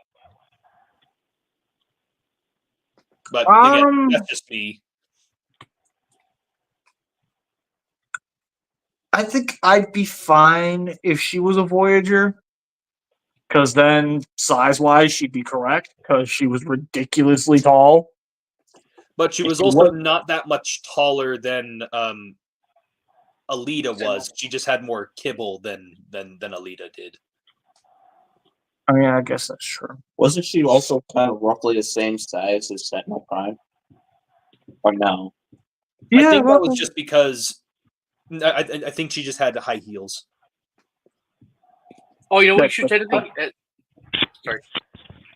But again, that's just me. I think I'd be fine if she was a Voyager, because then size-wise she'd be correct, because she was ridiculously tall. But she was also not that much taller than Alita was. She just had more kibble than Alita did. I mean, I guess that's true. Wasn't she also kind of roughly the same size as Sentinel Prime? Or no? Yeah, I think that was just because I think she just had high heels. Oh, you know what we should technically... sorry.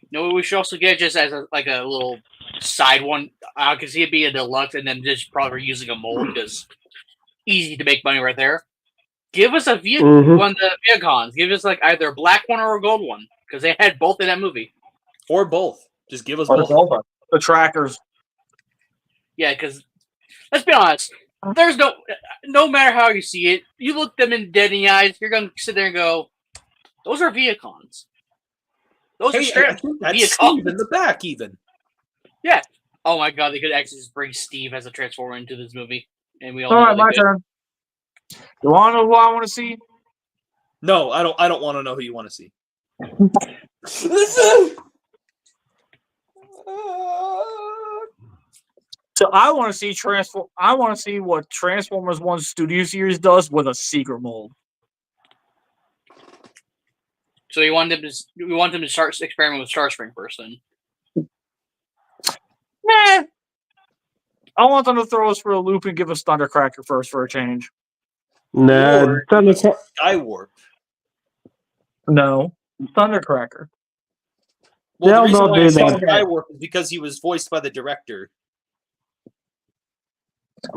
You know what we should also get just as a little side one? I can see it be a deluxe and then just probably using a mold because easy to make money right there. Give us a one of the Viacons. Give us like either a black one or a gold one because they had both in that movie. Or both. Just give us Or both. The trackers. Yeah, because let's be honest. There's no matter how you see it, you look them dead in the eyes, you're going to sit there and go, those are Viacons. Those are straight that's Steve in the back, even. Yeah. Oh my god, they could actually just bring Steve as a Transformer into this movie. And we all right, know my turn. You want to know who I want to see? No, I don't want to know who you want to see. So I want to see I want to see what Transformers 1 Studio Series does with a secret mold. So we want them to start experimenting with Starscream first, then. Nah. I want them to throw us for a loop and give us Thundercracker first for a change. No, Skywarp. No, Thundercracker. Well, the They'll reason not why do I said that. Skywarp is because he was voiced by the director.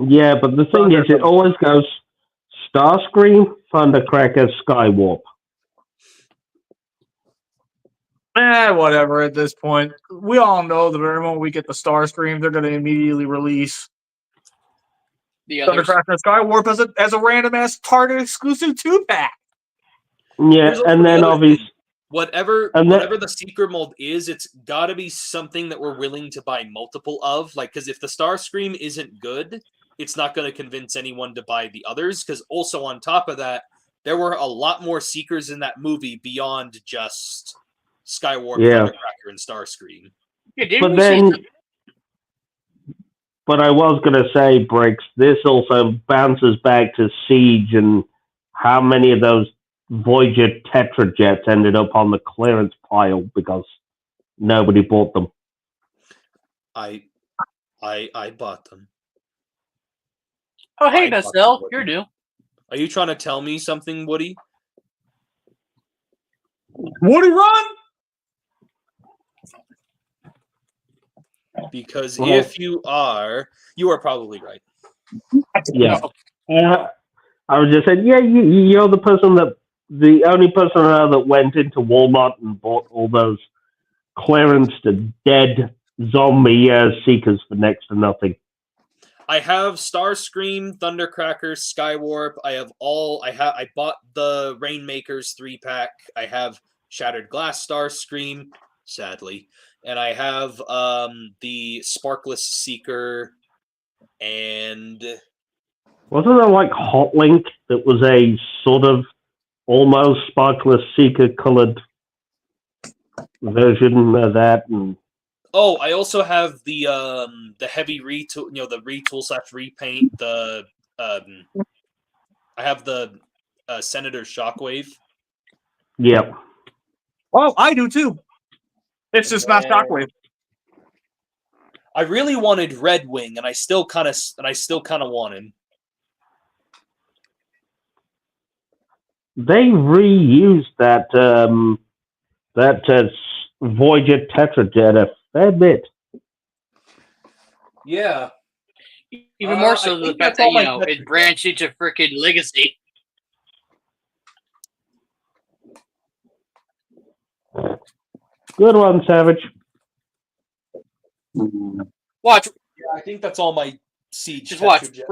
Yeah, but the thing is, it always goes Starscream, Thundercracker, Skywarp. Whatever at this point. We all know the very moment we get the Starscream, they're going to immediately release The others. Thundercracker and Skywarp as a random-ass Target exclusive 2-pack. Yeah, and then obviously... Whatever the secret mold is, it's got to be something that we're willing to buy multiple of. Like, because if the Starscream isn't good, it's not going to convince anyone to buy the others. Because also on top of that, there were a lot more Seekers in that movie beyond just Skywarp, Thundercracker, and Starscream. Yeah, but I was going to say, Briggs, this also bounces back to Siege and how many of those Voyager Tetrajets ended up on the clearance pile because nobody bought them. I bought them. Oh, hey, Nestle, you're new. Are you trying to tell me something, Woody? Woody, run! Because if you are probably right. Yeah. I was just saying, yeah, you're the person that the only person I know that went into Walmart and bought all those clearance to dead zombie seekers for next to nothing. I have Starscream, Thundercracker, Skywarp. I bought the Rainmakers 3-pack. I have Shattered Glass Starscream, sadly. And I have the Sparkless Seeker and Wasn't there like Hot Link that was a sort of almost Sparkless Seeker colored version of that? And oh, I also have the heavy retool, the retool / repaint. I have the Senator Shockwave. yep. Oh, I do too. It's just not Shockwave. I really wanted Red Wing, and I still kind of want him. They reused that Voyager Tetrajet a fair bit. Yeah. Even more I so the think fact that's that all my it branched into freaking Legacy. Good one, Savage. Watch, Yeah, I think that's all my Siege. just watch. Tetrajet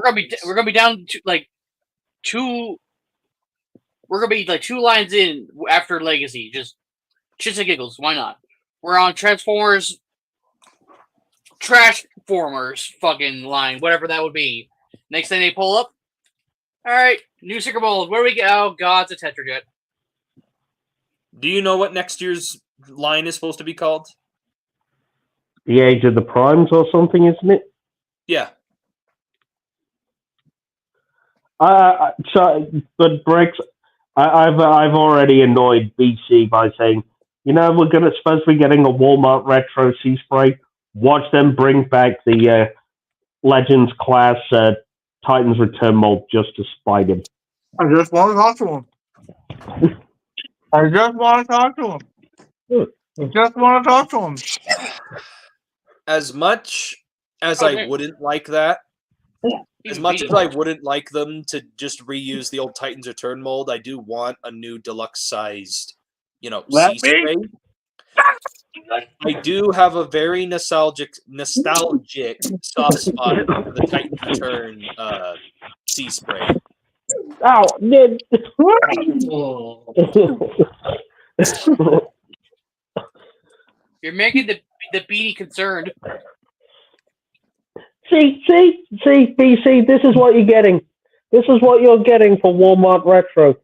We're gonna be down to two. We're gonna be like 2 lines in after Legacy. Just shits and giggles. Why not? We're on Transformers, Trashformers fucking line, whatever that would be. Next thing they pull up. All right, new Sicker Mold. Where we go? Oh God, it's a Tetrajet. Do you know what next year's line is supposed to be called? The Age of the Primes or something, isn't it? Yeah. But Briggs, I've already annoyed BC by saying, we're supposed to be getting a Walmart Retro Sea Spray. Watch them bring back the Legends class Titans Return mold just to spite him. I just want to talk to him. I just want to talk to him. I just want to talk to him. As much as I wouldn't like that, as much as I wouldn't like them to just reuse the old Titans Return mold, I do want a new deluxe-sized, sea spray. I do have a very nostalgic soft spot for the Titans Return sea spray. Oh, Ned. You're making the beanie concerned. See, BC, this is what you're getting. This is what you're getting for Walmart Retro.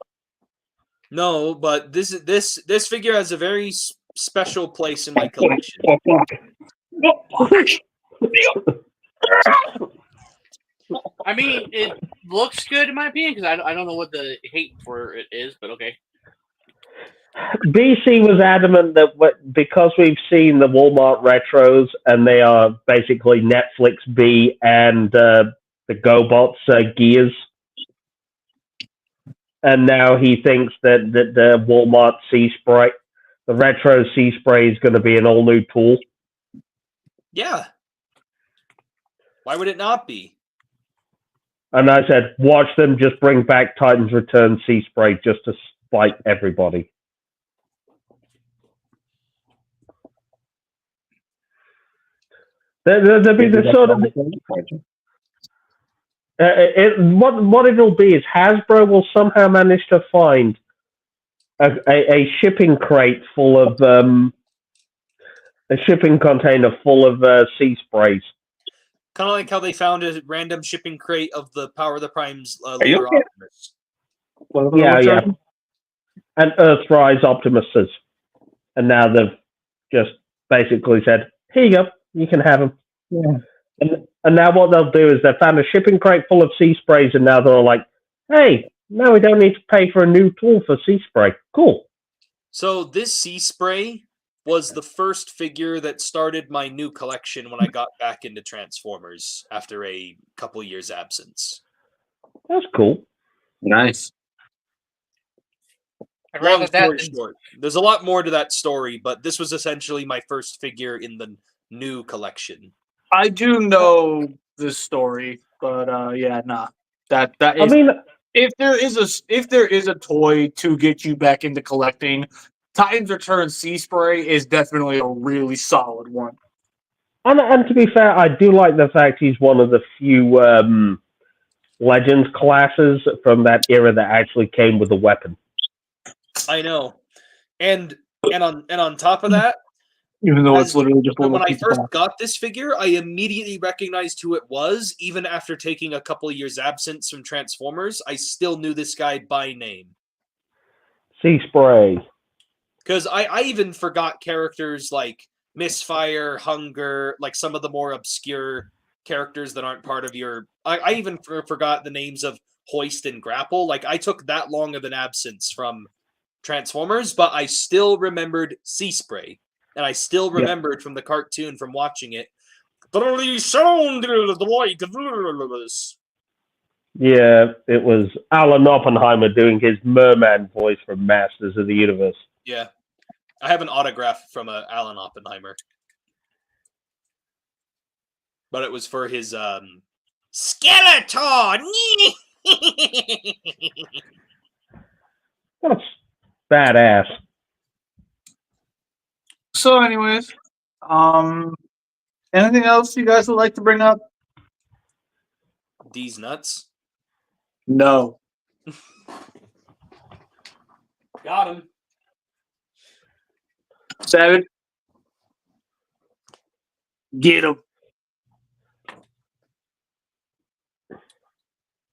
No, but this figure has a very special place in my collection. I mean, it looks good in my opinion because I don't know what the hate for it is, but okay. BC was adamant that because we've seen the Walmart Retros and they are basically Netflix B and the GoBots gears, and now he thinks that the Walmart Sea Spray, the Retro Sea Spray, is going to be an all new tool. Yeah. Why would it not be? And I said, watch them just bring back Titans Return Sea Spray just to spite everybody. There'll be the sort of what it'll be is Hasbro will somehow manage to find a shipping crate full of a shipping container full of sea sprays. Kind of like how they found a random shipping crate of the Power of the Prime's Leader Optimus. Yeah. And Earthrise Optimuses. And now they've just basically said, here you go, you can have them. Yeah. And now what they'll do is they found a shipping crate full of sea sprays, and now they're like, hey, now we don't need to pay for a new tool for sea spray. Cool. So this sea spray was the first figure that started my new collection when I got back into Transformers after a couple years absence. That's cool. Nice. Long story short, there's a lot more to that story, but this was essentially my first figure in the new collection. I do know this story, but yeah, nah. That is. I mean, if there is a toy to get you back into collecting, Titans Return Sea Spray is definitely a really solid one. And to be fair, I do like the fact he's one of the few Legends classes from that era that actually came with a weapon. I know, and on top of that, Even though it's literally just when I first got this figure, I immediately recognized who it was. Even after taking a couple of years absence from Transformers, I still knew this guy by name. Sea Spray. Because I even forgot characters like Misfire, Hunger, like some of the more obscure characters that aren't part of your... I even forgot the names of Hoist and Grapple. Like, I took that long of an absence from Transformers, but I still remembered Sea Spray. And I still remembered from the cartoon, from watching it, Yeah, it was Alan Oppenheimer doing his merman voice from Masters of the Universe. Yeah. I have an autograph from Alan Oppenheimer. But it was for his Skeleton! That's badass. So, anyways, anything else you guys would like to bring up? These nuts. No. Got him. 7. Get him.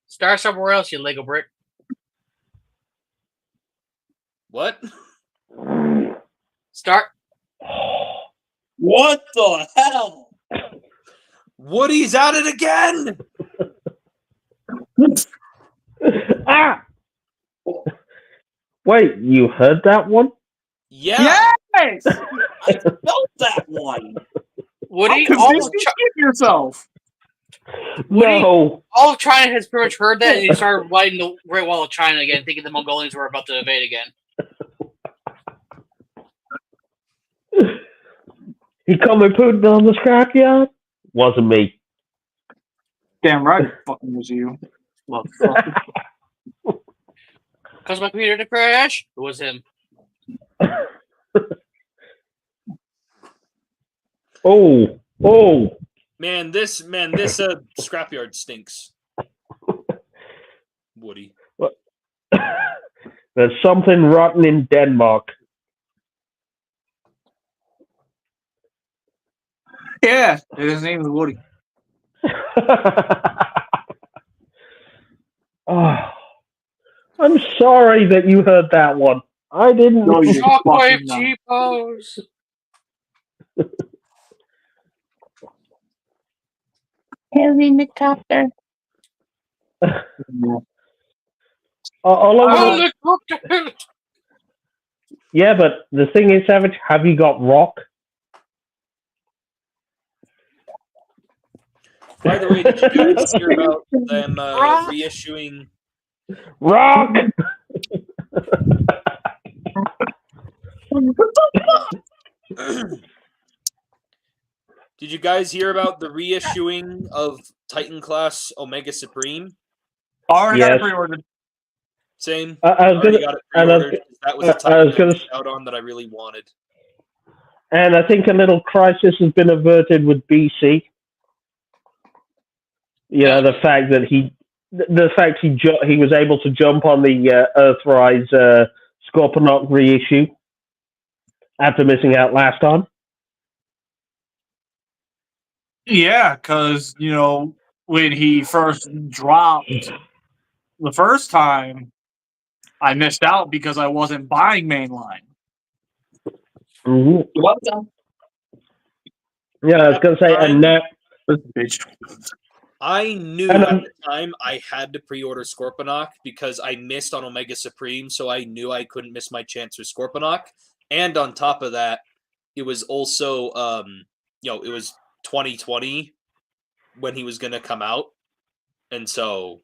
Start somewhere else, you Lego brick. What? Start. What the hell? Woody's at it again! Ah! Wait, you heard that one? Yeah! Yes! I felt that one. Woody, How convinced you skip yourself? Woody? No. all of China has pretty much heard that, and he started lighting the Great Wall of China again, thinking the Mongolians were about to invade again. He come and put it on the scrapyard? Wasn't me. Damn right it fucking was you. Motherfucker. Caused my computer to crash? It was him. Oh. Man, this scrapyard stinks. Woody. There's something rotten in Denmark. Yeah, his name is Woody. Oh, I'm sorry that you heard that one. I didn't. No, you Shockwave fucking not. T-pose! Helicopter. All over the- Helicopter! yeah, but the thing is, Savage, have you got Rock? By the way, did you guys hear about them reissuing? Rock! Did you guys hear about the reissuing of Titan Class Omega Supreme? Already got Yes. it pre-ordered. Same. I was Already gonna, got it and pre-ordered. That was a I Titan was gonna- I missed out on that I really wanted. and I think a little crisis has been averted with BC. You know, the fact that he was able to jump on the Earthrise Scorponok reissue after missing out last time. Yeah, because, you know, when he first dropped the first time, I missed out because I wasn't buying mainline. Mm-hmm. Welcome. Yeah, I was going to say, and now, Bitch. I knew And, at the time I had to pre-order Scorponok because I missed on Omega Supreme, so I knew I couldn't miss my chance for Scorponok. And on top of that, it was also, it was 2020 when he was going to come out. And so...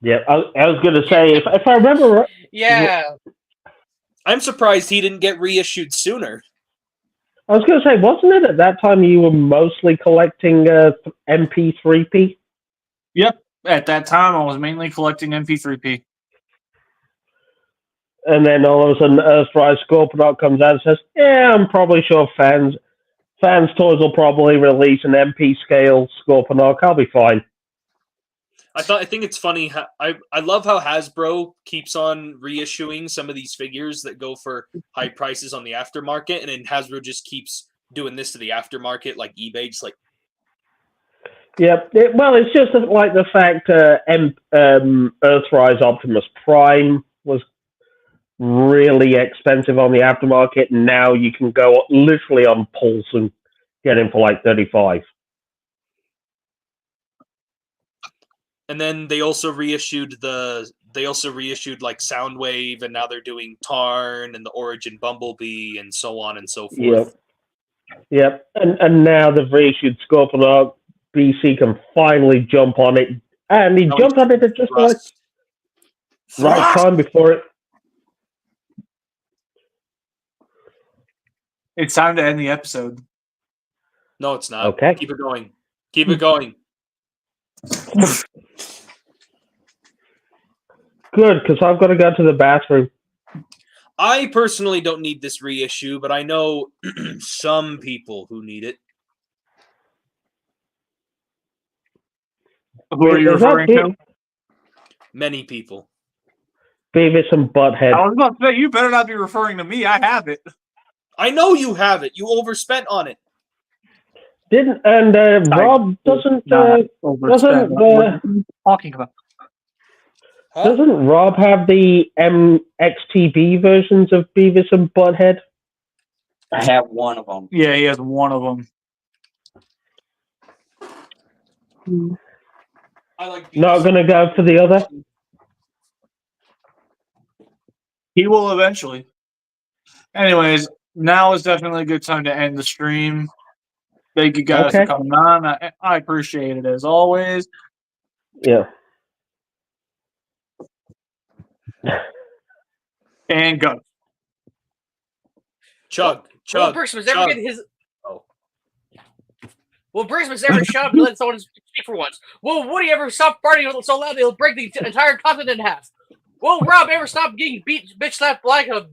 yeah, I was going to say, if I remember right, Yeah. I'm surprised he didn't get reissued sooner. I was going to say, wasn't it at that time you were mostly collecting MP3P? Yep. At that time, I was mainly collecting MP3P. And then all of a sudden, Earthrise Scorponok comes out and says, "Yeah, I'm probably sure Fans Toys will probably release an MP scale Scorponok. I'll be fine." I think it's funny. I love how Hasbro keeps on reissuing some of these figures that go for high prices on the aftermarket, and then Hasbro just keeps doing this to the aftermarket, like eBay, just like. Yep. Well, it's just like the fact Earthrise Optimus Prime was really expensive on the aftermarket, and now you can go literally on Pulse and get him for like 35. And then they also reissued like Soundwave, and now they're doing Tarn and the Origin Bumblebee and so on and so forth. Yep. And now they've reissued Scorponok. BC can finally jump on it, and he jumped on it at just the right time before it. It's time to end the episode. No, it's not. Okay. Keep it going. Keep it going. Good, because I've got to go to the bathroom. I personally don't need this reissue, but I know some people who need it. Who are you referring to? Many people. Beavis and Butthead. I was about to say, you better not be referring to me. I have it. I know you have it. You overspent on it. Rob doesn't What are you talking about? Huh? Doesn't Rob have the MXTB versions of Beavis and Butthead? I have one of them. Yeah, he has one of them. I like Not going to go for the other? He will eventually. Anyways, now is definitely a good time to end the stream. Thank you guys for coming on. I appreciate it as always. Yeah. And go. Chug. Will Brixman's ever get his. Will Brixman's ever shut up and let someone speak for once? Will Woody ever stop farting so loud he'll break the entire continent in half? Will Rob ever stop getting bitch slapped like a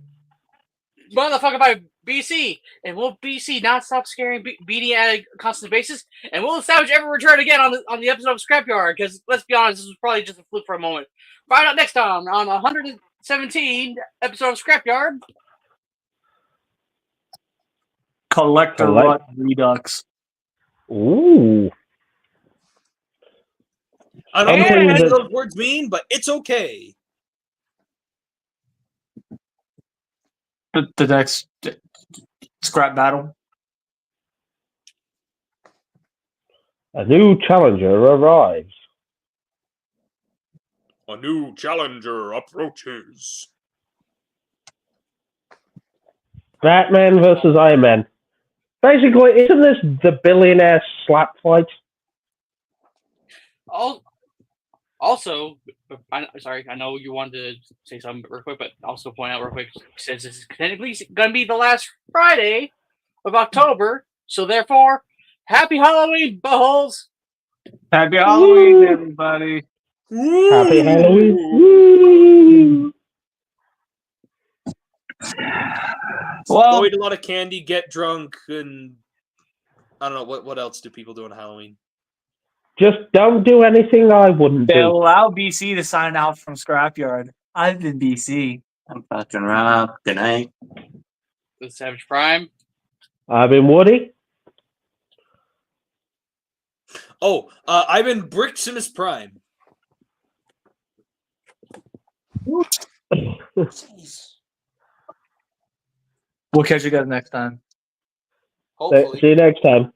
motherfucker by BC? And will BC not stop scaring BD at a constant basis? And will Savage ever return again on the episode of Scrapyard? Because let's be honest, this was probably just a fluke for a moment. Find out next time on 117 episode of Scrapyard. Collector Rut Redux. Ooh. I don't know what any of those words mean, but it's okay. The next scrap battle. A new challenger arrives. A new challenger approaches. Batman versus Iron Man. Basically, isn't this the billionaire slap fight? Also, I know you wanted to say something real quick, but also point out real quick, since this is technically going to be the last Friday of October, so therefore, happy Halloween, buttholes! Happy Halloween, everybody! Happy Halloween! Woo! Well, go eat a lot of candy, get drunk, and I don't know what else do people do on Halloween. Just don't do anything I wouldn't do. They'll allow BC to sign out from Scrapyard. I've been BC. I'm fucking Rob. Good night. The Savage Prime. I've been Woody. Oh, I've been Briximus Prime. We'll catch you guys next time. Hopefully. See you next time.